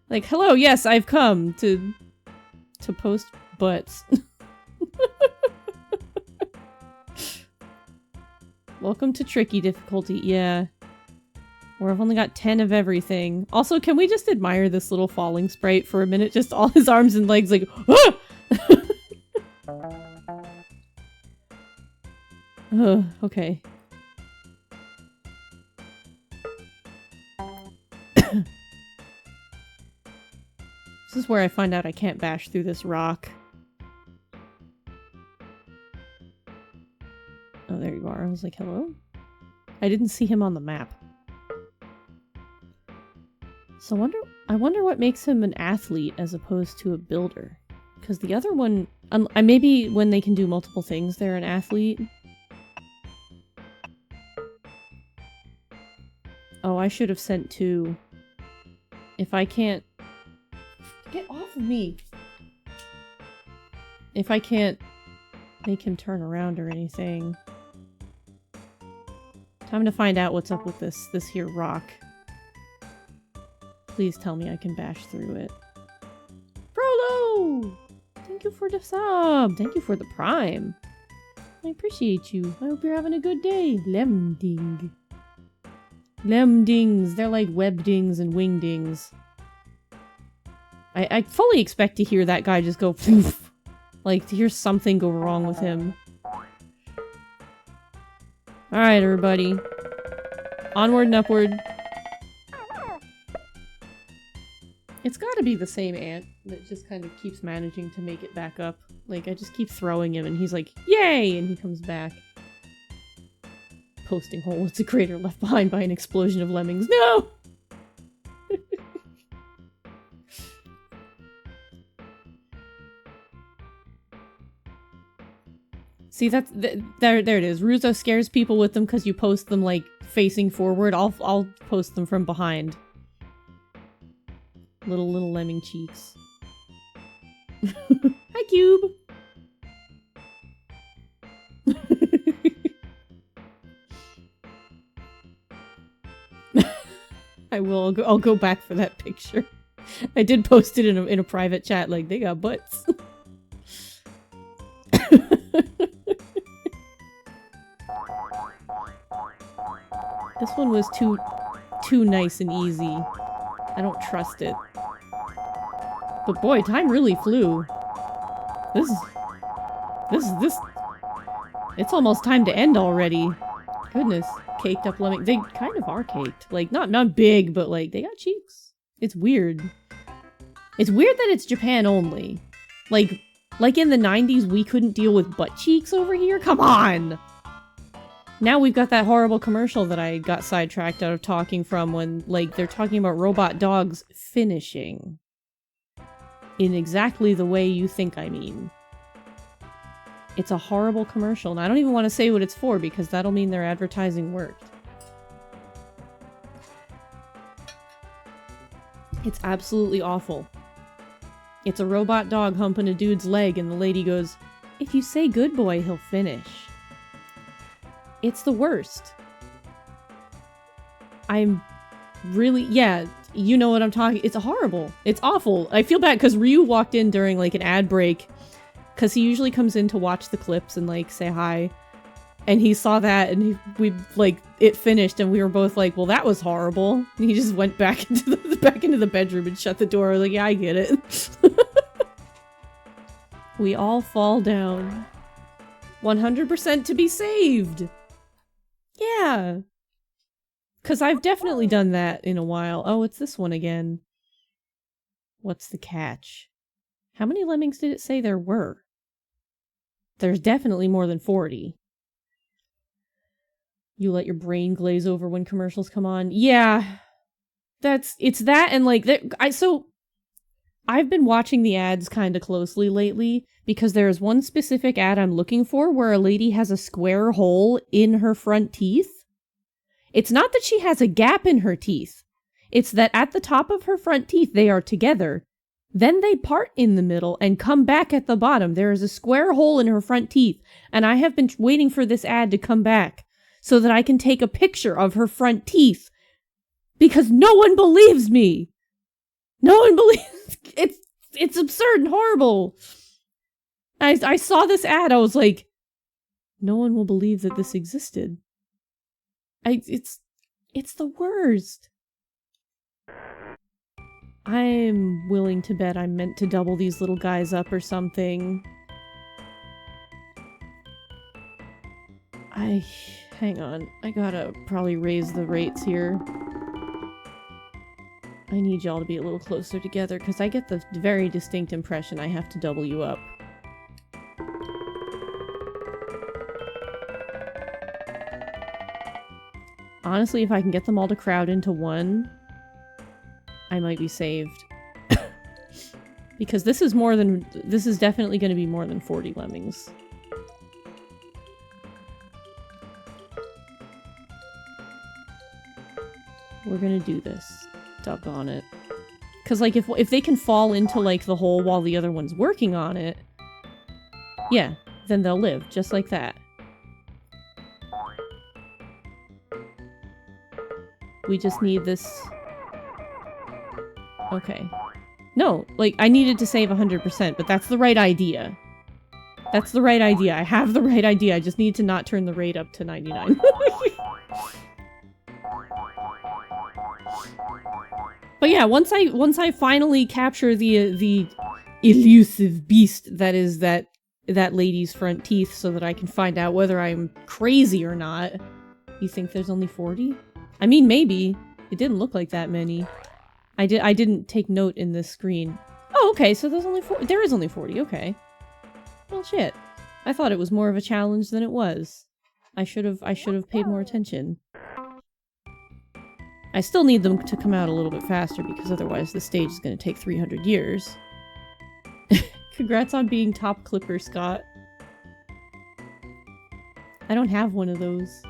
Like, hello, yes, I've come to post butts. Welcome to tricky difficulty, yeah. Where I've only got 10 of everything. Also, can we just admire this little falling sprite for a minute? Just all his arms and legs like, ah! Okay. This is where I find out I can't bash through this rock. Oh, there you are. I was like, hello? I didn't see him on the map. So I wonder what makes him an athlete as opposed to a builder. Because the other one... maybe when they can do multiple things, they're an athlete. Oh, I should have sent 2. If I can't... Get off of me! If I can't make him turn around or anything... Time to find out what's up with this here rock. Please tell me I can bash through it. Prolo! Thank you for the sub. Thank you for the prime. I appreciate you. I hope you're having a good day. Lemding. Lemdings. They're like webdings and wingdings. I fully expect to hear that guy just go poof. Like, to hear something go wrong with him. Alright, everybody. Onward and upward. It's gotta be the same ant that just kind of keeps managing to make it back up. Like, I just keep throwing him and he's like, yay! And he comes back. Posting hole. It's a crater left behind by an explosion of lemmings. No! See, that's there it is. Ruzo scares people with them because you post them like facing forward. I'll post them from behind. Little lemming cheeks. Hi, Cube. I will. I'll go back for that picture. I did post it in a private chat. Like, they got butts. This one was too nice and easy. I don't trust it. But boy, time really flew. This. It's almost time to end already. Goodness, caked up lemming. They kind of are caked. Like, not big, but like, they got cheeks. It's weird. It's weird that it's Japan only. Like in the 90s, we couldn't deal with butt cheeks over here? Come on! Now we've got that horrible commercial that I got sidetracked out of talking from when, like, they're talking about robot dogs finishing. In exactly the way you think I mean. It's a horrible commercial, and I don't even want to say what it's for, because that'll mean their advertising worked. It's absolutely awful. It's a robot dog humping a dude's leg, and the lady goes, "If you say good boy, he'll finish." It's the worst. I'm really, yeah, you know what I'm talking, it's horrible. It's awful. I feel bad because Ryu walked in during like an ad break because he usually comes in to watch the clips and like say hi. And he saw that and we like, it finished and we were both like, well, that was horrible. And he just went back into the bedroom and shut the door. I was like, yeah, I get it. We all fall down. 100% to be saved. Yeah. Because I've definitely done that in a while. Oh, it's this one again. What's the catch? How many lemmings did it say there were? There's definitely more than 40. You let your brain glaze over when commercials come on. Yeah. It's that and like, I've been watching the ads kind of closely lately because there is one specific ad I'm looking for where a lady has a square hole in her front teeth. It's not that she has a gap in her teeth. It's that at the top of her front teeth, they are together. Then they part in the middle and come back at the bottom. There is a square hole in her front teeth, and I have been waiting for this ad to come back so that I can take a picture of her front teeth because no one believes me. No one believes. It's absurd and horrible. I saw this ad. I was like, no one will believe that this existed. It's the worst. I'm willing to bet I'm meant to double these little guys up or something. Hang on. I gotta probably raise the rates here. I need y'all to be a little closer together because I get the very distinct impression I have to double you up. Honestly, if I can get them all to crowd into one, I might be saved. Because this is definitely going to be more than 40 lemmings. We're gonna do this. Doggone it. Because, like, if they can fall into, like, the hole while the other one's working on it, yeah, then they'll live, just like that. We just need this... Okay. No, like, I needed to save 100%, but that's the right idea. That's the right idea. I have the right idea. I just need to not turn the rate up to 99. But yeah, once I finally capture the elusive beast that is that lady's front teeth so that I can find out whether I'm crazy or not. You think there's only 40? I mean, maybe. It didn't look like that many. I didn't take note in this screen. Oh, okay, so there's only 40. There is only 40, okay. Well, shit. I thought it was more of a challenge than it was. I should have paid more attention. I still need them to come out a little bit faster because otherwise the stage is going to take 300 years. Congrats on being top clipper, Scott. I don't have one of those.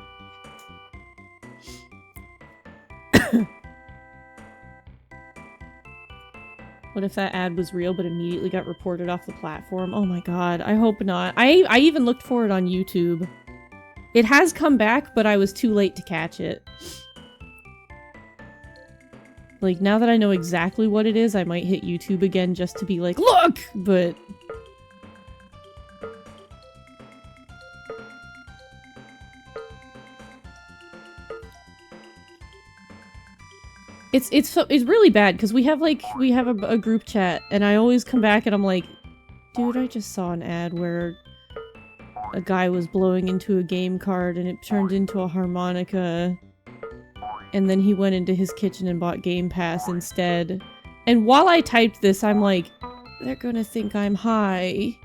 What if that ad was real but immediately got reported off the platform? Oh my god, I hope not. I even looked for it on YouTube. It has come back, but I was too late to catch it. Like, now that I know exactly what it is, I might hit YouTube again just to be like, look! But... It's really bad, because we have a group chat, and I always come back and I'm like, dude, I just saw an ad where a guy was blowing into a game card and it turned into a harmonica, and then he went into his kitchen and bought Game Pass instead. And while I typed this, I'm like, they're gonna think I'm high.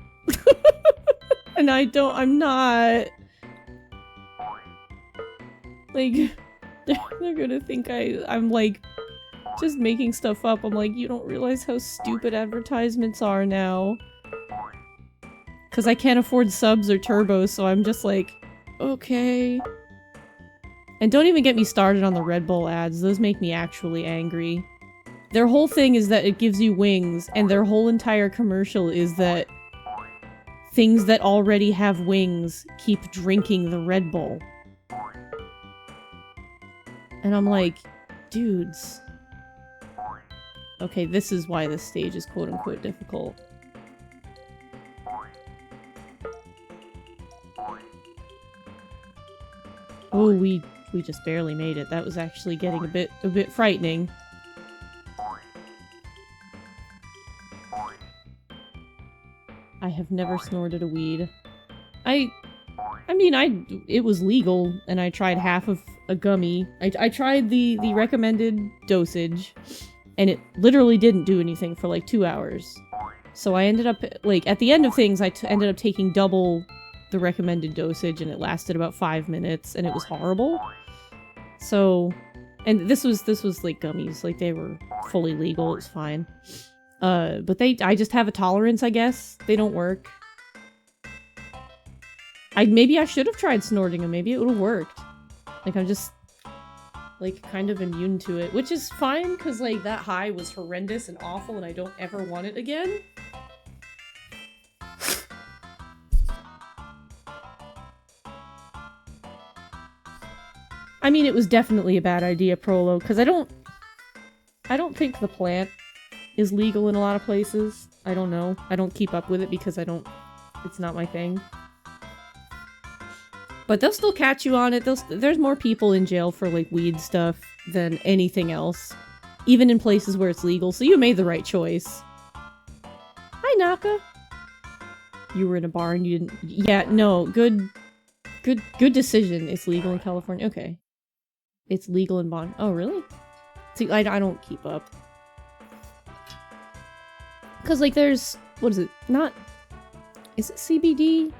And I'm not. Like, they're gonna think I'm like, just making stuff up. I'm like, you don't realize how stupid advertisements are now. Because I can't afford subs or turbos, so I'm just like, okay. And don't even get me started on the Red Bull ads. Those make me actually angry. Their whole thing is that it gives you wings, and their whole entire commercial is that things that already have wings keep drinking the Red Bull. And I'm like, dudes. Okay, this is why this stage is quote-unquote difficult. Oh, we just barely made it. That was actually getting a bit frightening. I have never snorted a weed. I mean, it was legal, and I tried half of a gummy. I tried the recommended dosage, and it literally didn't do anything for like 2 hours. So I ended up, like, at the end of things, I ended up taking double the recommended dosage, and it lasted about 5 minutes, and it was horrible. So, and this was like gummies, like they were fully legal, it was fine. But I just have a tolerance, I guess. They don't work. Maybe I should have tried snorting them, maybe it would have worked. Like, I'm just, like, kind of immune to it, which is fine, because, like, that high was horrendous and awful, and I don't ever want it again. I mean, it was definitely a bad idea, Prolo, because I don't think the plant is legal in a lot of places. I don't know. I don't keep up with it because it's not my thing. But they'll still catch you on it. There's more people in jail for, like, weed stuff than anything else. Even in places where it's legal, so you made the right choice. Hi, Naka! You were in a bar and you didn't... Yeah, no, good decision. It's legal in California. Okay. It's legal in Bonn. Oh, really? See, I don't keep up. Because, like, there's... What is it? Not... Is it CBD?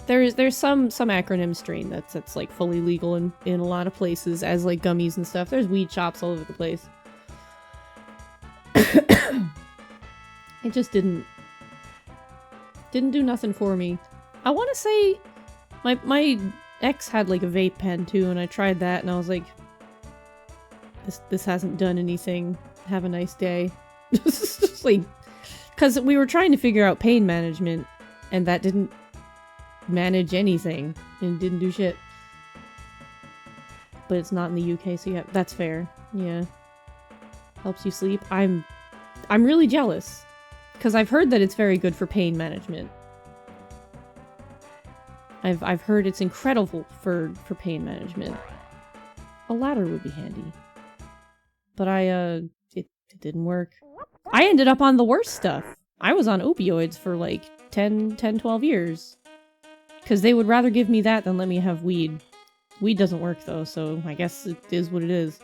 There's some acronym strain that's like fully legal in a lot of places as like gummies and stuff. There's weed shops all over the place. It just didn't do nothing for me. I want to say my ex had like a vape pen too, and I tried that and I was like, this hasn't done anything. Have a nice day. Just like, because we were trying to figure out pain management, and that didn't manage anything and didn't do shit. but it's not in the UK, so yeah, that's fair. Yeah. Helps you sleep. I'm really jealous. Because I've heard that it's very good for pain management. I've heard it's incredible for pain management. A ladder would be handy. But it didn't work. I ended up on the worst stuff. I was on opioids for like 12 years. Because they would rather give me that than let me have weed. Weed doesn't work though, so I guess it is what it is.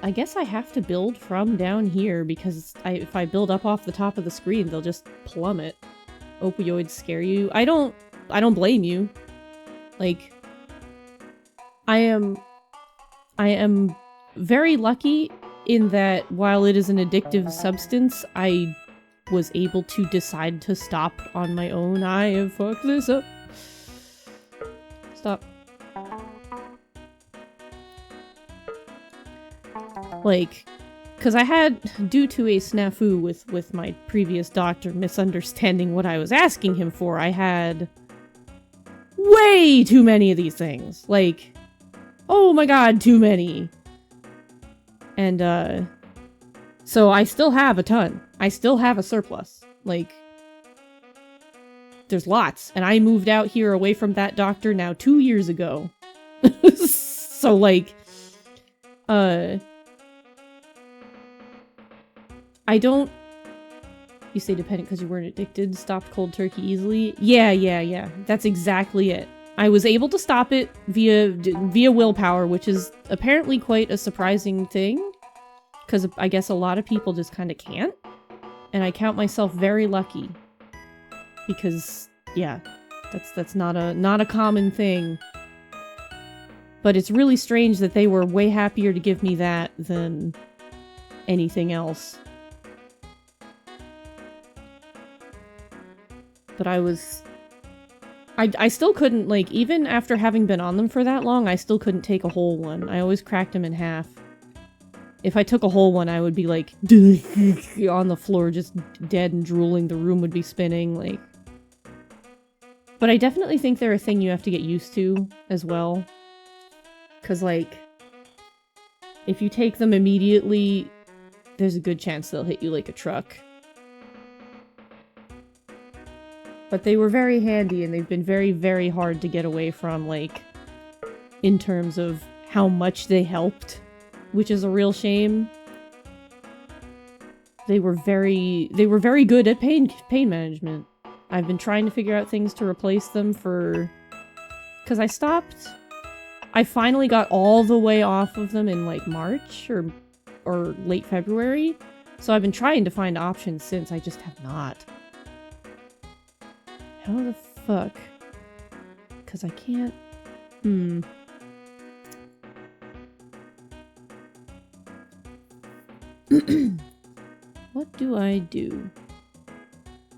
I guess I have to build from down here because if I build up off the top of the screen, they'll just plummet. Opioids scare you. I don't blame you. Like, I am very lucky in that while it is an addictive substance, I was able to decide to stop on my own. I have fucked this up. Stop. Like, because I had, due to a snafu with my previous doctor misunderstanding what I was asking him for, I had way too many of these things. Like, oh my god, too many. And, so I still have a ton. I still have a surplus. Like, there's lots. And I moved out here away from that doctor now 2 years ago. So, like, I don't... You say dependent because you weren't addicted, stopped cold turkey easily? Yeah. That's exactly it. I was able to stop it via willpower, which is apparently quite a surprising thing. Because I guess a lot of people just kind of can't. And I count myself very lucky. Because, yeah, that's not a common thing. But it's really strange that they were way happier to give me that than anything else. But I still couldn't, like, even after having been on them for that long, I still couldn't take a whole one. I always cracked them in half. If I took a whole one, I would be, like, on the floor, just dead and drooling. The room would be spinning, like... But I definitely think they're a thing you have to get used to, as well. Because, like, if you take them immediately, there's a good chance they'll hit you like a truck. But they were very handy, and they've been very, very hard to get away from, like, in terms of how much they helped, which is a real shame. They were very good at pain management. I've been trying to figure out things to replace them for... Because I finally got all the way off of them in, like, March, or late February. So I've been trying to find options since, I just have not. How the fuck? Because I can't... What do I do?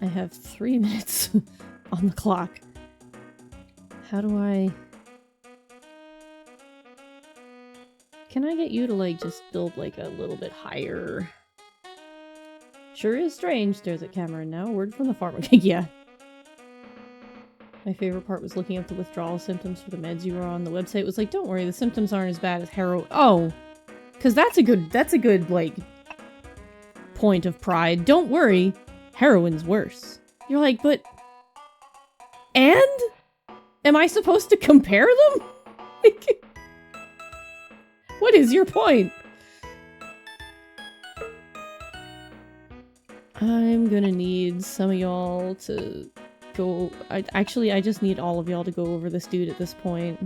I have 3 minutes on the clock. How do I... Can I get you to, like, just build, like, a little bit higher? Sure is strange, stares at Cameron now. Word from the farmer. Yeah. My favorite part was looking up the withdrawal symptoms for the meds you were on. The website was like, don't worry, the symptoms aren't as bad as heroin. Oh! Because that's a good, like, point of pride. Don't worry, heroin's worse. You're like, but... And? Am I supposed to compare them? Like, what is your point? I'm gonna need some of y'all to go... I just need all of y'all to go over this dude at this point.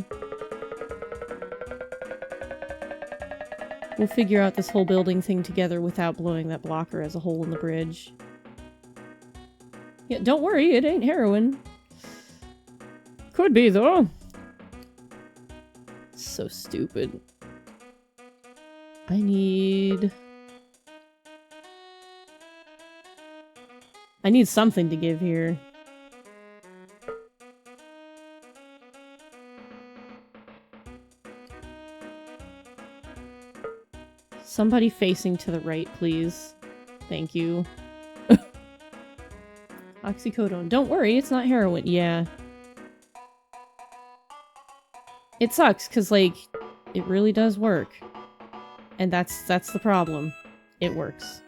We'll figure out this whole building thing together without blowing that blocker as a hole in the bridge. Yeah, don't worry, it ain't heroin. Could be, though. So stupid. I need something to give here. Somebody facing to the right, please. Thank you. Oxycodone. Don't worry, it's not heroin. Yeah. It sucks, because, like, it really does work. And that's the problem. It works.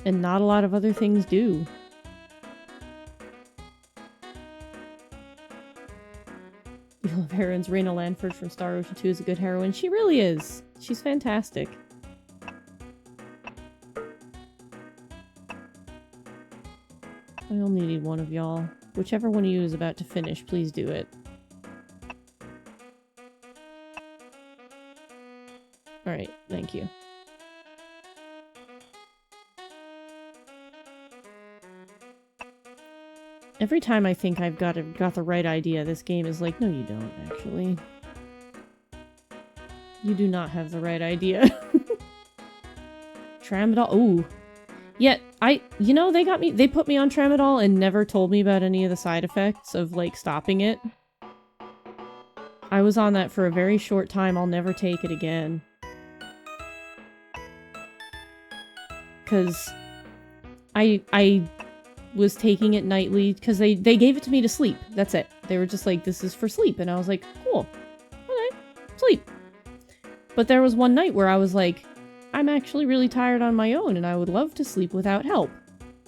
And not a lot of other things do. You love heroines. Raina Lanford from Star Ocean 2 is a good heroine. She really is. She's fantastic. I only need one of y'all. Whichever one of you is about to finish, please do it. Alright, thank you. Every time I think I've got the right idea, this game is like, no you don't, actually. You do not have the right idea. Tramadol. Ooh. Yet, you know, they put me on Tramadol and never told me about any of the side effects of, like, stopping it. I was on that for a very short time. I'll never take it again. Because I was taking it nightly because they gave it to me to sleep. That's it. They were just like, this is for sleep. And I was like, cool. Okay. Sleep. But there was one night where I was like, I'm actually really tired on my own and I would love to sleep without help.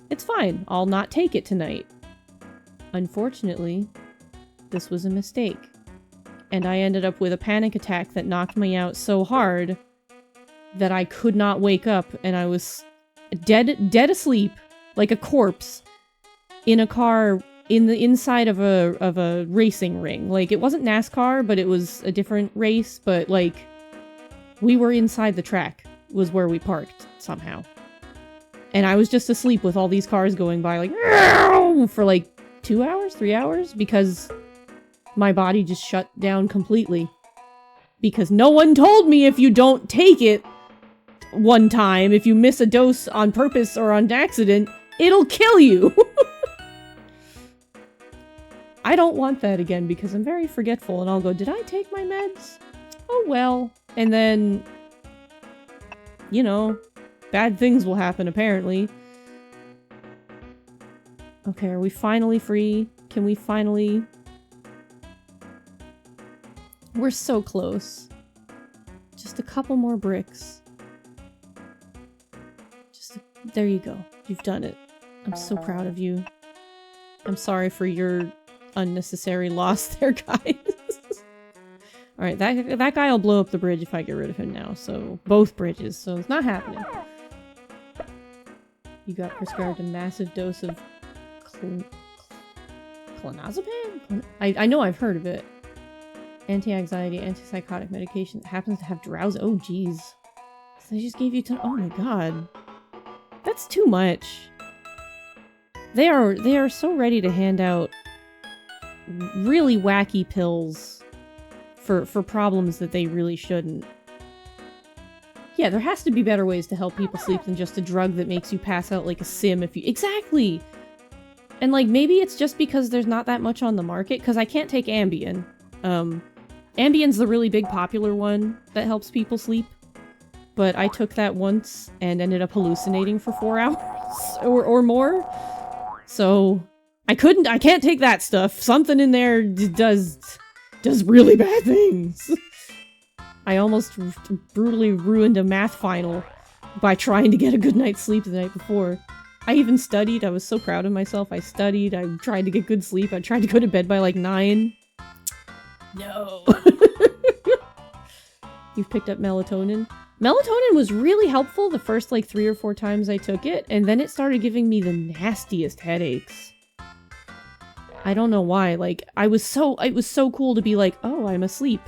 It's fine. I'll not take it tonight. Unfortunately, this was a mistake. And I ended up with a panic attack that knocked me out so hard that I could not wake up and I was dead asleep, like a corpse, in a car in the inside of a racing ring. Like, it wasn't NASCAR, but it was a different race, but, like, we were inside the track, was where we parked, somehow. And I was just asleep with all these cars going by, like, for, like, 2 hours? 3 hours? Because my body just shut down completely. Because no one told me if you don't take it one time, if you miss a dose on purpose or on accident, it'll kill you! I don't want that again because I'm very forgetful and I'll go, did I take my meds? Oh well. And then, you know, bad things will happen apparently. Okay, are we finally free? Can we finally... We're so close. Just a couple more bricks. There you go. You've done it. I'm so proud of you. I'm sorry for your unnecessary loss there, guys. Alright, that guy will blow up the bridge if I get rid of him now, so... Both bridges, so it's not happening. You got prescribed a massive dose of... clonazepam? I know I've heard of it. Anti-anxiety, antipsychotic medication that happens to have drowse. Oh, jeez. So they just gave you oh my god. That's too much. They are so ready to hand out really wacky pills for problems that they really shouldn't. Yeah, there has to be better ways to help people sleep than just a drug that makes you pass out like a sim if you- Exactly! And like, maybe it's just because there's not that much on the market, because I can't take Ambien. Ambien's the really big popular one that helps people sleep. But I took that once and ended up hallucinating for 4 hours or more. So I can't take that stuff. Something in there does really bad things. I almost brutally ruined a math final by trying to get a good night's sleep the night before. I even studied. I was so proud of myself. I studied. I tried to get good sleep. I tried to go to bed by like 9. No. You've picked up melatonin. Melatonin was really helpful the first like 3 or 4 times I took it, and then it started giving me the nastiest headaches. I don't know why, like, it was so cool to be like, oh, I'm asleep.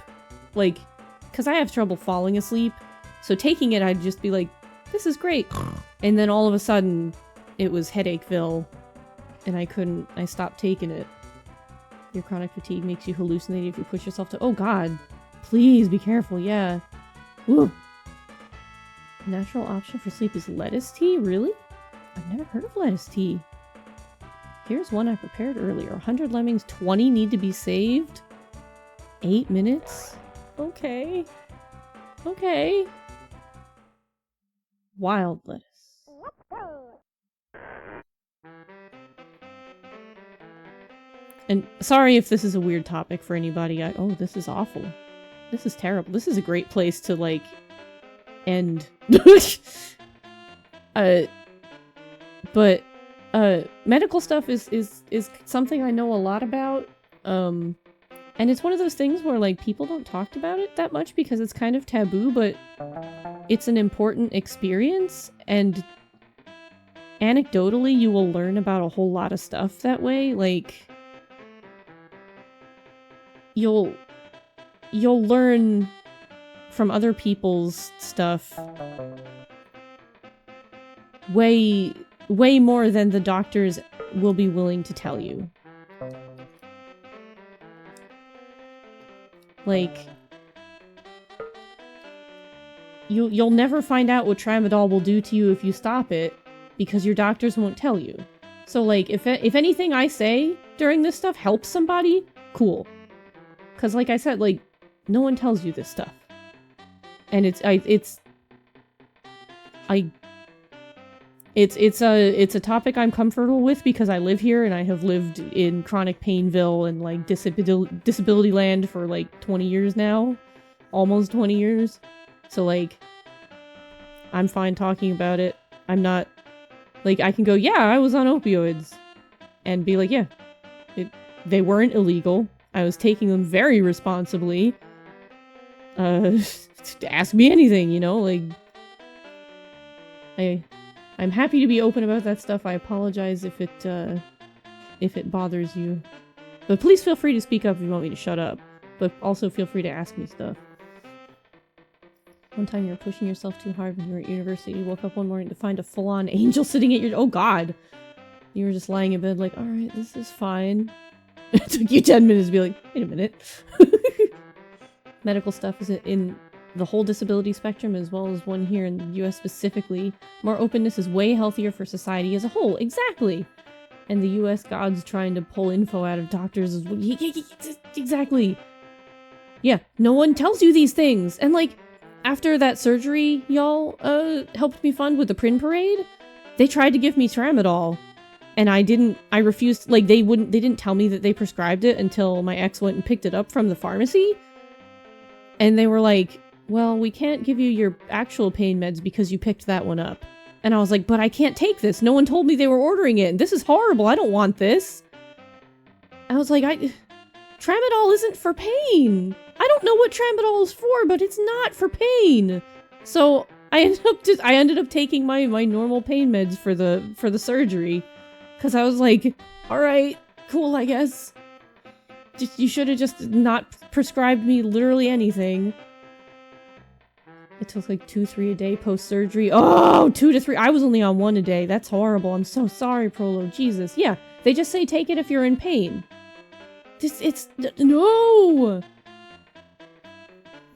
Like, because I have trouble falling asleep, so taking it I'd just be like, this is great. And then all of a sudden, it was Headacheville, and I stopped taking it. Your chronic fatigue makes you hallucinate if you push yourself to- oh god. Please be careful, yeah. Woo! Natural option for sleep is lettuce tea? Really? I've never heard of lettuce tea. Here's one I prepared earlier. 100 lemmings, 20 need to be saved? 8 minutes? Okay. Okay. Wild lettuce. And sorry if this is a weird topic for anybody. Oh, this is awful. This is terrible. This is a great place to, like, end. But medical stuff is something I know a lot about. And it's one of those things where, like, people don't talk about it that much because it's kind of taboo, but it's an important experience, and anecdotally you will learn about a whole lot of stuff that way. Like, you'll learn from other people's stuff way more than the doctors will be willing to tell you. Like, you'll never find out what tramadol will do to you if you stop it, because your doctors won't tell you. So, like, if anything I say during this stuff helps somebody, cool. Because, like I said, like, no one tells you this stuff. And it's a topic I'm comfortable with because I live here and I have lived in chronic painville and, like, disability land for, like, 20 years now. Almost 20 years. So, like, I'm fine talking about it. I'm not, like, I can go, yeah, I was on opioids. And be like, yeah, they weren't illegal. I was taking them very responsibly. Ask me anything, you know, like, I'm happy to be open about that stuff. I apologize if it bothers you. But please feel free to speak up if you want me to shut up. But also feel free to ask me stuff. One time you were pushing yourself too hard when you were at university. You woke up one morning to find a full-on angel sitting at your— oh god! You were just lying in bed like, alright, this is fine. It took you 10 minutes to be like, wait a minute. Medical stuff is in the whole disability spectrum, as well as one here in the US specifically. More openness is way healthier for society as a whole. Exactly! And the US god's trying to pull info out of doctors as well. Exactly! Yeah, no one tells you these things! And, like, after that surgery y'all helped me fund with the Prin Parade, they tried to give me tramadol. And I refused— like, they didn't tell me that they prescribed it until my ex went and picked it up from the pharmacy. And they were like, well, we can't give you your actual pain meds because you picked that one up. And I was like, but I can't take this. No one told me they were ordering it. And this is horrible. I don't want this. I was like, tramadol isn't for pain. I don't know what tramadol is for, but it's not for pain. So I ended up taking my normal pain meds for the surgery. Because I was like, alright, cool, I guess. You should have just not prescribed me literally anything. It took like 2-3 a day post-surgery. Oh, 2 to 3. I was only on 1 a day. That's horrible. I'm so sorry, Prolo. Jesus. Yeah, they just say take it if you're in pain. No!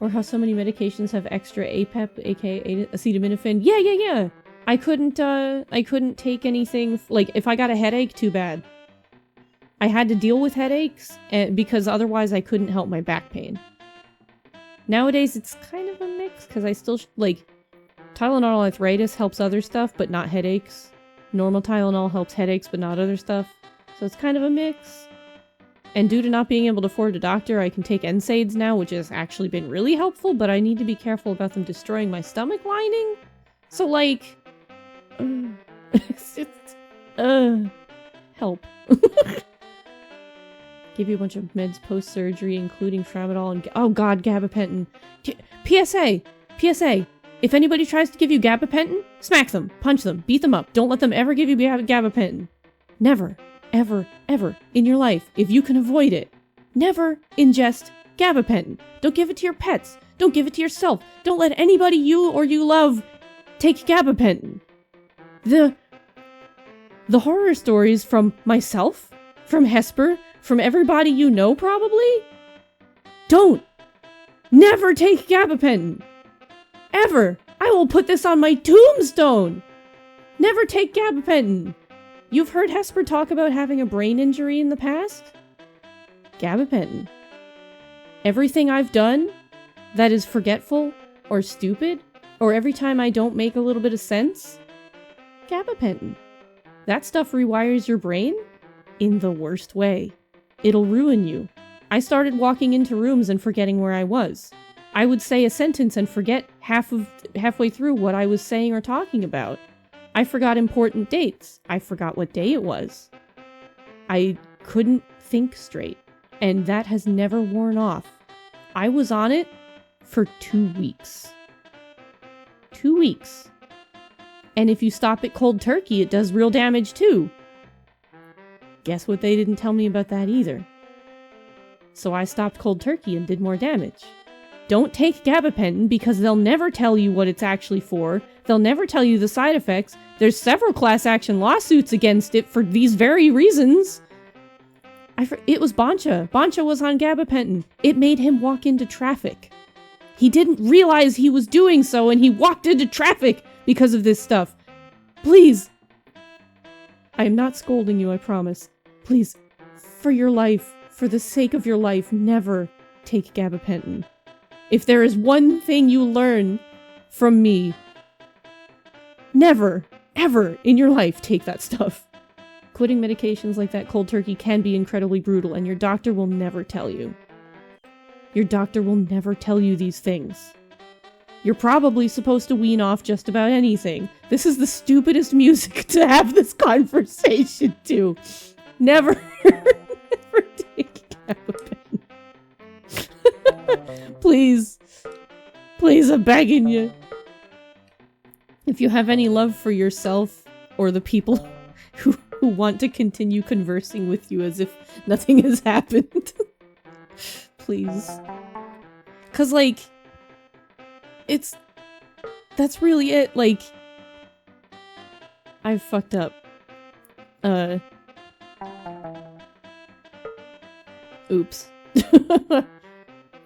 Or how so many medications have extra APEP, aka acetaminophen. Yeah. I couldn't take anything, like, if I got a headache, too bad. I had to deal with headaches, because otherwise I couldn't help my back pain. Nowadays, it's kind of a mix, because I still, like, Tylenol arthritis helps other stuff, but not headaches. Normal Tylenol helps headaches, but not other stuff. So it's kind of a mix. And due to not being able to afford a doctor, I can take NSAIDs now, which has actually been really helpful, but I need to be careful about them destroying my stomach lining. So, like, help. Give you a bunch of meds post-surgery, including tramadol and— oh god, gabapentin. PSA! If anybody tries to give you gabapentin, smack them, punch them, beat them up. Don't let them ever give you gabapentin. Never, ever, ever in your life, if you can avoid it, never ingest gabapentin. Don't give it to your pets. Don't give it to yourself. Don't let anybody you or you love take gabapentin. The horror stories from myself, from Hesper, from everybody you know probably, don't. Never take gabapentin. Ever. I will put this on my tombstone. Never take gabapentin. You've heard Hesper talk about having a brain injury in the past? Gabapentin. Everything I've done that is forgetful or stupid, or every time I don't make a little bit of sense, gabapentin. That stuff rewires your brain in the worst way. It'll ruin you. I started walking into rooms and forgetting where I was. I would say a sentence and forget halfway through what I was saying or talking about. I forgot important dates. I forgot what day it was. I couldn't think straight, and that has never worn off. I was on it for 2 weeks. 2 weeks. And if you stop it cold turkey, it does real damage too. Guess what they didn't tell me about that either. So I stopped cold turkey and did more damage. Don't take gabapentin because they'll never tell you what it's actually for. They'll never tell you the side effects. There's several class action lawsuits against it for these very reasons. It was Boncha. Boncha was on gabapentin. It made him walk into traffic. He didn't realize he was doing so and he walked into traffic because of this stuff. Please. I am not scolding you, I promise. Please, for your life, for the sake of your life, never take gabapentin. If there is one thing you learn from me, never, ever in your life take that stuff. Quitting medications like that cold turkey can be incredibly brutal, and your doctor will never tell you. Your doctor will never tell you these things. You're probably supposed to wean off just about anything. This is the stupidest music to have this conversation to. Never, never take gabapentin. Please. Please, I'm begging you. If you have any love for yourself or the people who want to continue conversing with you as if nothing has happened, please. 'Cause, like, that's really it, like, I've fucked up. Oops.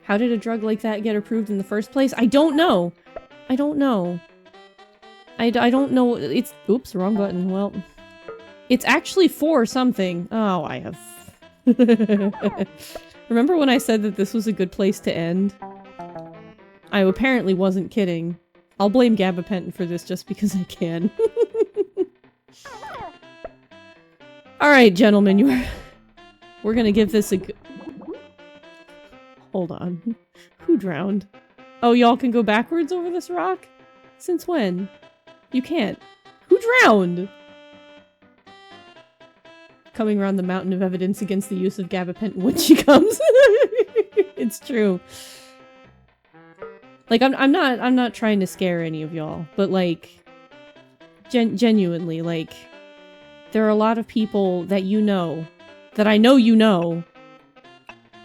How did a drug like that get approved in the first place? I don't know. I don't know. I don't know. It's... Oops, wrong button. Well, it's actually for something. Oh, I have... Remember when I said that this was a good place to end? I apparently wasn't kidding. I'll blame gabapentin for this just because I can. Alright, gentlemen, we're gonna give this a Hold on. Who drowned? Oh, y'all can go backwards over this rock? Since when? You can't. Who drowned? Coming around the mountain of evidence against the use of gabapentin when she comes. It's true. Like, I'm not trying to scare any of y'all, but like, genuinely, like, there are a lot of people that you know, that I know you know,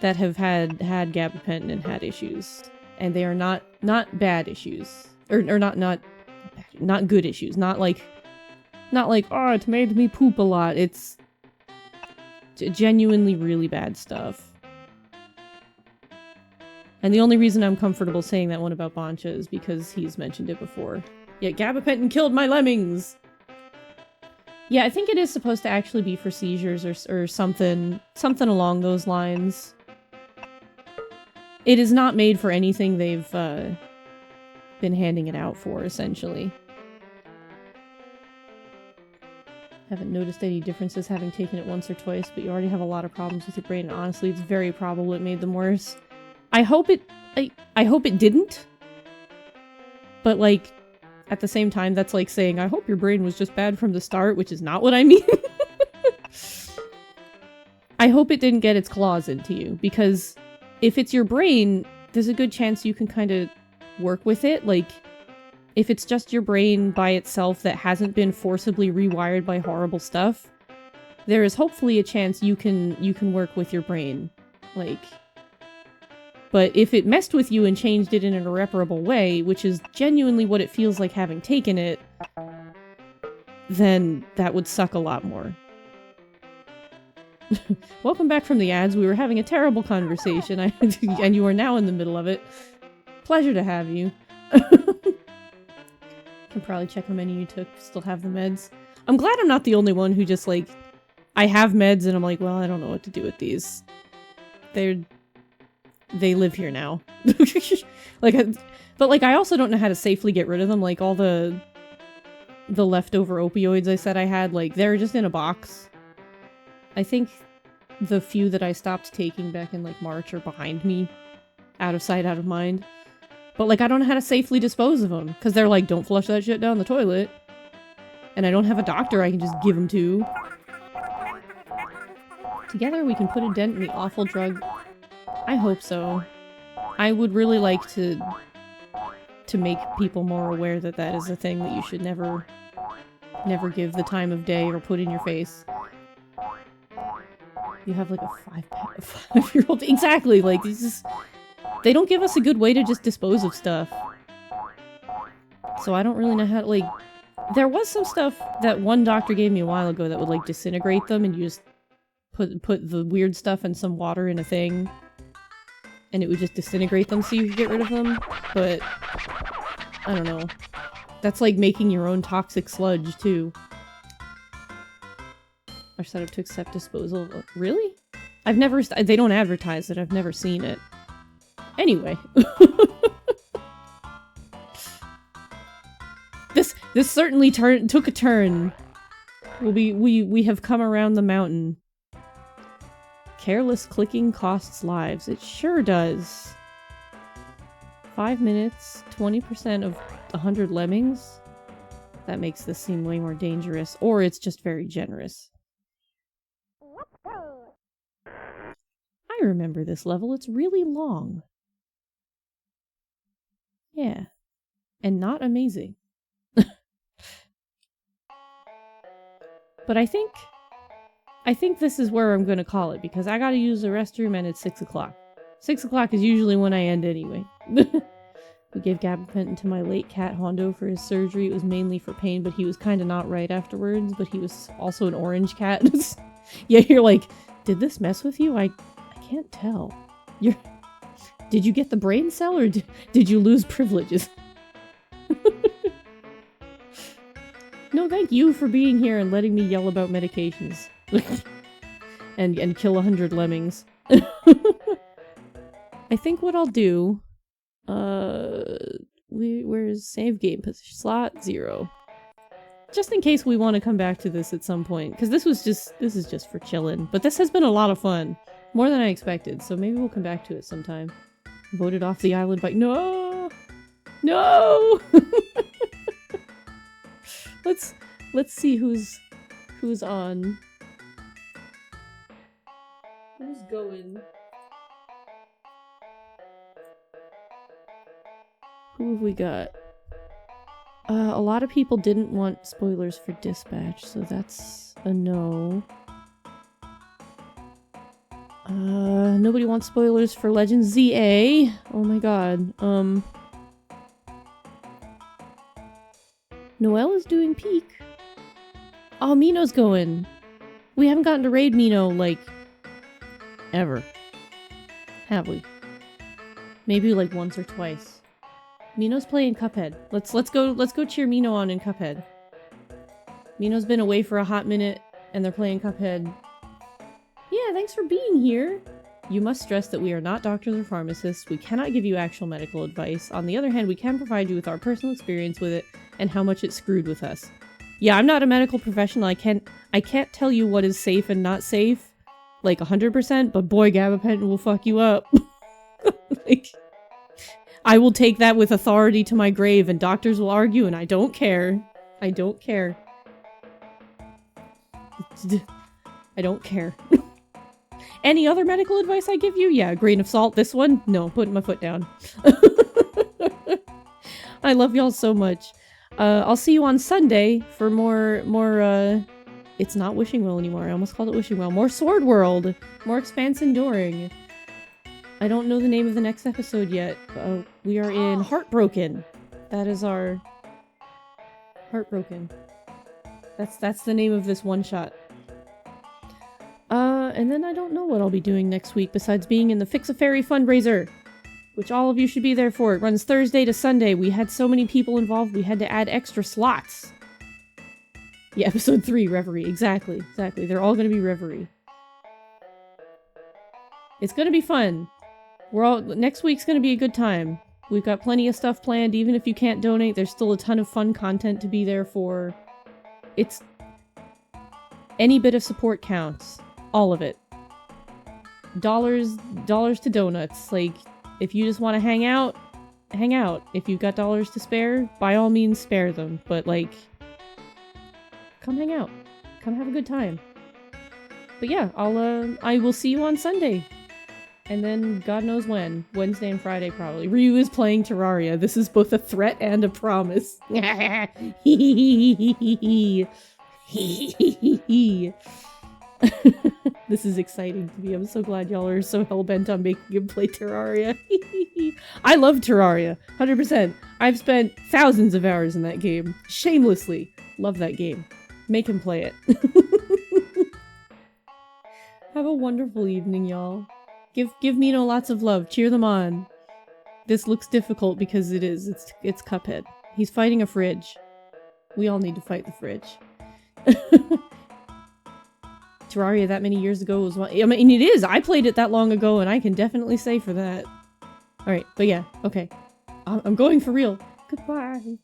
that have had gabapentin and had issues, and they are not bad issues, or not good issues, not like, oh, it made me poop a lot. It's genuinely really bad stuff. And the only reason I'm comfortable saying that one about Boncha is because he's mentioned it before. Yeah, gabapentin killed my lemmings! Yeah, I think it is supposed to actually be for seizures or something along those lines. It is not made for anything they've been handing it out for, essentially. Haven't noticed any differences having taken it once or twice, but you already have a lot of problems with your brain, and honestly, it's very probable it made them worse. I hope it didn't. But, like, at the same time, that's like saying, I hope your brain was just bad from the start, which is not what I mean. I hope it didn't get its claws into you, because if it's your brain, there's a good chance you can kind of work with it. Like, if it's just your brain by itself that hasn't been forcibly rewired by horrible stuff, there is hopefully a chance you can work with your brain. Like, but if it messed with you and changed it in an irreparable way, which is genuinely what it feels like having taken it, then that would suck a lot more. Welcome back from the ads. We were having a terrible conversation, and you are now in the middle of it. Pleasure to have you. Can probably check how many you took. Still have the meds. I'm glad I'm not the only one who just, like, I have meds and I'm like, well, I don't know what to do with these. They live here now. Like, but like, I also don't know how to safely get rid of them. Like, all the leftover opioids I said I had, like, they're just in a box. I think the few that I stopped taking back in like March are behind me. Out of sight, out of mind. But like I don't know how to safely dispose of them. Because they're like, don't flush that shit down the toilet. And I don't have a doctor I can just give them to. Together we can put a dent in the awful drug. I hope so. I would really like to make people more aware that that is a thing that you should never give the time of day or put in your face. You have like a 5-year-old. Exactly, like they don't give us a good way to just dispose of stuff. So I don't really know how to, like, there was some stuff that one doctor gave me a while ago that would like disintegrate them and you just put the weird stuff and some water in a thing. And it would just disintegrate them so you could get rid of them. But I don't know. That's like making your own toxic sludge, too. Are set up to accept disposal. Really? I've never... they don't advertise it. I've never seen it. Anyway. This certainly took a turn. We have come around the mountain. Careless clicking costs lives. It sure does. 5 minutes, 20% of 100 lemmings? That makes this seem way more dangerous. Or it's just very generous. I remember this level. It's really long. Yeah. And not amazing. But I think this is where I'm gonna call it, because I gotta use the restroom and it's 6 o'clock. 6 o'clock is usually when I end anyway. We gave gabapentin to my late cat Hondo for his surgery. It was mainly for pain, but he was kinda not right afterwards, but he was also an orange cat. Yeah, you're like, did this mess with you? I can't tell. Did you get the brain cell, or did you lose privileges? No, thank you for being here and letting me yell about medications. and kill 100 lemmings. I think what I'll do... where's save game position? Slot 0. Just in case we want to come back to this at some point. Because this is just for chilling. But this has been a lot of fun. More than I expected, so maybe we'll come back to it sometime. Voted off the island by... No! No! Let's see who's on. Who's going? Who have we got? A lot of people didn't want spoilers for Dispatch, so that's a no. Nobody wants spoilers for Legend ZA. Oh my god. Noelle is doing Peak. Oh, Mino's going. We haven't gotten to raid Mino, like, ever. Have we? Maybe like once or twice. Mino's playing Cuphead. Let's go cheer Mino on in Cuphead. Mino's been away for a hot minute, and they're playing Cuphead. Yeah, thanks for being here. You must stress that we are not doctors or pharmacists. We cannot give you actual medical advice. On the other hand, we can provide you with our personal experience with it and how much it screwed with us. Yeah, I'm not a medical professional. I can't tell you what is safe and not safe, like 100%, but boy, gabapentin will fuck you up. Like, I will take that with authority to my grave, and doctors will argue, and I don't care. I don't care. I don't care. Any other medical advice I give you? Yeah, a grain of salt. This one? No, putting my foot down. I love y'all so much. I'll see you on Sunday for more, it's not Wishing Well anymore. I almost called it Wishing Well. More Sword World. More Expanse Enduring. I don't know the name of the next episode yet. We are in Heartbroken. That is our... Heartbroken. That's the name of this one-shot. And then I don't know what I'll be doing next week besides being in the Fix-A-Fairy fundraiser, which all of you should be there for. It runs Thursday to Sunday. We had so many people involved, we had to add extra slots. Yeah, episode 3, Reverie. Exactly. They're all gonna be Reverie. It's gonna be fun. Next week's gonna be a good time. We've got plenty of stuff planned. Even if you can't donate, there's still a ton of fun content to be there for. It's... Any bit of support counts. All of it. dollars to donuts. Like, if you just want to hang out, hang out. If you've got dollars to spare, by all means spare them. But like, come hang out. Come have a good time. But yeah, I will see you on Sunday. And then God knows when. Wednesday and Friday probably. Ryu is playing Terraria. This is both a threat and a promise. This is exciting to me. I'm so glad y'all are so hellbent on making him play Terraria. I love Terraria. 100%. I've spent thousands of hours in that game. Shamelessly. Love that game. Make him play it. Have a wonderful evening, y'all. Give Mino lots of love. Cheer them on. This looks difficult because it is. It's Cuphead. He's fighting a fridge. We all need to fight the fridge. Terraria that many years ago was one. I mean, it is. I played it that long ago, and I can definitely say for that. Alright, but yeah, okay. I'm going for real. Goodbye.